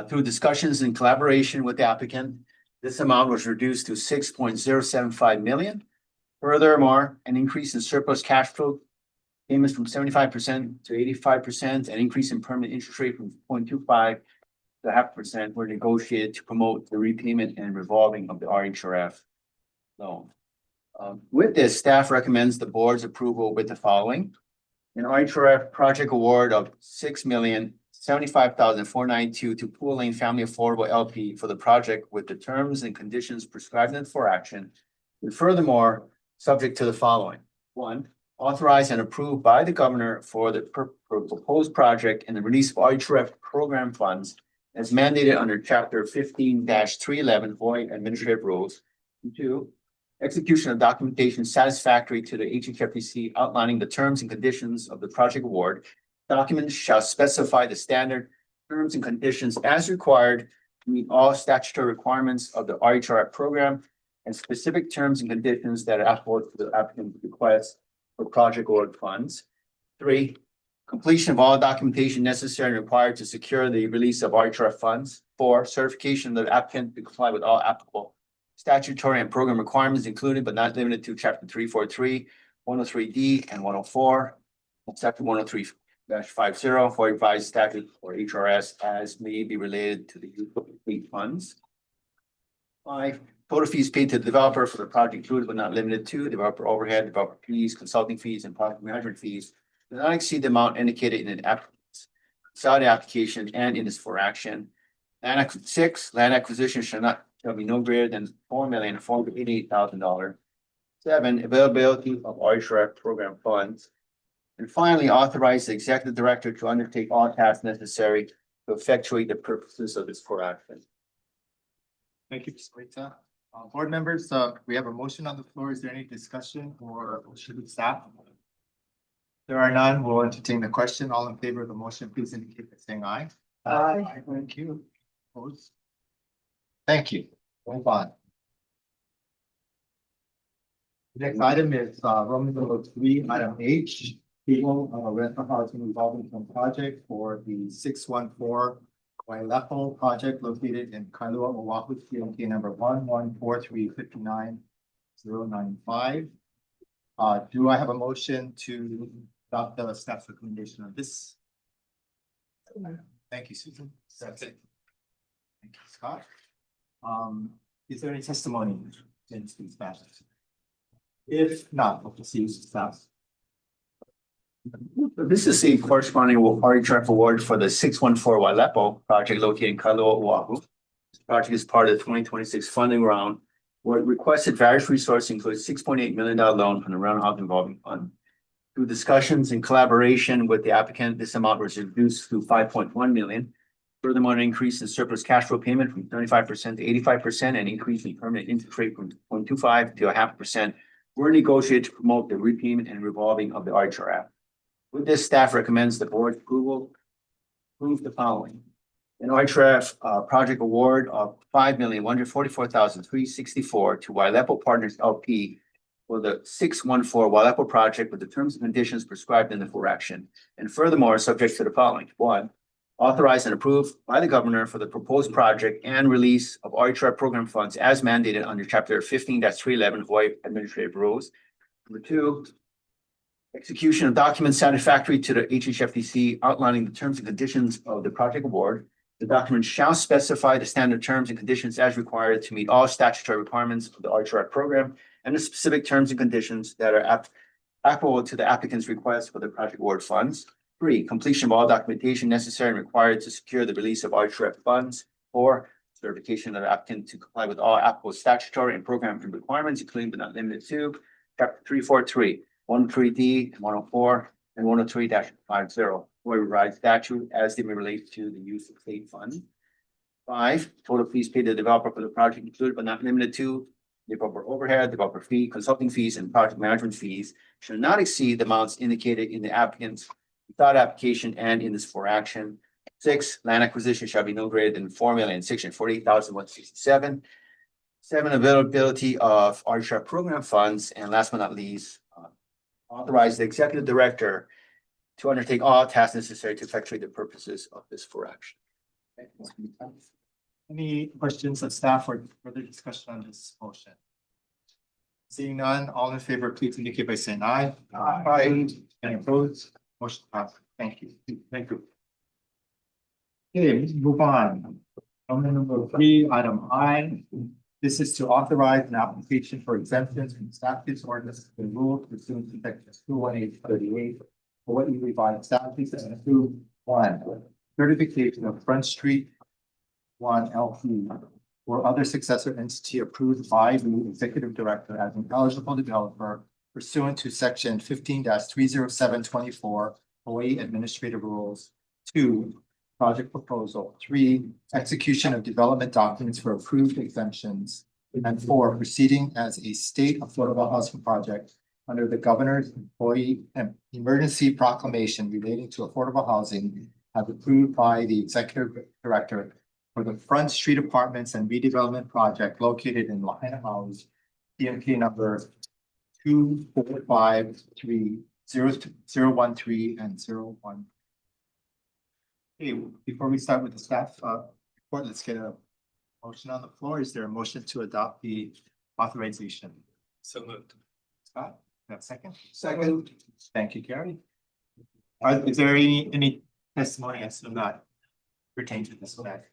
Through discussions and collaboration with the applicant, this amount was reduced to $6.075 million. Furthermore, an increase in surplus cash flow payments from 75% to 85%, an increase in permanent interest rate from 0.25 to 0.5% were negotiated to promote the repayment and revolving of the RHRF loan. With this, staff recommends the board's approval with the following: an RHRF project award of $6,075,492 to Poor Lane Family Affordable LP for the project with the terms and conditions prescribed in for action. And furthermore, subject to the following: one, authorized and approved by the governor for the proposed project and the release of RHRF program funds as mandated under chapter 15-311 Hawaii Administrative Rules. And two, execution of documentation satisfactory to the HHFDC outlining the terms and conditions of the project award. Documents shall specify the standard terms and conditions as required to meet all statutory requirements of the RHRF program and specific terms and conditions that are applicable to the applicant request for project award funds. Three, completion of all documentation necessary and required to secure the release of RHRF funds. Four, certification of the applicant to comply with all applicable statutory and program requirements included but not limited to chapter 343, 103D, and 104, section 103-50 for revised statute or HRS as may be related to the use of state funds. Five, total fees paid to the developer for the project included but not limited to developer overhead, developer fees, consulting fees, and project management fees do not exceed the amount indicated in an consolidated application and in this for action. Six, land acquisition shall be no greater than $4,488,000. Seven, availability of RHRF program funds. And finally, authorize the executive director to undertake all tasks necessary to effectuate the purposes of this for action. Thank you, Ms. Rita. Board members, we have a motion on the floor. Is there any discussion or should we staff? There are none. We'll entertain the question. All in favor of the motion, please indicate by saying aye. Aye. Thank you. Opposed? Thank you. Move on. Next item is Roman number 3, item H. Approval of a rental housing revolving fund project for the 614 Wailepo project located in Kailua, Oahu, TMK number 114359095. Do I have a motion to adopt the staff's recommendation on this? Thank you, Susan. That's it. Thank you, Scott. Is there any testimony in these matters? If not, we'll proceed with staff. This is the corresponding RHRF award for the 614 Wailepo project located in Kailua, Oahu. This project is part of the 2026 funding round where it requested various resources, including $6.8 million loan from the Rent Housing Revolving Fund. Through discussions and collaboration with the applicant, this amount was reduced to $5.1 million. Furthermore, an increase in surplus cash flow payment from 35% to 85% and increase in permanent interest rate from 0.25 to 0.5% were negotiated to promote the repayment and revolving of the RHRF. With this, staff recommends the board approve the following. an OITREF project award of $5,144,364 to Wilepo Partners LP for the 614 Wilepo project with the terms and conditions prescribed in the for action. And furthermore, subject to the following: one, authorize and approve by the governor for the proposed project and release of OITREF program funds as mandated under chapter 15-311 Hawaii Administrative Rules. Number two, execution of documents satisfactory to the HHFDC outlining the terms and conditions of the project award. The document shall specify the standard terms and conditions as required to meet all statutory requirements of the OITREF program and the specific terms and conditions that are applicable to the applicant's request for the project award funds. Three, completion of all documentation necessary and required to secure the release of OITREF funds. Four, certification of the applicant to comply with all applicable statutory and program requirements, including but not limited to chapter 343, 103D, 104, and 103-50, Hawaii Revised Statute as they may relate to the use of state funds. Five, total fees paid to the developer for the project included but not limited to developer overhead, developer fee, consulting fees, and project management fees should not exceed the amounts indicated in the applicant's without application and in this for action. Six, land acquisition shall be no greater than $4,648,167. Seven, availability of OITREF program funds, and last but not least, authorize the executive director to undertake all tasks necessary to effectuate the purposes of this for action. Any questions of staff or further discussion on this motion? Seeing none, all in favor, please indicate by saying aye. Aye. Any opposed? Motion passed. Thank you. Thank you. Okay, move on. Number 3, item I. This is to authorize an application for exemptions from statutes, ordinances, and rules pursuant to section 21838 Hawaii Revised Statutes and approve one, certification of Front Street 1 LP or other successor entity approved by the executive director as an eligible developer pursuant to section 15-30724 Hawaii Administrative Rules. 2, project proposal. 3, execution of development documents for approved exemptions. And 4, proceeding as a state affordable housing project under the governor's employee emergency proclamation relating to affordable housing as approved by the executive director for the Front Street Apartments and Redevelopment Project located in Lahaina House, PMK number 2453013 and 01. Okay, before we start with the staff report, let's get a motion on the floor. Is there a motion to adopt the authorization? So moved. Scott, you have a second? Second. Thank you, Gary. Is there any testimony as to that pertain to this matter?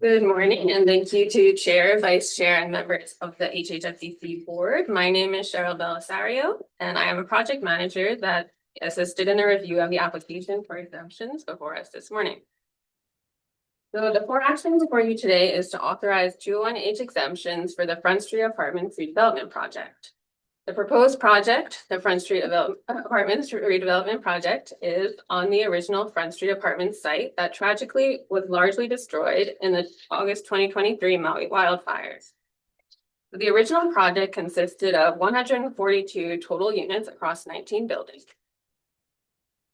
Good morning, and thank you to Chair, Vice Chair, and members of the HHFDC board. My name is Cheryl Belisario, and I am a project manager that assisted in the review of the application for exemptions before us this morning. So the for action before you today is to authorize 201H exemptions for the Front Street Apartments redevelopment project. The proposed project, the Front Street Apartments redevelopment project, is on the original Front Street Apartments site that tragically was largely destroyed in the August 2023 Maui wildfires. The original project consisted of 142 total units across 19 buildings.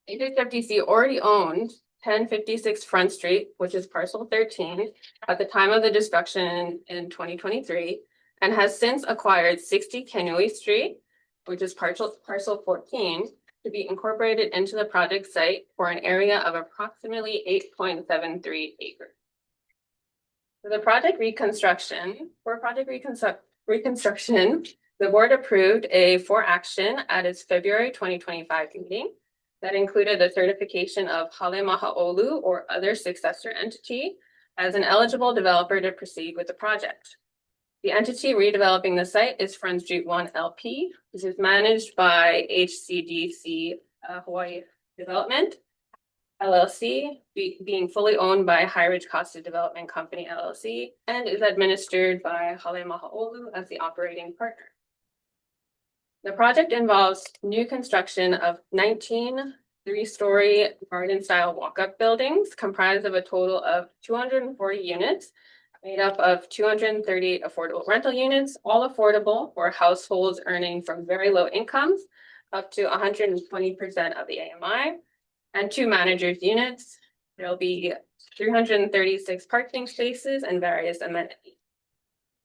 HHFDC already owned 1056 Front Street, which is parcel 13, at the time of the destruction in 2023, and has since acquired 60 Kenui Street, which is parcel 14, to be incorporated into the project site for an area of approximately 8.73 acres. For the project reconstruction, the board approved a for action at its February 2025 meeting that included the certification of Hale Mahaolu or other successor entity as an eligible developer to proceed with the project. The entity redeveloping the site is Front Street 1 LP. This is managed by HCDC Hawaii Development LLC, being fully owned by High Ridge Coastal Development Company LLC, and is administered by Hale Mahaolu as the operating partner. The project involves new construction of 19 three-story garden-style walk-up buildings comprised of a total of 240 units, made up of 238 affordable rental units, all affordable for households earning from very low incomes up to 120% of the AMI, and 2 managers units, There'll be 336 parking spaces and various amenities.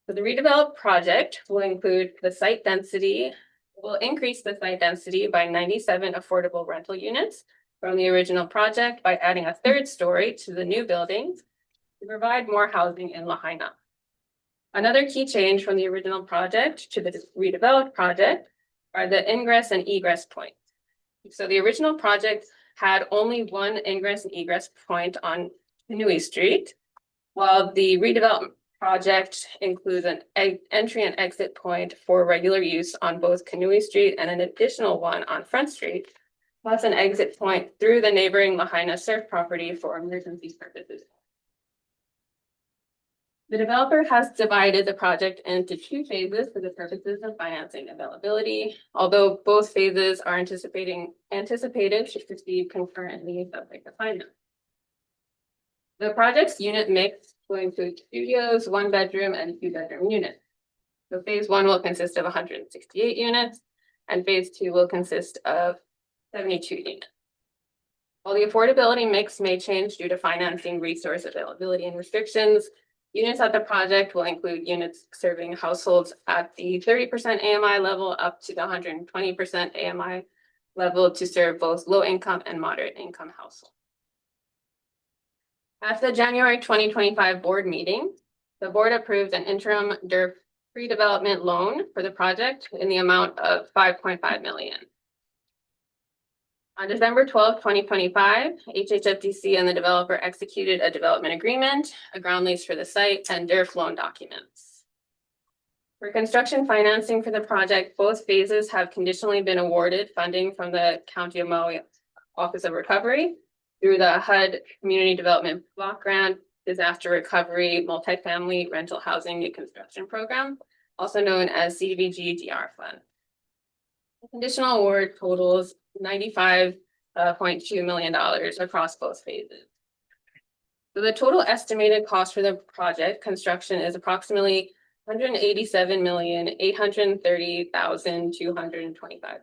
So the redeveloped project will include the site density, will increase the site density by 97 affordable rental units from the original project by adding a third story to the new buildings to provide more housing in Lahaina. Another key change from the original project to the redeveloped project are the ingress and egress points. So the original project had only one ingress and egress point on Kanui Street, while the redevelopment project includes an entry and exit point for regular use on both Kanui Street and an additional one on Front Street, plus an exit point through the neighboring Lahaina surf property for emergency purposes. The developer has divided the project into 2 phases for the purposes of financing availability, although both phases are anticipated to proceed concurrently subject to finance. The project's unit mix will include studios, 1-bedroom and 2-bedroom units. So phase 1 will consist of 168 units and phase 2 will consist of 72 units. While the affordability mix may change due to financing, resource availability and restrictions, units at the project will include units serving households at the 30% AMI level up to the 120% AMI level to serve both low income and moderate income households. At the January 2025 board meeting, the board approved an interim DERF pre-development loan for the project in the amount of $5.5 million. On December 12, 2025, HHFDC and the developer executed a development agreement, a ground lease for the site, and DERF loan documents. For construction financing for the project, both phases have conditionally been awarded funding from the County of Maui Office of Recovery through the HUD Community Development Block Grant Disaster Recovery Multifamily Rental Housing New Construction Program, also known as CDBG DR Fund. The conditional award totals $95.2 million across both phases. So the total estimated cost for the project construction is approximately $187,830,225,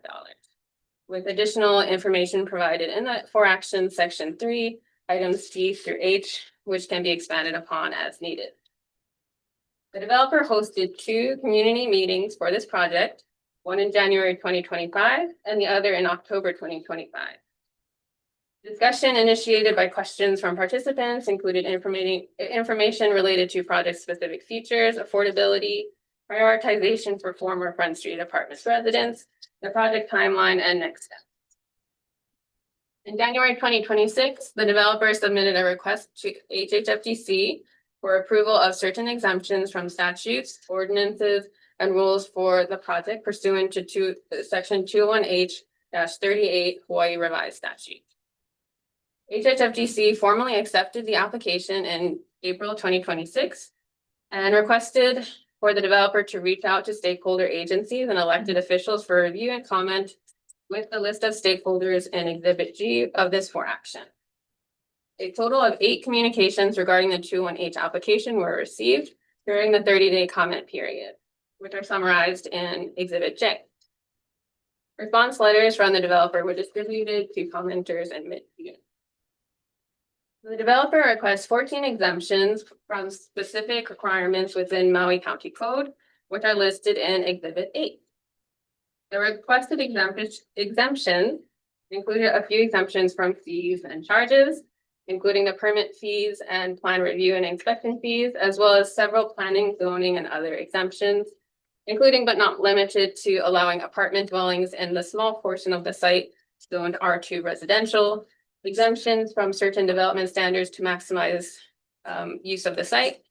with additional information provided in the for action section 3, items D through H, which can be expanded upon as needed. The developer hosted 2 community meetings for this project, one in January 2025 and the other in October 2025. Discussion initiated by questions from participants included information related to project-specific features, affordability, prioritization for former Front Street Apartments residents, the project timeline, and next steps. In January 2026, the developer submitted a request to HHFDC for approval of certain exemptions from statutes, ordinances, and rules for the project pursuant to section 201H-38 Hawaii Revised Statute. HHFDC formally accepted the application in April 2026 and requested for the developer to reach out to stakeholder agencies and elected officials for review and comment with the list of stakeholders in Exhibit G of this for action. A total of 8 communications regarding the 201H application were received during the 30-day comment period, which are summarized in Exhibit J. Response letters from the developer were distributed to commenters and mid-June. The developer requests 14 exemptions from specific requirements within Maui County Code, which are listed in Exhibit 8. The requested exemptions included a few exemptions from fees and charges, including the permit fees and plan review and inspection fees, as well as several planning, zoning, and other exemptions, including but not limited to allowing apartment dwellings in the small portion of the site zoned R2 residential, exemptions from certain development standards to maximize use of the site,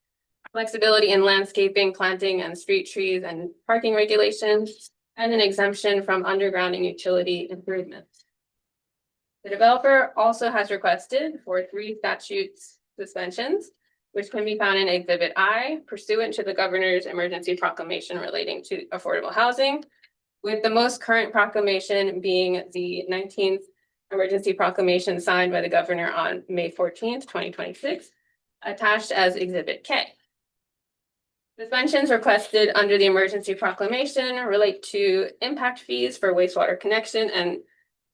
flexibility in landscaping, planting, and street trees and parking regulations, and an exemption from undergrounding utility improvements. The developer also has requested for 3 statutes suspensions, which can be found in Exhibit I pursuant to the governor's emergency proclamation relating to affordable housing, with the most current proclamation being the 19th emergency proclamation signed by the governor on May 14th, 2026, attached as Exhibit K. Suspensions requested under the emergency proclamation relate to impact fees for wastewater connection and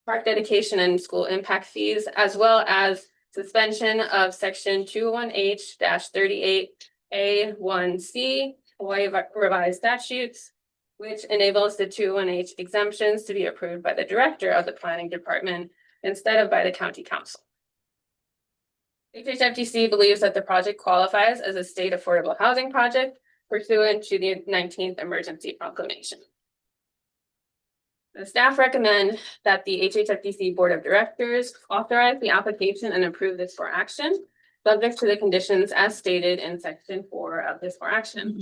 park dedication and school impact fees, as well as suspension of section 201H-38A1C Hawaii revised statutes, which enables the 201H exemptions to be approved by the director of the planning department instead of by the county council. HHFDC believes that the project qualifies as a state affordable housing project pursuant to the 19th emergency proclamation. The staff recommend that the HHFDC Board of Directors authorize the application and approve this for action, subject to the conditions as stated in section 4 of this for action.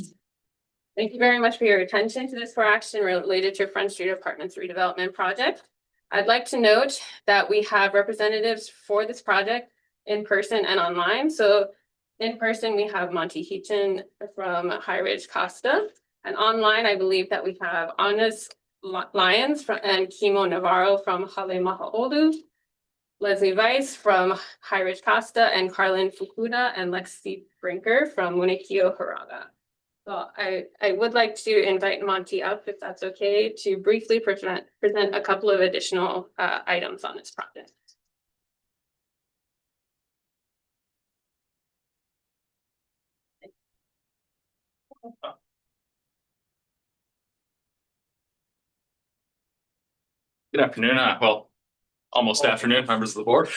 Thank you very much for your attention to this for action related to Front Street Apartments redevelopment project. I'd like to note that we have representatives for this project in person and online. So in person, we have Monty Heaton from High Ridge Costa, and online, I believe that we have Honest Lyons and Kimo Navarro from Hale Mahaolu, Leslie Weiss from High Ridge Costa, and Carlin Fukuda and Lexi Brinker from Munikio Haraga. So I would like to invite Monty up, if that's okay, to briefly present a couple of additional items on this project. Good afternoon, well, almost afternoon, members of the board.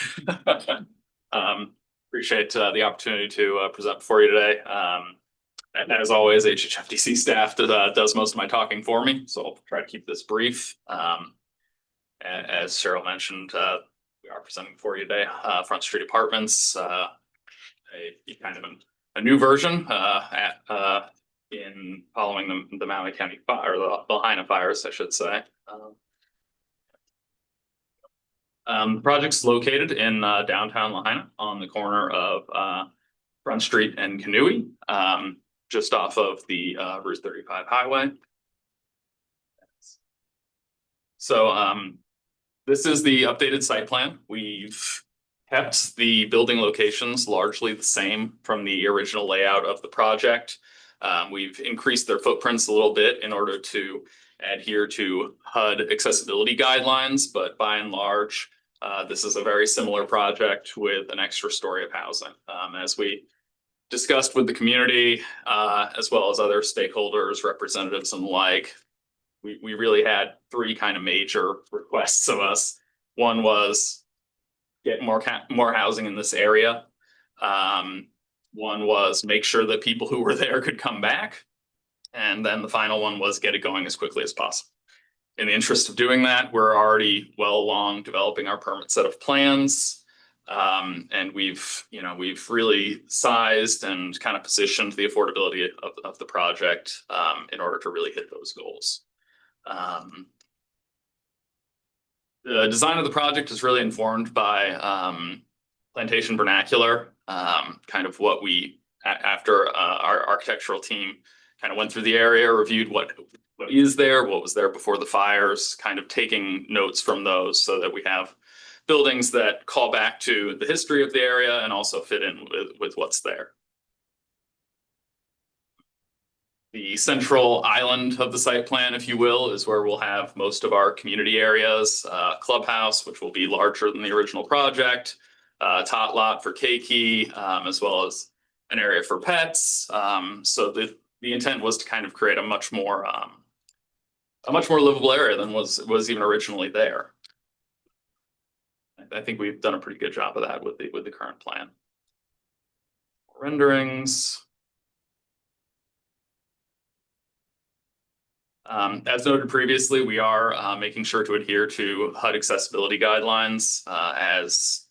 Appreciate the opportunity to present before you today. And as always, HHFDC staff does most of my talking for me, so I'll try to keep this brief. As Cheryl mentioned, we are presenting for you today, Front Street Apartments, a kind of a new version in following the Maui County fire, or the Lahaina fires, I should say. The project's located in downtown Lahaina on the corner of Front Street and Kanui, just off of the Route 35 highway. So this is the updated site plan. We've kept the building locations largely the same from the original layout of the project. We've increased their footprints a little bit in order to adhere to HUD accessibility guidelines, but by and large, this is a very similar project with an extra story of housing. As we discussed with the community, as well as other stakeholders, representatives and the like, we really had three kind of major requests of us. One was get more housing in this area. One was make sure that people who were there could come back. And then the final one was get it going as quickly as possible. In the interest of doing that, we're already well along developing our permit set of plans. And we've really sized and kind of positioned the affordability of the project in order to really hit those goals. The design of the project is really informed by plantation vernacular, kind of what we, after our architectural team kind of went through the area, reviewed what is there, what was there before the fires, kind of taking notes from those so that we have buildings that call back to the history of the area and also fit in with what's there. The central island of the site plan, if you will, is where we'll have most of our community areas, clubhouse, which will be larger than the original project, tot lot for keiki, as well as an area for pets. So the intent was to kind of create a much more livable area than was even originally there. I think we've done a pretty good job of that with the current plan. Renderings. As noted previously, we are making sure to adhere to HUD accessibility guidelines as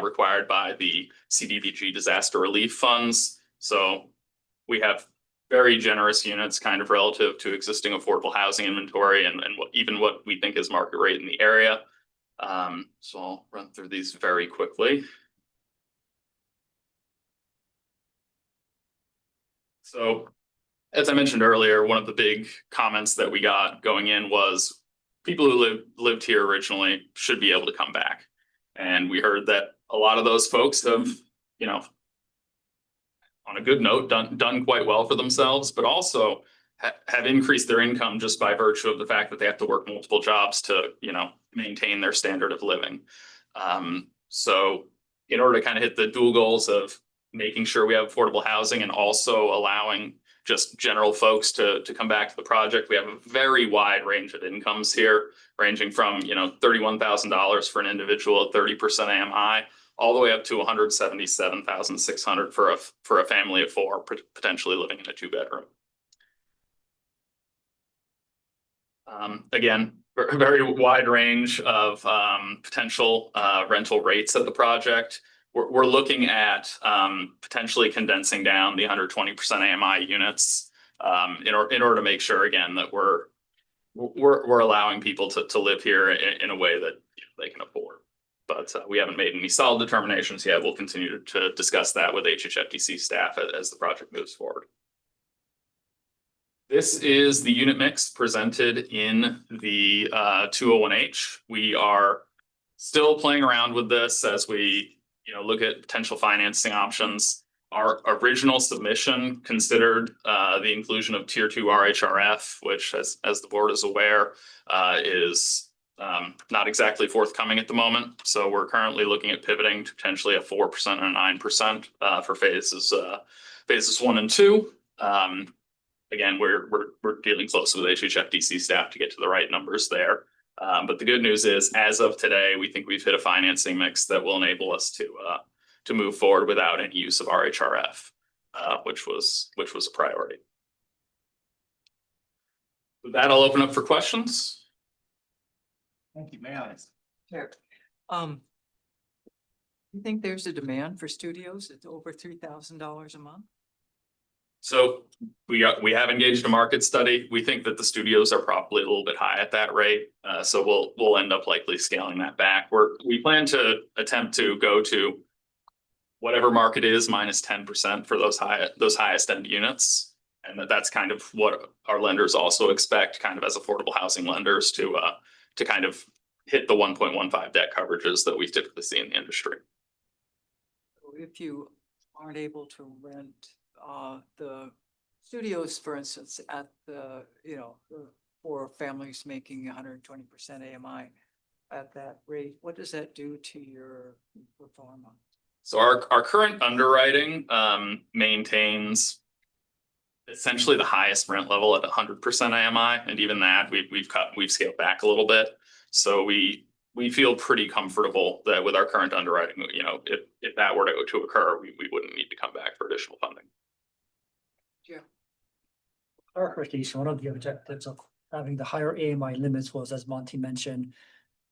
required by the CDBG disaster relief funds. So we have very generous units kind of relative to existing affordable housing inventory and even what we think is market rate in the area. So I'll run through these very quickly. So as I mentioned earlier, one of the big comments that we got going in was people who lived here originally should be able to come back. And we heard that a lot of those folks have, on a good note, done quite well for themselves, but also have increased their income just by virtue of the fact that they have to work multiple jobs to, maintain their standard of living. So in order to kind of hit the dual goals of making sure we have affordable housing and also allowing just general folks to come back to the project. We have a very wide range of incomes here, ranging from, you know, $31,000 for an individual at 30% AMI, all the way up to $177,600 for a family of four, potentially living in a 2-bedroom. Again, very wide range of potential rental rates at the project. We're looking at potentially condensing down the 120% AMI units in order to make sure, again, that we're allowing people to live here in a way that they can afford. But we haven't made any solid determinations yet. We'll continue to discuss that with HHFDC staff as the project moves forward. This is the unit mix presented in the 201H. We are still playing around with this as we, you know, look at potential financing options. Our original submission considered the inclusion of Tier 2 RHRF, which, as the board is aware, is not exactly forthcoming at the moment. So we're currently looking at pivoting to potentially a 4% and a 9% for phases 1 and 2. Again, we're dealing closely with HHFDC staff to get to the right numbers there. But the good news is, as of today, we think we've hit a financing mix that will enable us to move forward without any use of RHRF, which was a priority. With that, I'll open up for questions. Thank you, Mayor. Sure. You think there's a demand for studios at over $3,000 a month? So we have engaged a market study. We think that the studios are probably a little bit high at that rate. So we'll end up likely scaling that back. We plan to attempt to go to whatever market is minus 10% for those highest end units. And that's kind of what our lenders also expect, kind of as affordable housing lenders, to kind of hit the 1.15 debt coverages that we typically see in the industry. If you aren't able to rent the studios, for instance, at for families making 120% AMI at that rate, what does that do to your pro forma? So our current underwriting maintains essentially the highest rent level at 100% AMI, and even that we've scaled back a little bit. So we feel pretty comfortable that with our current underwriting, you know, if that were to occur, we wouldn't need to come back for additional funding. Yeah. Clarification, one of the objectives of having the higher AMI limits was, as Monty mentioned,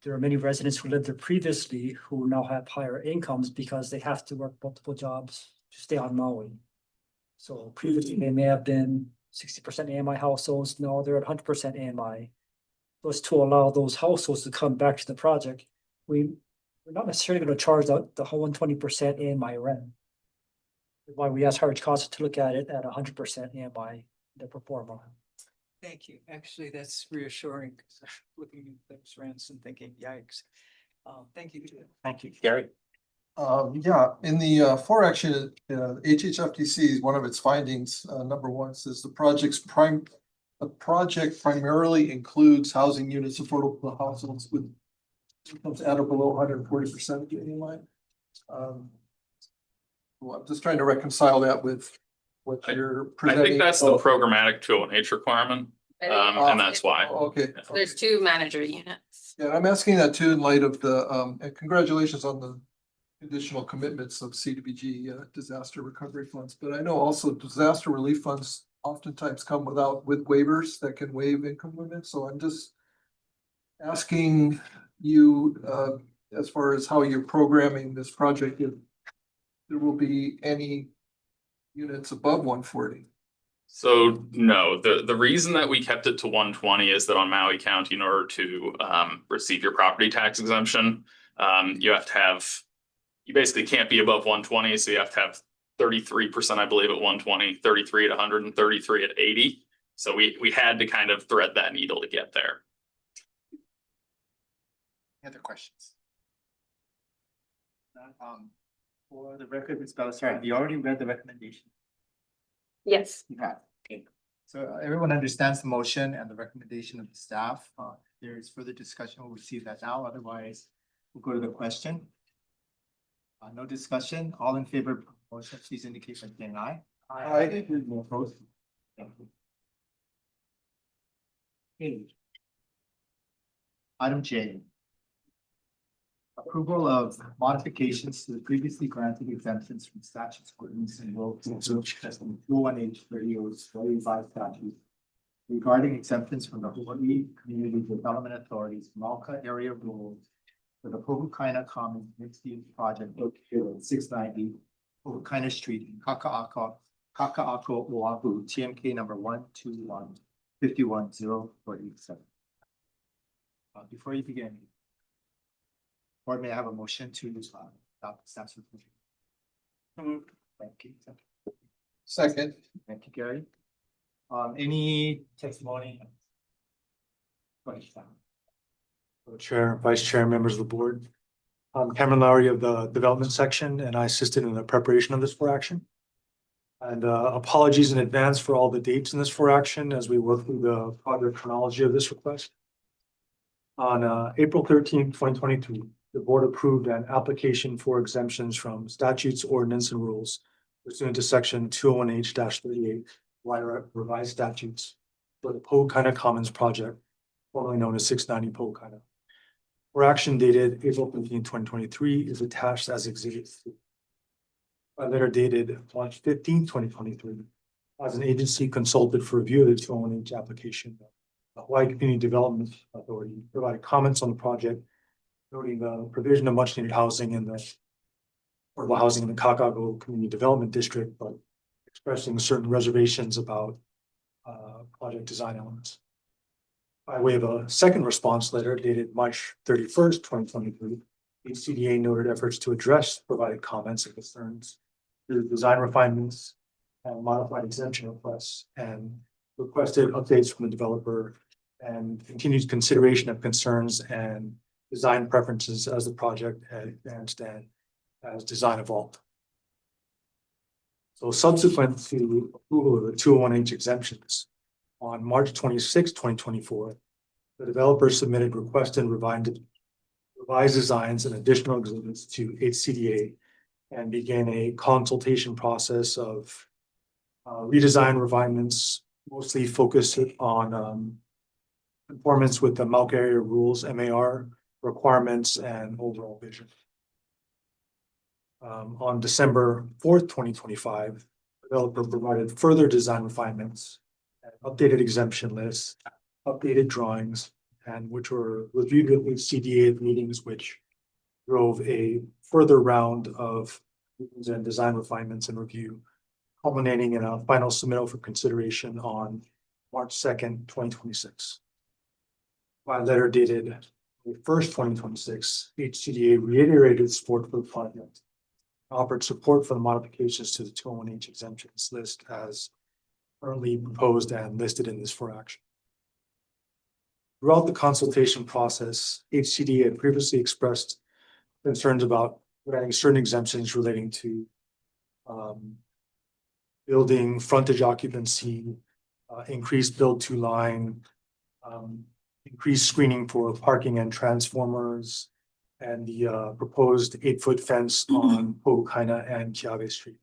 there are many residents who lived there previously who now have higher incomes because they have to work multiple jobs to stay on Maui. So previously they may have been 60% AMI households, now they're at 100% AMI. So it's to allow those households to come back to the project. We're not necessarily going to charge the whole 120% AMI rent. That's why we asked Howard Casa to look at it at 100% AMI, the pro forma. Thank you. Actually, that's reassuring, because I'm looking at those rents and thinking, yikes. Thank you. Thank you, Gary. Yeah, in the 4 action, HHFDC, one of its findings, number 1 says the project primarily includes housing units affordable to households with incomes at or below 140% of the AMI. Well, I'm just trying to reconcile that with what you're I presenting. think that's the programmatic 201H requirement, and that's why. Okay. There's 2 manager units. Yeah, I'm asking that too in light of the, and congratulations on the additional commitments of CDBG disaster recovery funds. But I know also disaster relief funds oftentimes come with waivers that can waive income limits. So I'm just asking you, as far as how you're programming this project, if there will be any units above 140. So no, the reason that we kept it to 120 is that on Maui County, in order to receive your property tax exemption, you basically can't be above 120. So you have to have 33%, I believe, at 120, 33 at 100, and 33 at 80. So we had to kind of thread that needle to get there. Any other questions? For the record, Ms. Belisari, have you already read the recommendation? Yes. You have. Okay. So everyone understands the motion and the recommendation of the staff. If there is further discussion, we'll receive that now. Otherwise, we'll go to the question. No discussion, all in favor of the motion, please indicate by saying aye. Aye. No opposed? Thank you. Okay. Item J. Approval of modifications to the previously granted exemptions from statutes, ordinance, and rules of 201H 30 statute regarding exemptions from the Hawaii Community Development Authority's Malka area rules for the Pohukaina Commons mixed-use project located at 690 Pohukaina Street in Kaka'ako, Oahu, TMK number 121-51047. Before you begin, board, may I have a motion to adopt the staff's report? Thank you. Second. Thank you, Gary. Any testimony? Chair, Vice Chair, members of the board. I'm Cameron Lowry of the Development Section, and I assisted in the preparation of this for action. And apologies in advance for all the dates in this for action as we work through the project chronology of this request. On April 13th, 2022, the board approved an application for exemptions from statutes, ordinance, and rules pursuant to section 201H-38 revised statutes for the Pohukaina Commons project, formerly known as 690 Pohukaina. For action dated April 15, 2023 is attached as exhibit C. A letter dated March 15, 2023, as an agency consulted for review of the 201H application. The Hawaii Community Development Authority provided comments on the project, noting the provision of much needed housing in the affordable housing in the Kaka'ako Community Development District, but expressing certain reservations about project design elements. By way of a second response letter dated March 31st, 2023, HCDA noted efforts to address provided comments and concerns through design refinements and modified exemption requests, and requested updates from the developer and continued consideration of concerns and design preferences as the project advanced and as design evolved. So subsequent to approval of the 201H exemptions, on March 26, 2024, the developer submitted requested revised designs and additional exhibits to HCDA and began a consultation process of redesign refinements, mostly focused on conformance with the Malka area rules, MAR requirements, and overall vision. On December 4th, 2025, the developer provided further design refinements, updated exemption lists, updated drawings, and which were reviewed with CDA at meetings, which drove a further round of and design refinements and review, culminating in a final submittal for consideration on March 2nd, 2026. By letter dated May 1st, 2026, HCDA reiterated support for the project, offered support for the modifications to the 201H exemptions list as currently proposed and listed in this for action. Throughout the consultation process, HCDA had previously expressed concerns about granting certain exemptions relating to building frontage occupancy, increased build to line, increased screening for parking and transformers, and the proposed 8-foot fence on Pohukaina and Keawe Street.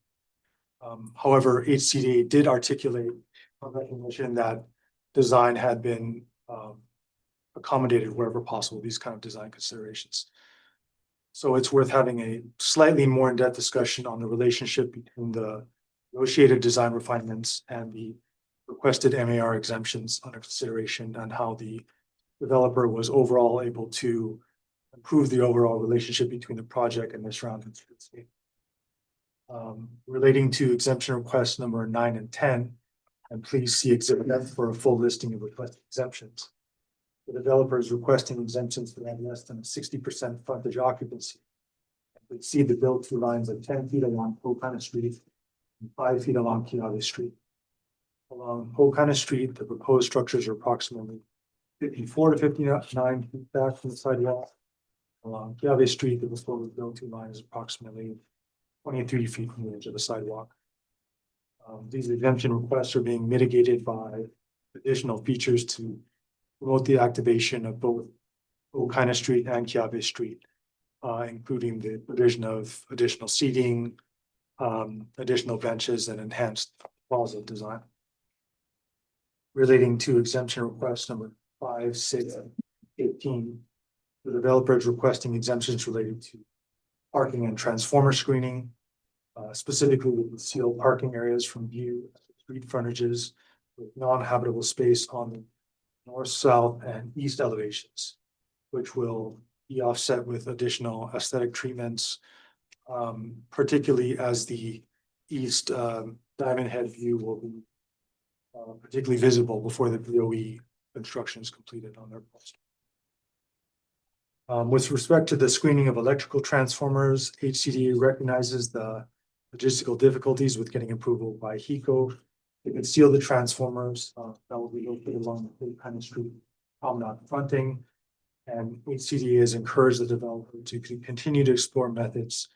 However, HCDA did articulate a recognition that design had been accommodated wherever possible, these kind of design considerations. So it's worth having a slightly more in-depth discussion on the relationship between the negotiated design refinements and the requested MAR exemptions under consideration, and how the developer was overall able to improve the overall relationship between the project and the surrounding streetscape. Relating to exemption requests number 9 and 10, and please see Exhibit F for a full listing of requested exemptions. The developer is requesting exemptions that have less than 60% frontage occupancy and exceed the build-to lines of 10 feet along Pohukaina Street and 5 feet along Keawe Street. Along Pohukaina Street, the proposed structures are approximately 54 to 59 feet back from the sidewalk. Along Keawe Street, the proposed build-to line is approximately 23 feet from the edge of the sidewalk. These exemption requests are being mitigated by additional features to promote the activation of both Pohukaina Street and Keawe Street, including the provision of additional seating, additional benches and enhanced plaza design. Relating to exemption request number 5, 6, 18, the developer is requesting exemptions related to parking and transformer screening, specifically with concealed parking areas from view at street frontages with non-habitable space on the north, south, and east elevations, which will be offset with additional aesthetic treatments, particularly as the east Diamond Head view will be particularly visible before the BOE construction is completed on their post. With respect to the screening of electrical transformers, HCDA recognizes the logistical difficulties with getting approval by HECO. They conceal the transformers that will be located along the kind of street promenade fronting. And HCDA has encouraged the developer to continue to explore methods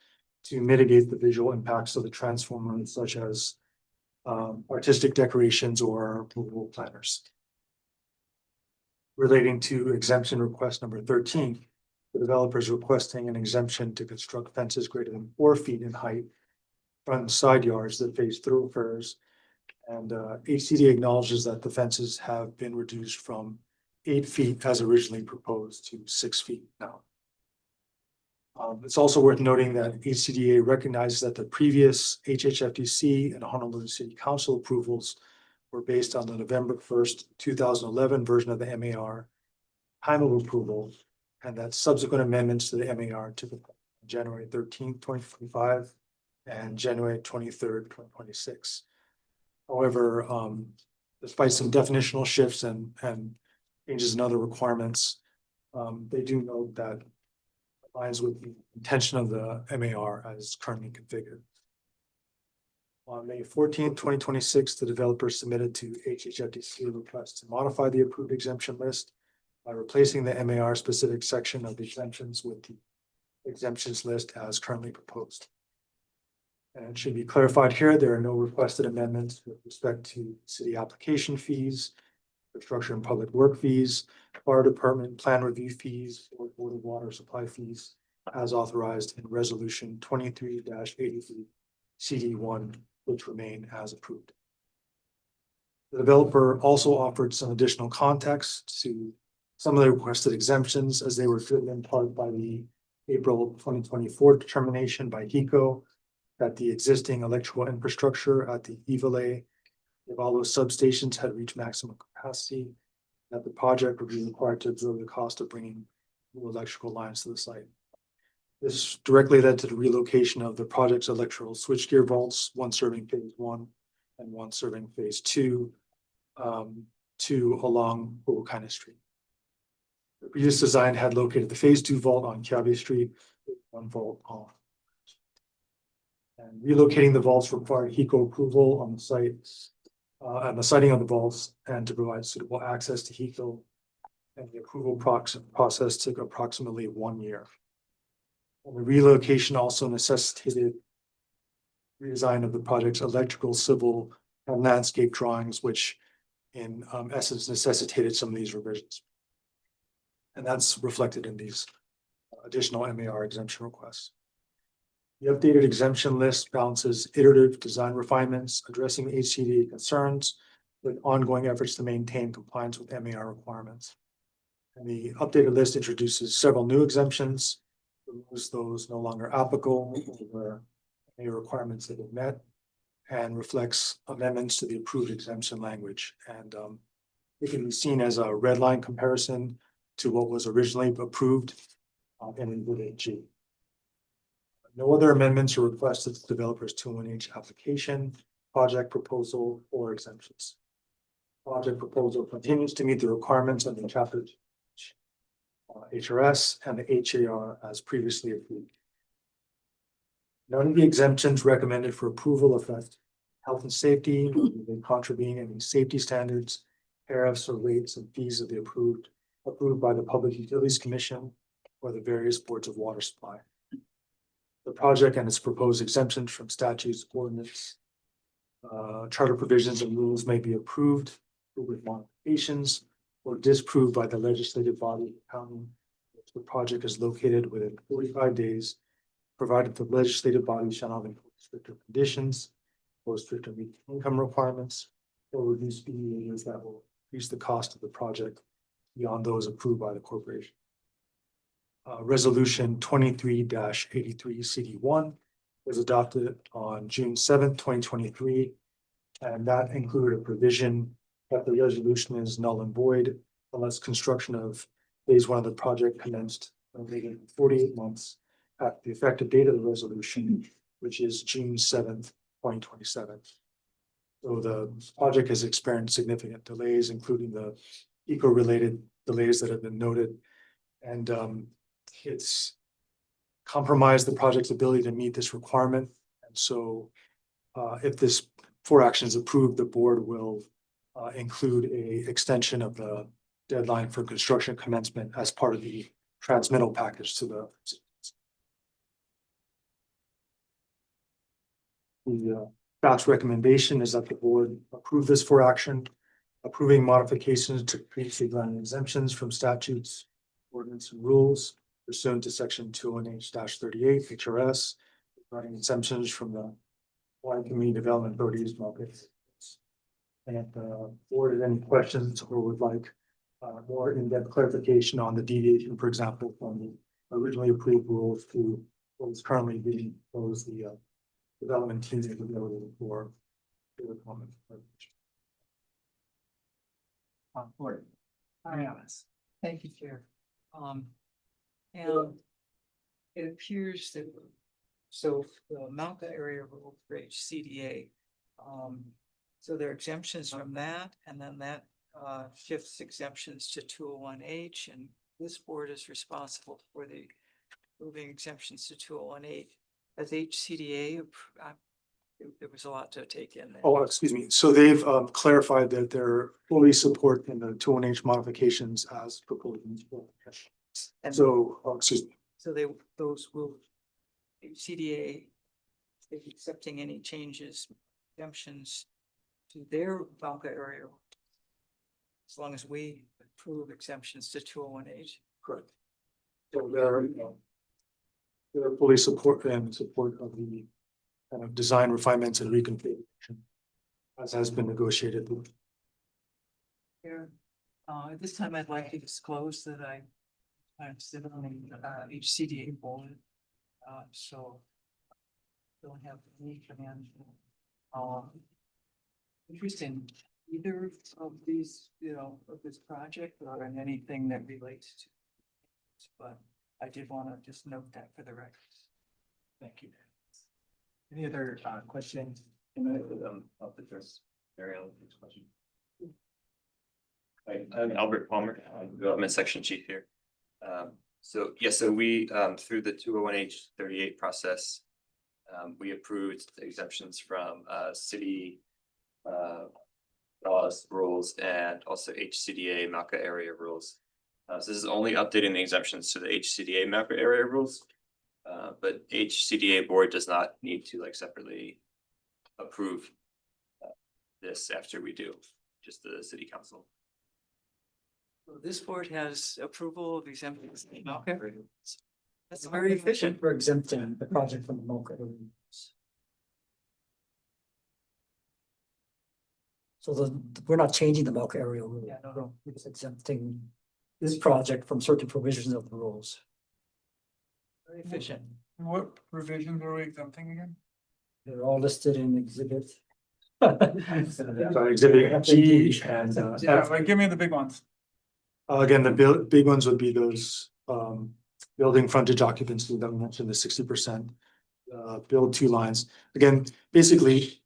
to mitigate the visual impacts of the transformers, such as artistic decorations or movable planters. Relating to exemption request number 13, the developer is requesting an exemption to construct fences greater than 4 feet in height, front and side yards that face thoroughfares. And HCDA acknowledges that the fences have been reduced from 8 feet as originally proposed to 6 feet now. It's also worth noting that HCDA recognizes that the previous HHFDC and Honolulu City Council approvals were based on the November 1st, 2011 version of the MAR time of approval, and that subsequent amendments to the MAR took effect on January 13th, 2025 and January 23rd, 2026. However, despite some definitional shifts and changes in other requirements, they do note that aligns with the intention of the MAR as currently configured. On May 14th, 2026, the developer submitted to HHFDC a request to modify the approved exemption list by replacing the MAR specific section of the exemptions with the exemptions list as currently proposed. And it should be clarified here, there are no requested amendments with respect to city application fees, infrastructure and public work fees, fire department plan review fees, or board of water supply fees as authorized in resolution 23-83 CD1, which remain as approved. The developer also offered some additional context to some of the requested exemptions as they were driven in part by the April 2024 determination by HECO that the existing electrical infrastructure at the Ivale substations had reached maximum capacity, that the project would be required to absorb the cost of bringing new electrical lines to the site. This directly led to the relocation of the project's electrical switchgear vaults, one serving phase 1 and one serving phase 2, to along Ho'okaina Street. The previous design had located the phase 2 vault on Kiabe Street, with one vault on. And relocating the vaults required HECO approval on the site and the siting of the vaults and to provide suitable access to HECO. And the approval process took approximately 1 year. And the relocation also necessitated redesign of the project's electrical, civil, and landscape drawings, which in essence necessitated some of these revisions. And that's reflected in these additional MAR exemption requests. The updated exemption list balances iterative design refinements, addressing HCDA concerns with ongoing efforts to maintain compliance with MAR requirements. And the updated list introduces several new exemptions, removes those no longer applicable where any requirements that have met, and reflects amendments to the approved exemption language. And it can be seen as a red line comparison to what was originally approved in Exhibit G. No other amendments are requested to the developer's 218H application, project proposal, or exemptions. Project proposal continues to meet the requirements of the chapter HRS and the HAR as previously approved. None of the exemptions recommended for approval affect health and safety, they contravene any safety standards, tariffs, or rates and fees of the approved by the Public Utilities Commission or the various boards of water supply. The project and its proposed exemptions from statutes, ordinance, charter provisions, and rules may be approved with modifications or disproved by the legislative body, county, the project is located within 45 days, provided the legislative body shall not impose stricter conditions or stricter income requirements or reduce fee areas that will increase the cost of the project beyond those approved by the corporation. Resolution 23-83 CD1 was adopted on June 7th, 2023. And that included a provision that the resolution is null and void unless construction of phase 1 of the project commenced within 48 months at the effective date of the resolution, which is June 7th, 2027. So the project has experienced significant delays, including the eco-related delays that have been noted. And it's compromised the project's ability to meet this requirement. And so if this 4 action is approved, the board will include a extension of the deadline for construction commencement as part of the transmittal package to the staff's recommendation is that the board approve this 4 action, approving modifications to previously granted exemptions from statutes, ordinance, and rules pursuant to section 201H-38 HRS, regarding exemptions from the Hawaiian Community Development Authority's market. And if the board has any questions or would like more in-depth clarification on the deviation, for example, from the originally approved rules to what is currently being proposed, the development team is available for further comment. Board. Yes. Thank you, Chair. And it appears that, so the Mauka area rule for HCDA, so there are exemptions from that, and then that shifts exemptions to 201H, and this board is responsible for the moving exemptions to 201H. As HCDA, there was a lot to take in there. Oh, excuse me. So they've clarified that they're fully supporting the 201H modifications as proposed. And so, excuse me. So those will, HCDA is accepting any changes, exemptions to their Mauka area, as long as we approve exemptions to 201H. Correct. So they're fully support of the kind of design refinements and reconfiguration as has been negotiated. Here, at this time, I'd like to disclose that I'm sitting on the HCDA board, so don't have any command. Interest in either of these, of this project or in anything that relates to, but I did want to just note that for the record. Thank you. Any other questions? I'll address Mariel, next question. Hi, I'm Albert Palmer, Development Section Chief here. So we through the 201H-38 process, we approved exemptions from city laws, rules, and also HCDA Mauka area rules. So this is only updating the exemptions to the HCDA Mauka area rules. But HCDA board does not need to separately approve this after we do, just the city council. So this board has approval of exemptions. Okay. That's very efficient. For exempting the project from the MOCA. So we're not changing the MOCA area rule. Yeah, no. We're just exempting this project from certain provisions of the rules. Very efficient. What provisions are we exempting again? They're all listed in exhibit. Sorry, exhibit G and F. Give me the big ones. Again, the big ones would be those building frontage occupancy that we mentioned, the 60%. Build 2 lines. Again, basically,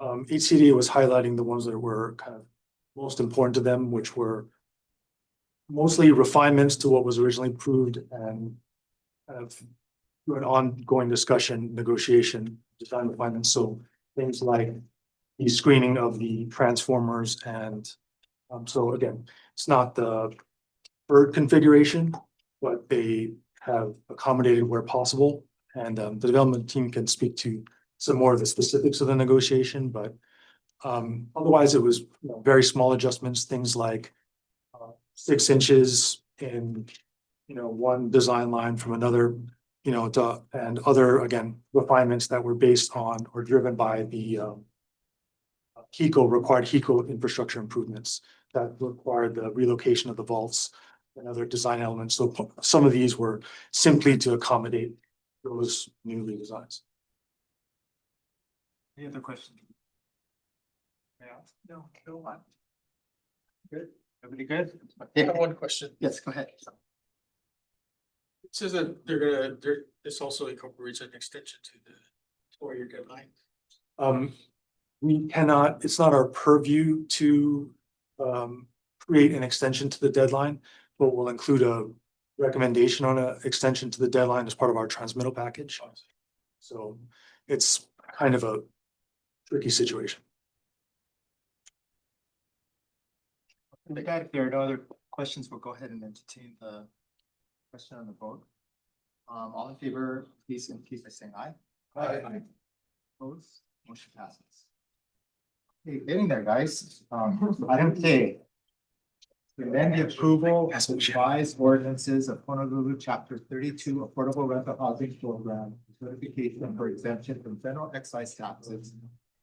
HCDA was highlighting the ones that were kind of most important to them, which were mostly refinements to what was originally approved and kind of an ongoing discussion, negotiation, design refinements. So things like the screening of the transformers and so again, it's not the bird configuration, but they have accommodated where possible. And the development team can speak to some more of the specifics of the negotiation, but otherwise it was very small adjustments, things like 6 inches in one design line from another, and other, again, refinements that were based on or driven by the required HECO infrastructure improvements that required the relocation of the vaults and other design elements. So some of these were simply to accommodate those new redesigns. Any other questions? Yeah, no, go on. Good, everybody good? I have one question. Yes, go ahead. It says that this also incorporates an extension to the 4-year deadline. We cannot, it's not our purview to create an extension to the deadline, but we'll include a recommendation on an extension to the deadline as part of our transmittal package. So it's kind of a tricky situation. With that, if there are no other questions, we'll go ahead and entertain the question on the vote. All in favor, please indicate by saying aye. Aye. Opposed, motion passes. Okay, getting there, guys. Item K. Amend the approval of revised ordinances of Honolulu Chapter 32 Affordable Rental Housing Program, certification for exemption from federal excise taxes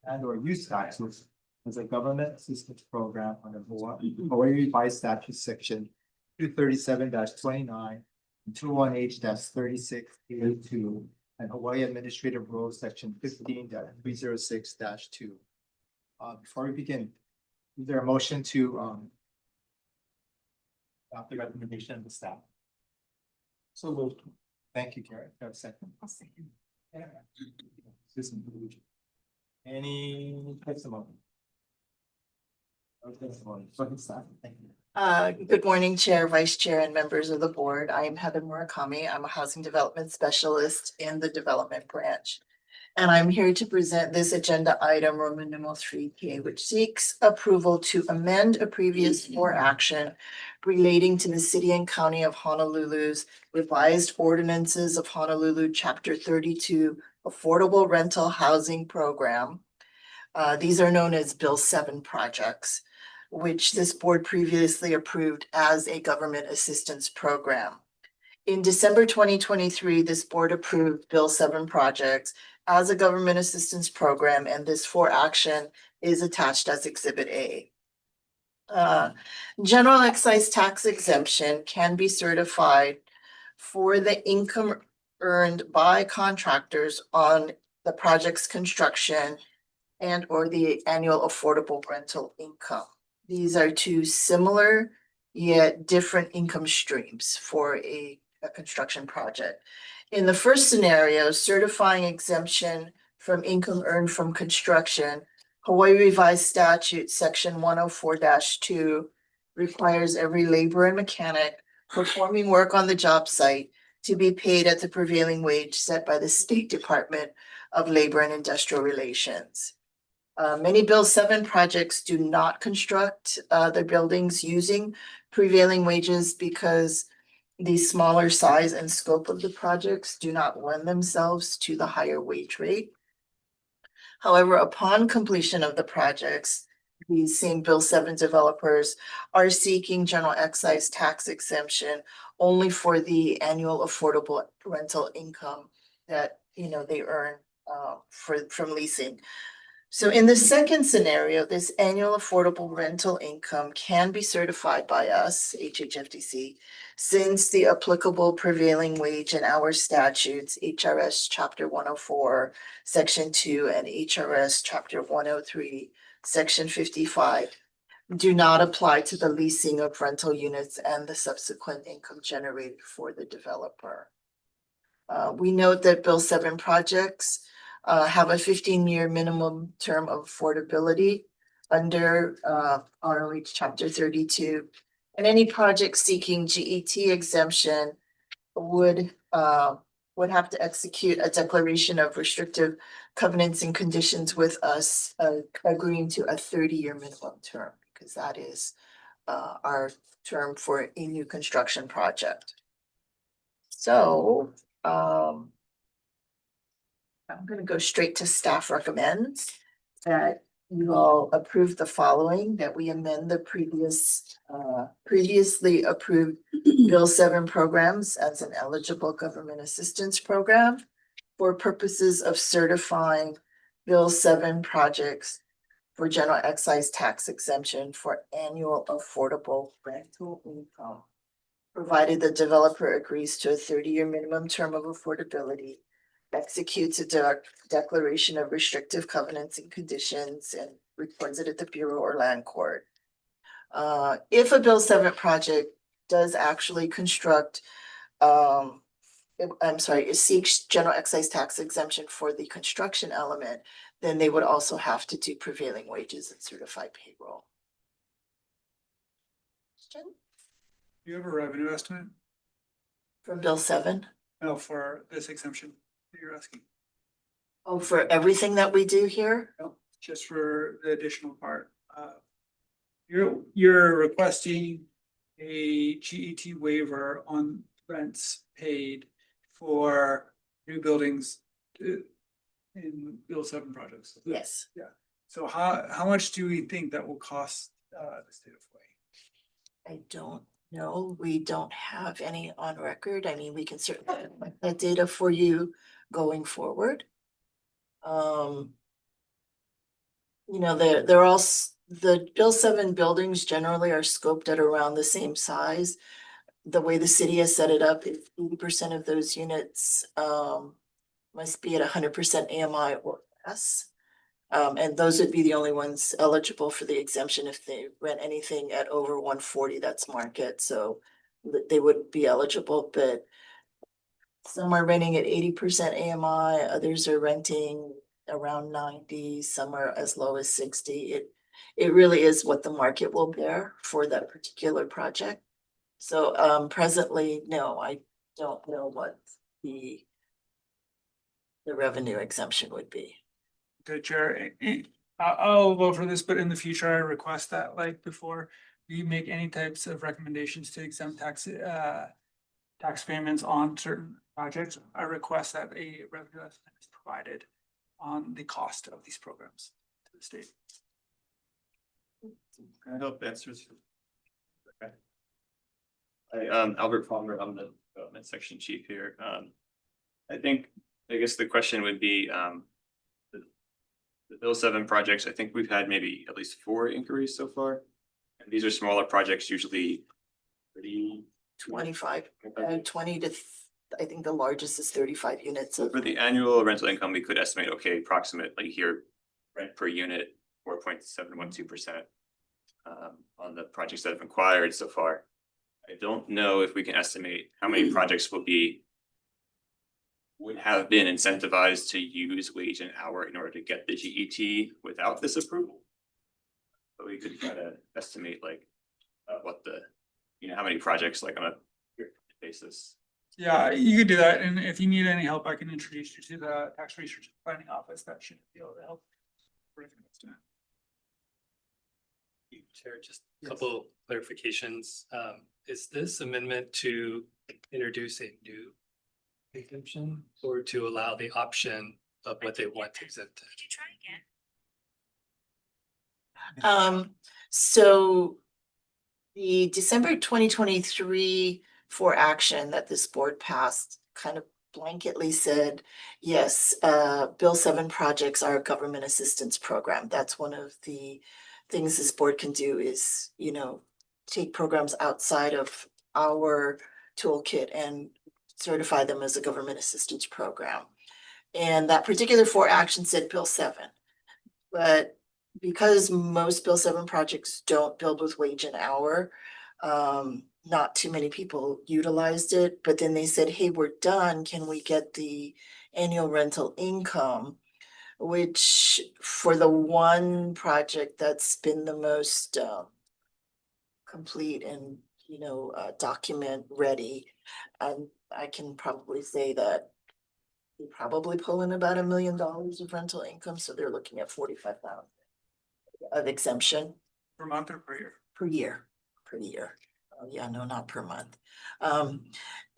and or use taxes as a government assistance program under Hawaii Revised Statute Section 237-29 and 201H-3682 and Hawaii Administrative Rules Section 15-306-2. Before we begin, is there a motion to adopt the recommendation of the staff? So moved. Thank you, Garrett. Do I have a second? I'll second. Susan, any testimony? Good morning, Chair, Vice Chair, and members of the board. I am Heather Murakami. I'm a housing development specialist in the development branch. And I'm here to present this agenda item, Roman numeral 3K, which seeks approval to amend a previous board action relating to the City and County of Honolulu's revised ordinances of Honolulu Chapter 32 Affordable Rental Housing Program. These are known as Bill 7 projects, which this board previously approved as a government assistance program. In December 2023, this board approved Bill 7 projects as a government assistance program, and this for action is attached as Exhibit A. General excise tax exemption can be certified for the income earned by contractors on the project's construction and or the annual affordable rental income. These are two similar yet different income streams for a construction project. In the first scenario, certifying exemption from income earned from construction, Hawaii Revised Statute Section 104-2 requires every laborer and mechanic performing work on the job site to be paid at the prevailing wage set by the State Department of Labor and Industrial Relations. Many Bill 7 projects do not construct their buildings using prevailing wages because the smaller size and scope of the projects do not lend themselves to the higher wage rate. However, upon completion of the projects, these same Bill 7 developers are seeking general excise tax exemption only for the annual affordable rental income that they earn from leasing. So in the second scenario, this annual affordable rental income can be certified by us, HHFDC, since the applicable prevailing wage and hour statutes, HRS Chapter 104, Section 2, and HRS Chapter 103, Section 55, do not apply to the leasing of rental units and the subsequent income generated for the developer. We note that Bill 7 projects have a 15-year minimum term of affordability under ROH Chapter 32. And any project seeking GET exemption would have to execute a declaration of restrictive covenants and conditions with us, agreeing to a 30-year minimum term, because that is our term for a new construction project. So I'm going to go straight to staff recommends that you all approve the following, that we amend the previously approved Bill 7 programs as an eligible government assistance program for purposes of certifying Bill 7 projects for general excise tax exemption for annual affordable rental income, provided the developer agrees to a 30-year minimum term of affordability, executes a declaration of restrictive covenants and conditions, and records it at the Bureau or Land Court. If a Bill 7 project does actually construct, it seeks general excise tax exemption for the construction element, then they would also have to do prevailing wages and certified payroll. Question Do you have a revenue estimate? from Bill 7? No, for this exemption that you're asking? Oh, for everything that we do here? No, just for the additional part. You're requesting a GET waiver on rents paid for new buildings in Bill 7 projects. Yes. Yeah. So how much do we think that will cost the state of Hawaii? I don't know. We don't have any on record. I mean, we can certainly collect that data for you going forward. You know, they're all, the Bill 7 buildings generally are scoped at around the same size. The way the city has set it up, if 80% of those units must be at 100% AMI or less. And those would be the only ones eligible for the exemption if they rent anything at over 140, that's market, so they wouldn't be eligible, but some are renting at 80% AMI, others are renting around 90, some are as low as 60. It really is what the market will bear for that particular project. So presently, no, I don't know what the revenue exemption would be. Good, Chair. I'll vote for this, but in the future, I request that like before we make any types of recommendations to exempt tax payments on certain projects, I request that a revenue estimate is provided on the cost of these programs to the state. I hope answers. Okay. Albert Palmer, I'm the development section chief here. I guess the question would be, the Bill 7 projects, I think we've had maybe at least 4 inquiries so far. And these are smaller projects, usually 25, 20 to, I think the largest is 35 units. For the annual rental income, we could estimate, okay, approximately here, rent per unit, 4.712%. On the projects that have inquired so far. I don't know if we can estimate how many projects would have been incentivized to use wage and hour in order to get the GET without this approval. But we could try to estimate like what the, how many projects like on a year basis. Yeah, you could do that, and if you need any help, I can introduce you to the tax research and planning office. That should be able to help. Chair, just a couple clarifications. Is this amendment to introduce a new exemption or to allow the option of what they want to exempt? So the December 2023 for action that this board passed kind of blanketly said, yes, Bill 7 projects are a government assistance program. That's one of the things this board can do is, take programs outside of our toolkit and certify them as a government assistance program. And that particular for action said Bill 7. But because most Bill 7 projects don't build with wage and hour, not too many people utilized it. But then they said, hey, we're done. Can we get the annual rental income? Which for the one project that's been the most complete and document ready, I can probably say that we probably pull in about $1 million of rental income, so they're looking at 45,000 of exemption Per month or per year? per year. Yeah, no, not per month.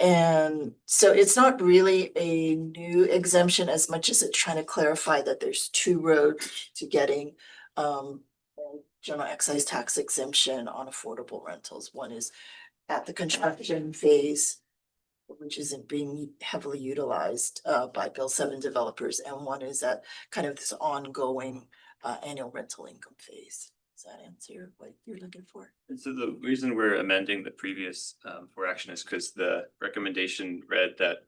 And so it's not really a new exemption as much as it's trying to clarify that there's 2 roads to getting and general excise tax exemption on affordable rentals. One is at the construction phase, which isn't being heavily utilized by Bill 7 developers, and one is at kind of this ongoing annual rental income phase. Does that answer what you're looking for? And so the reason we're amending the previous for action is because the recommendation read that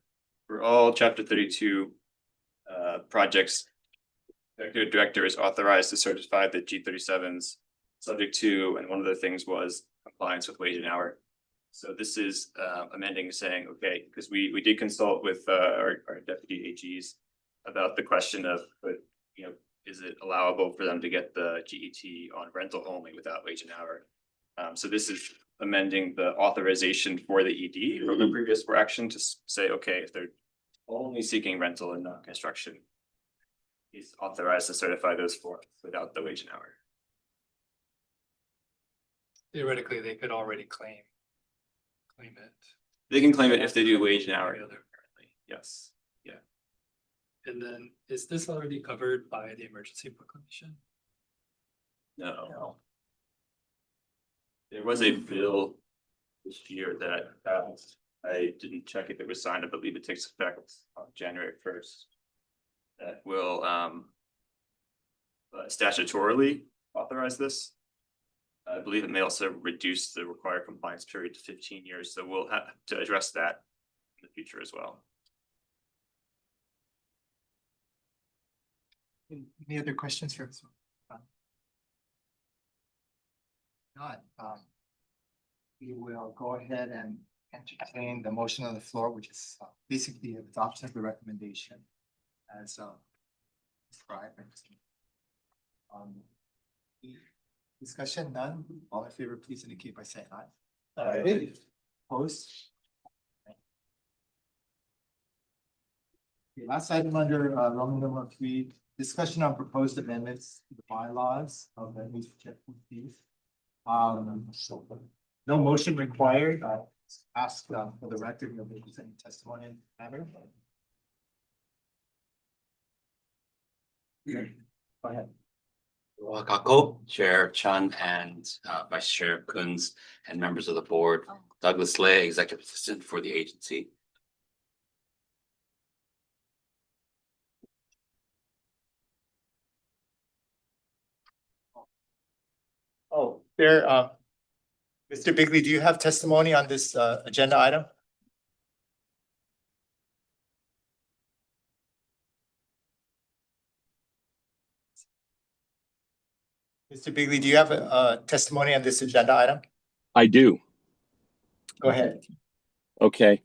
for all chapter 32 projects, the executive director is authorized to certify the G37s subject to, and one of the things was compliance with wage and hour. So this is amending, saying, okay, because we did consult with our deputy AGs about the question of, but is it allowable for them to get the GET on rental only without wage and hour? So this is amending the authorization for the ED from the previous for action to say, okay, if they're only seeking rental and not construction, he's authorized to certify those for without the wage and hour. Theoretically, they could already claim it. They can claim it if they do wage and hour. Apparently, yes. Yeah. And then is this already covered by the emergency proclamation? No. There was a bill this year that I didn't check if it was signed. I believe it takes effect on January 1st. That will statutorily authorize this. I believe it may also reduce the required compliance period to 15 years. So we'll have to address that in the future as well. Any other questions here? Not, we will go ahead and entertain the motion on the floor, which is basically adoption of the recommendation as described. Discussion none. All in favor, please indicate by saying aye. Aye. Opposed? Okay, last item under Roman numeral 3, discussion on proposed amendments to the bylaws of the HHFDC. No motion required. Ask for the record of any testimony in the matter. Go ahead. Wakako, Chair Chun and Vice Chair Kunz and members of the board, Douglas Lay, Executive Assistant for the agency. Oh, there, Mr. Bigley, do you have testimony on this agenda item? Mr. Bigley, do you have a testimony on this agenda item? I do. Go ahead. Okay.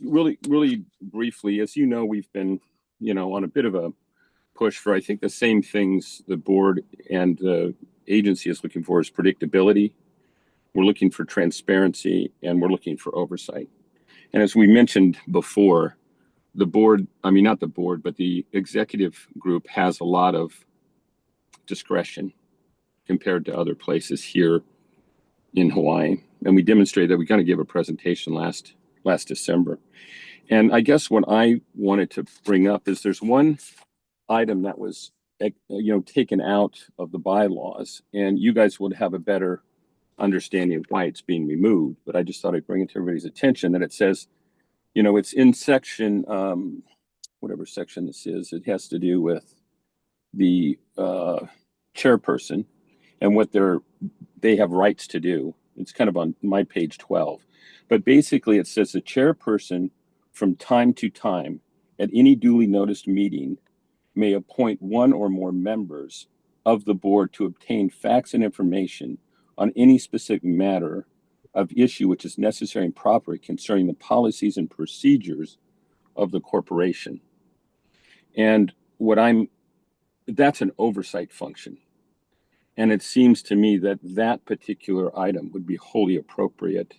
Really briefly, as you know, we've been, on a bit of a push for, I think, the same things the board and the agency is looking for is predictability. We're looking for transparency and we're looking for oversight. And as we mentioned before, the board, not the board, but the executive group has a lot of discretion compared to other places here in Hawaii. And we demonstrated that. We kind of gave a presentation last December. And I guess what I wanted to bring up is there's one item that was, taken out of the bylaws, and you guys would have a better understanding of why it's being removed. But I just thought I'd bring it to everybody's attention that it says, it's in section, whatever section this is, it has to do with the chairperson and what they have rights to do. It's kind of on my page 12. But basically it says the chairperson from time to time at any duly noticed meeting may appoint one or more members of the board to obtain facts and information on any specific matter of issue which is necessary and proper concerning the policies and procedures of the corporation. And that's an oversight function. And it seems to me that that particular item would be wholly appropriate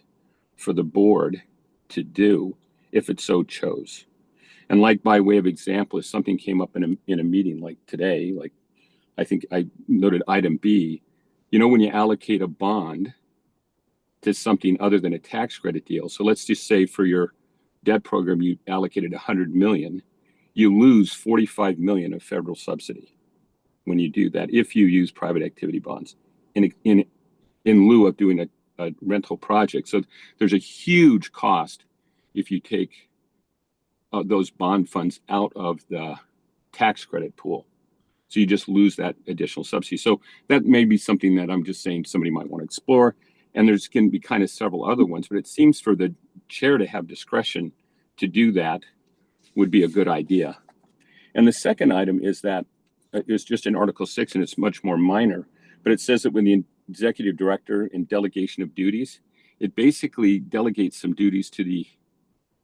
for the board to do if it so chose. And like by way of example, if something came up in a meeting like today, like I think I noted item B, when you allocate a bond to something other than a tax credit deal. So let's just say for your debt program, you allocated 100 million, you lose 45 million of federal subsidy when you do that, if you use private activity bonds in lieu of doing a rental project. So there's a huge cost if you take those bond funds out of the tax credit pool. So you just lose that additional subsidy. So that may be something that I'm just saying somebody might want to explore. And there's going to be kind of several other ones, but it seems for the chair to have discretion to do that would be a good idea. And the second item is that it's just in Article 6 and it's much more minor, but it says that when the executive director in delegation of duties, it basically delegates some duties to the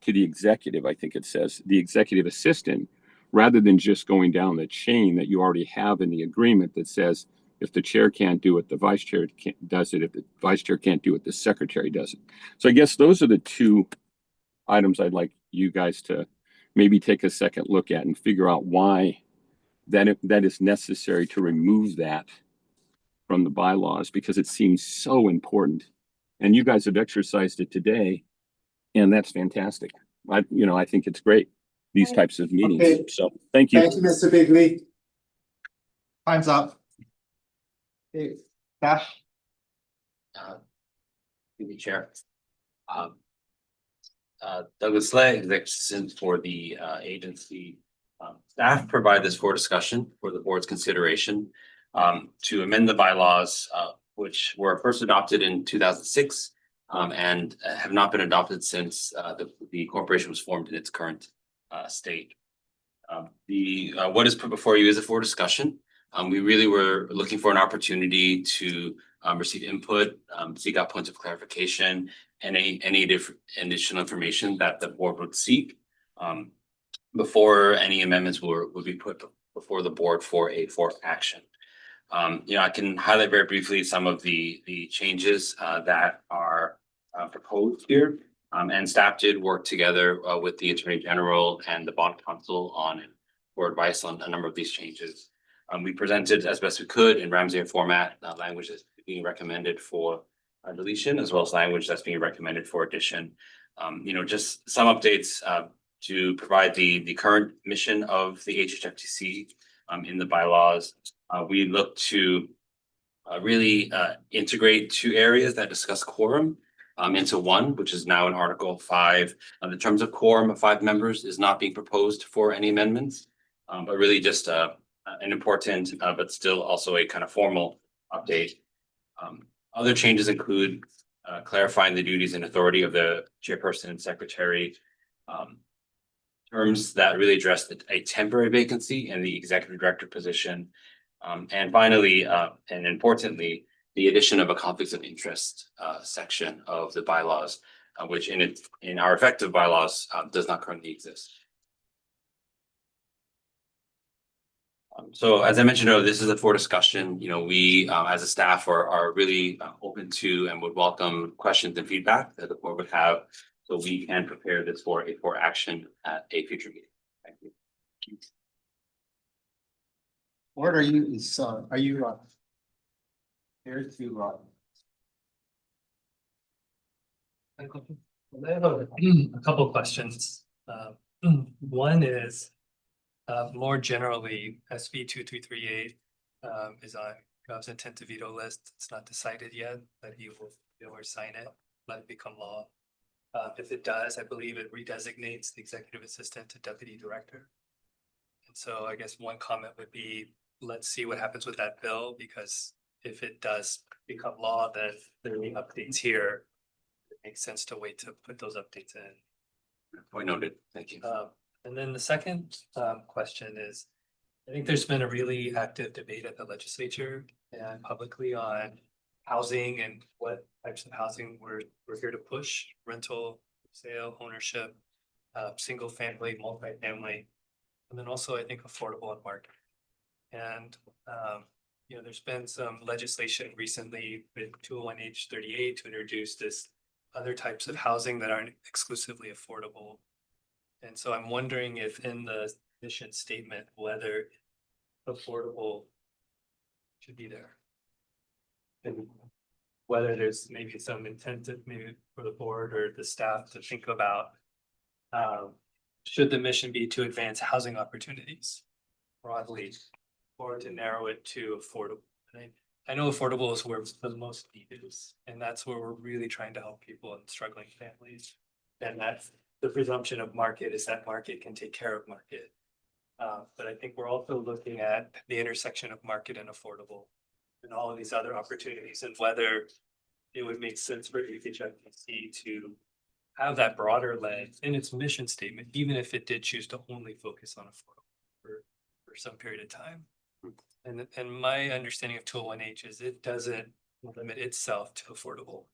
executive. I think it says the executive assistant, rather than just going down the chain that you already have in the agreement that says if the chair can't do it, the vice chair does it. If the vice chair can't do it, the secretary does it. So I guess those are the two items I'd like you guys to maybe take a second look at and figure out why that is necessary to remove that from the bylaws, because it seems so important. And you guys have exercised it today, and that's fantastic. I think it's great, these types of meetings. Okay. So thank you. Thank you, Mr. Bigley. Time's up. Okay, staff. Thank you, Chair. Douglas Slay, Executive Assistant for the agency. Staff provide this for discussion for the board's consideration to amend the bylaws, which were first adopted in 2006 and have not been adopted since the corporation was formed in its current state. What is put before you is for discussion. We really were looking for an opportunity to receive input, seek out points of clarification, and any different additional information that the board would seek before any amendments would be put before the board for action. I can highlight very briefly some of the changes that are proposed here. And staff did work together with the Attorney General and the Bond Counsel for advice on a number of these changes. We presented as best we could in Ramsey format, language that's being recommended for deletion, as well as language that's being recommended for addition. Just some updates to provide the current mission of the HHFDC in the bylaws. We look to really integrate two areas that discuss quorum into one, which is now in Article 5. The terms of quorum of 5 members is not being proposed for any amendments, but really just an important, but still also a kind of formal update. Other changes include clarifying the duties and authority of the chairperson and secretary, terms that really address a temporary vacancy in the executive director position. And finally, and importantly, the addition of a conflicts of interest section of the bylaws, which in our effective bylaws does not currently exist. So as I mentioned earlier, this is for discussion. We as a staff are really open to and would welcome questions and feedback that the board would have, so we can prepare this for action at a future meeting. Thank you. What are you here to I have a couple questions. One is more generally, SB 2338 is on Gov's intent to veto list. It's not decided yet, but he will sign it, let it become law. If it does, I believe it redesignates the executive assistant to deputy director. And so I guess one comment would be, let's see what happens with that bill, because if it does become law, then there will be updates here. It makes sense to wait to put those updates in. Point noted. Thank you. And then the second question is, I think there's been a really active debate at the legislature and publicly on housing and what types of housing we're here to push: rental, sale, ownership, single family, multifamily, and then also I think affordable and market. And there's been some legislation recently with 201H38 to introduce this other types of housing that aren't exclusively affordable. And so I'm wondering if in the mission statement, whether affordable should be there. And whether there's maybe some intent maybe for the board or the staff to think about, should the mission be to advance housing opportunities broadly or to narrow it to affordable. And I know affordable is where the most need is, and that's where we're really trying to help people and struggling families. And that's the presumption of market is that market can take care of market. But I think we're also looking at the intersection of market and affordable and all of these other opportunities and whether it would make sense for HHFDC to have that broader lens in its mission statement, even if it did choose to only focus on affordable for some period of time. And my understanding of 201H is it doesn't limit itself to affordable.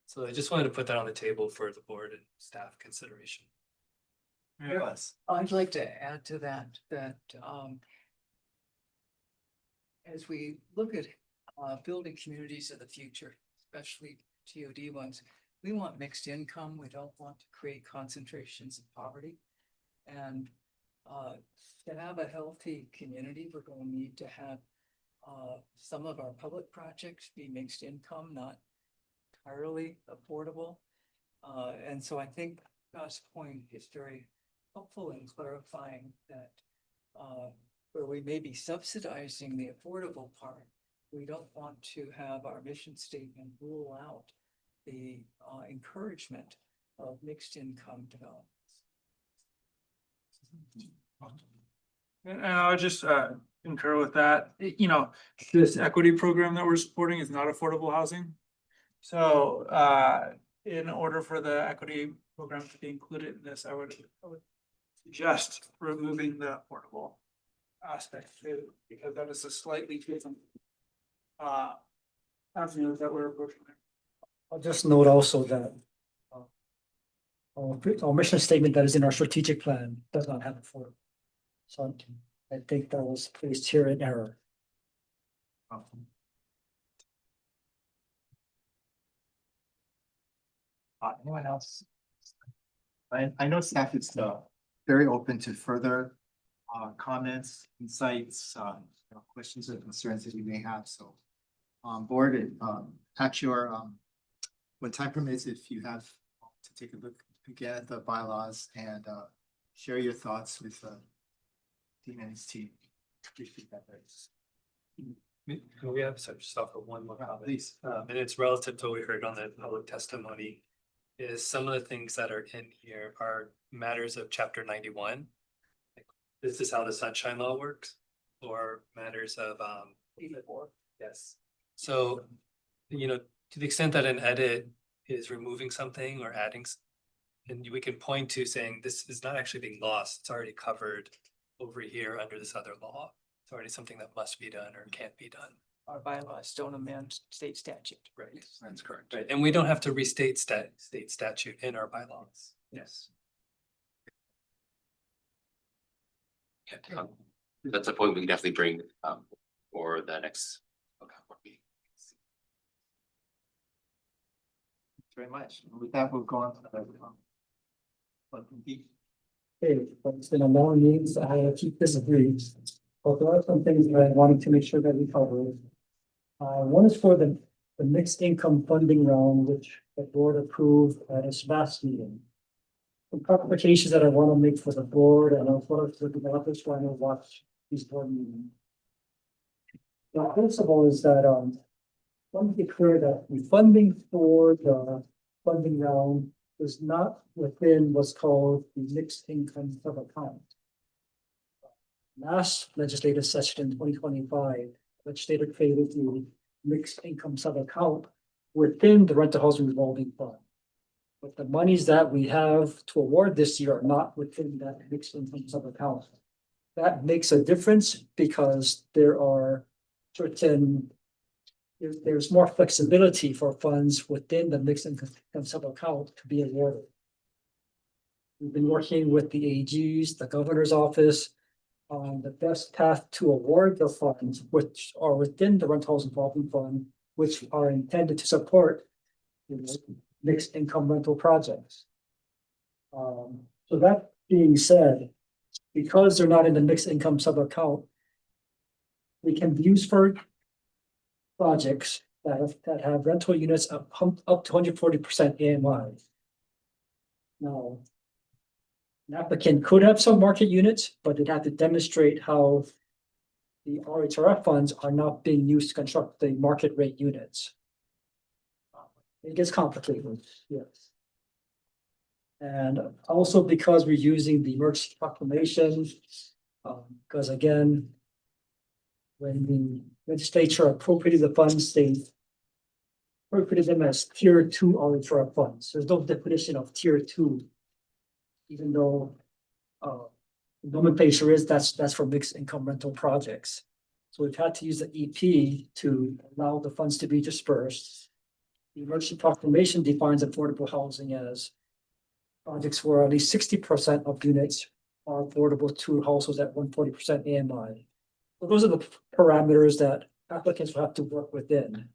So I just wanted to put that on the table for the board and staff consideration. Yes. I'd like to add to that, as we look at building communities of the future, especially TOD ones, we want mixed income. We don't want to create concentrations of poverty. And to have a healthy community, we're going to need to have some of our public projects be mixed income, not entirely affordable. And so I think Josh's point is very helpful in clarifying that where we may be subsidizing the affordable part, we don't want to have our mission statement rule out the encouragement of mixed income developments. And I would just concur with that. You know, this equity program that we're supporting is not affordable housing. So in order for the equity program to be included in this, I would suggest removing the affordable aspect too, because that is a slightly different avenue that we're approaching. I'll just note also that our mission statement that is in our strategic plan does not have affordable. So I think that was placed here in error. Anyone else? I know staff is very open to further comments, insights, questions or concerns that you may have. So board, at your when time permits, if you have to take a look again at the bylaws and share your thoughts with Dean and his team. Appreciate that. We have such stuff for one more comment, please. And it's relative to what we heard on the public testimony. Is some of the things that are in here are matters of chapter 91. Like, this is how the sunshine law works, or matters of yes. So, you know, to the extent that an edit is removing something or adding, and we can point to saying this is not actually being lost, it's already covered over here under this other law. It's already something that must be done or can't be done. Our bylaws don't amend state statute. Right, that's correct. Right, and we don't have to restate state statute in our bylaws. Yes. Yeah, that's a point we can definitely bring for the next board meeting. Thanks very much. With that, we'll go on to the Okay, it's been a long meeting, so I will keep this brief. But there are some things that I wanted to make sure that we cover. One is for the mixed income funding round, which the board approved at its last meeting. Some clarifications that I want to make for the board and also for the developers trying to watch these board meetings. The principle is that let me be clear that the funding for the funding round is not within what's called the mixed income sub-account. Last legislative session in 2025, legislator created the mixed income sub-account within the rental housing revolving fund. But the monies that we have to award this year are not within that mixed income sub-account. That makes a difference because there are certain there's more flexibility for funds within the mixed income sub-account to be awarded. We've been working with the AGs, the governor's office, on the best path to award the funds, which are within the rental housing revolving fund, which are intended to support mixed income rental projects. So that being said, because they're not in the mixed income sub-account, we can use for projects that have rental units up to 140% AMI. Now, an applicant could have some market units, but they'd have to demonstrate how the RHRF funds are not being used to construct the market rate units. It gets complicated, yes. And also because we're using the emergency proclamation, because again, when the legislature appropriated the funds, they appropriated them as tier 2 RHRF funds. There's no definition of tier 2, even though nomenclature is that's for mixed income rental projects. So we've had to use the EP to allow the funds to be dispersed. The emergency proclamation defines affordable housing as projects where at least 60% of units are affordable to households at 140% AMI. So those are the parameters that applicants will have to work within.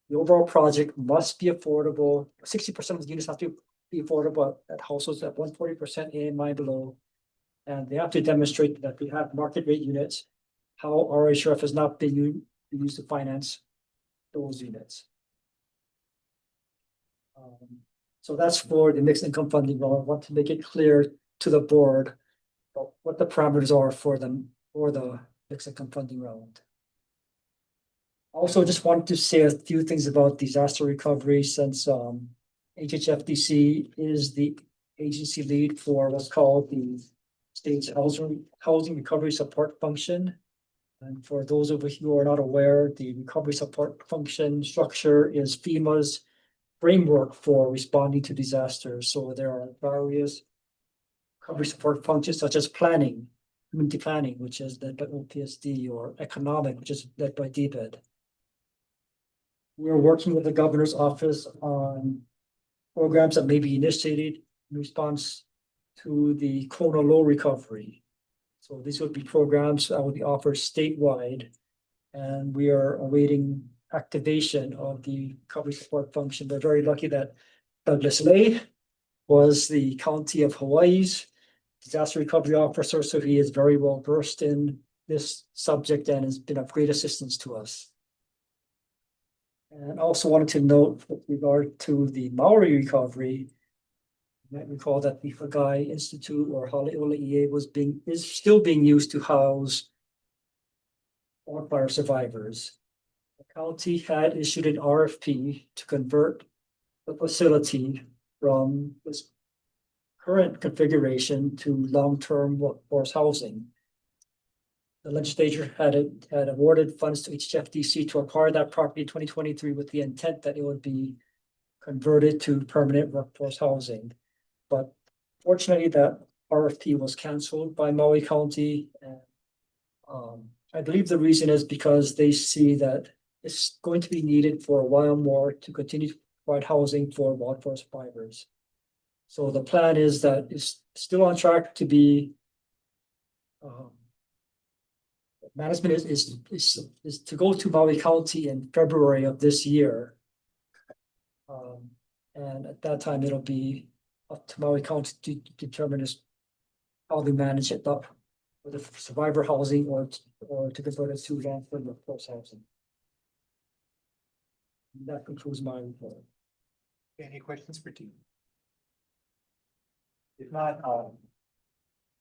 The overall project must be affordable. 60% of the units have to be affordable at households at 140% AMI below. And they have to demonstrate that we have market rate units, how RHRF has not been used to finance those units. So that's for the mixed income funding law. I want to make it clear to the board what the parameters are for them for the mixed income funding round. Also, just wanted to say a few things about disaster recovery since HHFDC is the agency lead for what's called the state's housing recovery support function. And for those of you who are not aware, the recovery support function structure is FEMA's framework for responding to disasters. So there are various recovery support functions such as planning, community planning, which is led by OPSD, or economic, which is led by DBED. We're working with the governor's office on programs that may be initiated in response to the Kona low recovery. So these would be programs that would be offered statewide, and we are awaiting activation of the recovery support function. We're very lucky that Douglas Lay was the county of Hawaii's disaster recovery officer, so he is very well versed in this subject and has been of great assistance to us. And also wanted to note with regard to the Maori recovery, you might recall that the Hagai Institute or Haleola EA is still being used to house wildfire survivors. The county had issued an RFP to convert the facility from this current configuration to long-term workforce housing. The legislature had awarded funds to HHFDC to acquire that property in 2023 with the intent that it would be converted to permanent workforce housing. But fortunately, that RFP was canceled by Maui County. And I believe the reason is because they see that it's going to be needed for a while more to continue to provide housing for wildfire survivors. So the plan is that it's still on track to be management is to go to Maui County in February of this year. And at that time, it'll be up to Maui County to determine how they manage it up, whether for survivor housing or to convert it to long-term workforce housing. And that concludes my report. Any questions for Dean? If not,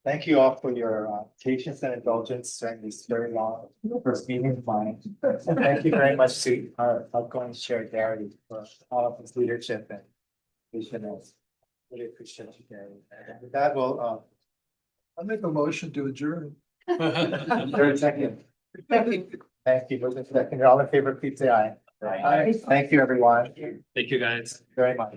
thank you all for your patience and indulgence during this very long first meeting of mine. And thank you very much to our outgoing chair, Gary, for all of his leadership and vision. Really appreciate you, Gary. And with that, I'll make a motion to adjourn. Third second. Thank you. Moving second. All in favor, please say aye. Aye. Thank you, everyone. Thank you, guys. Very much.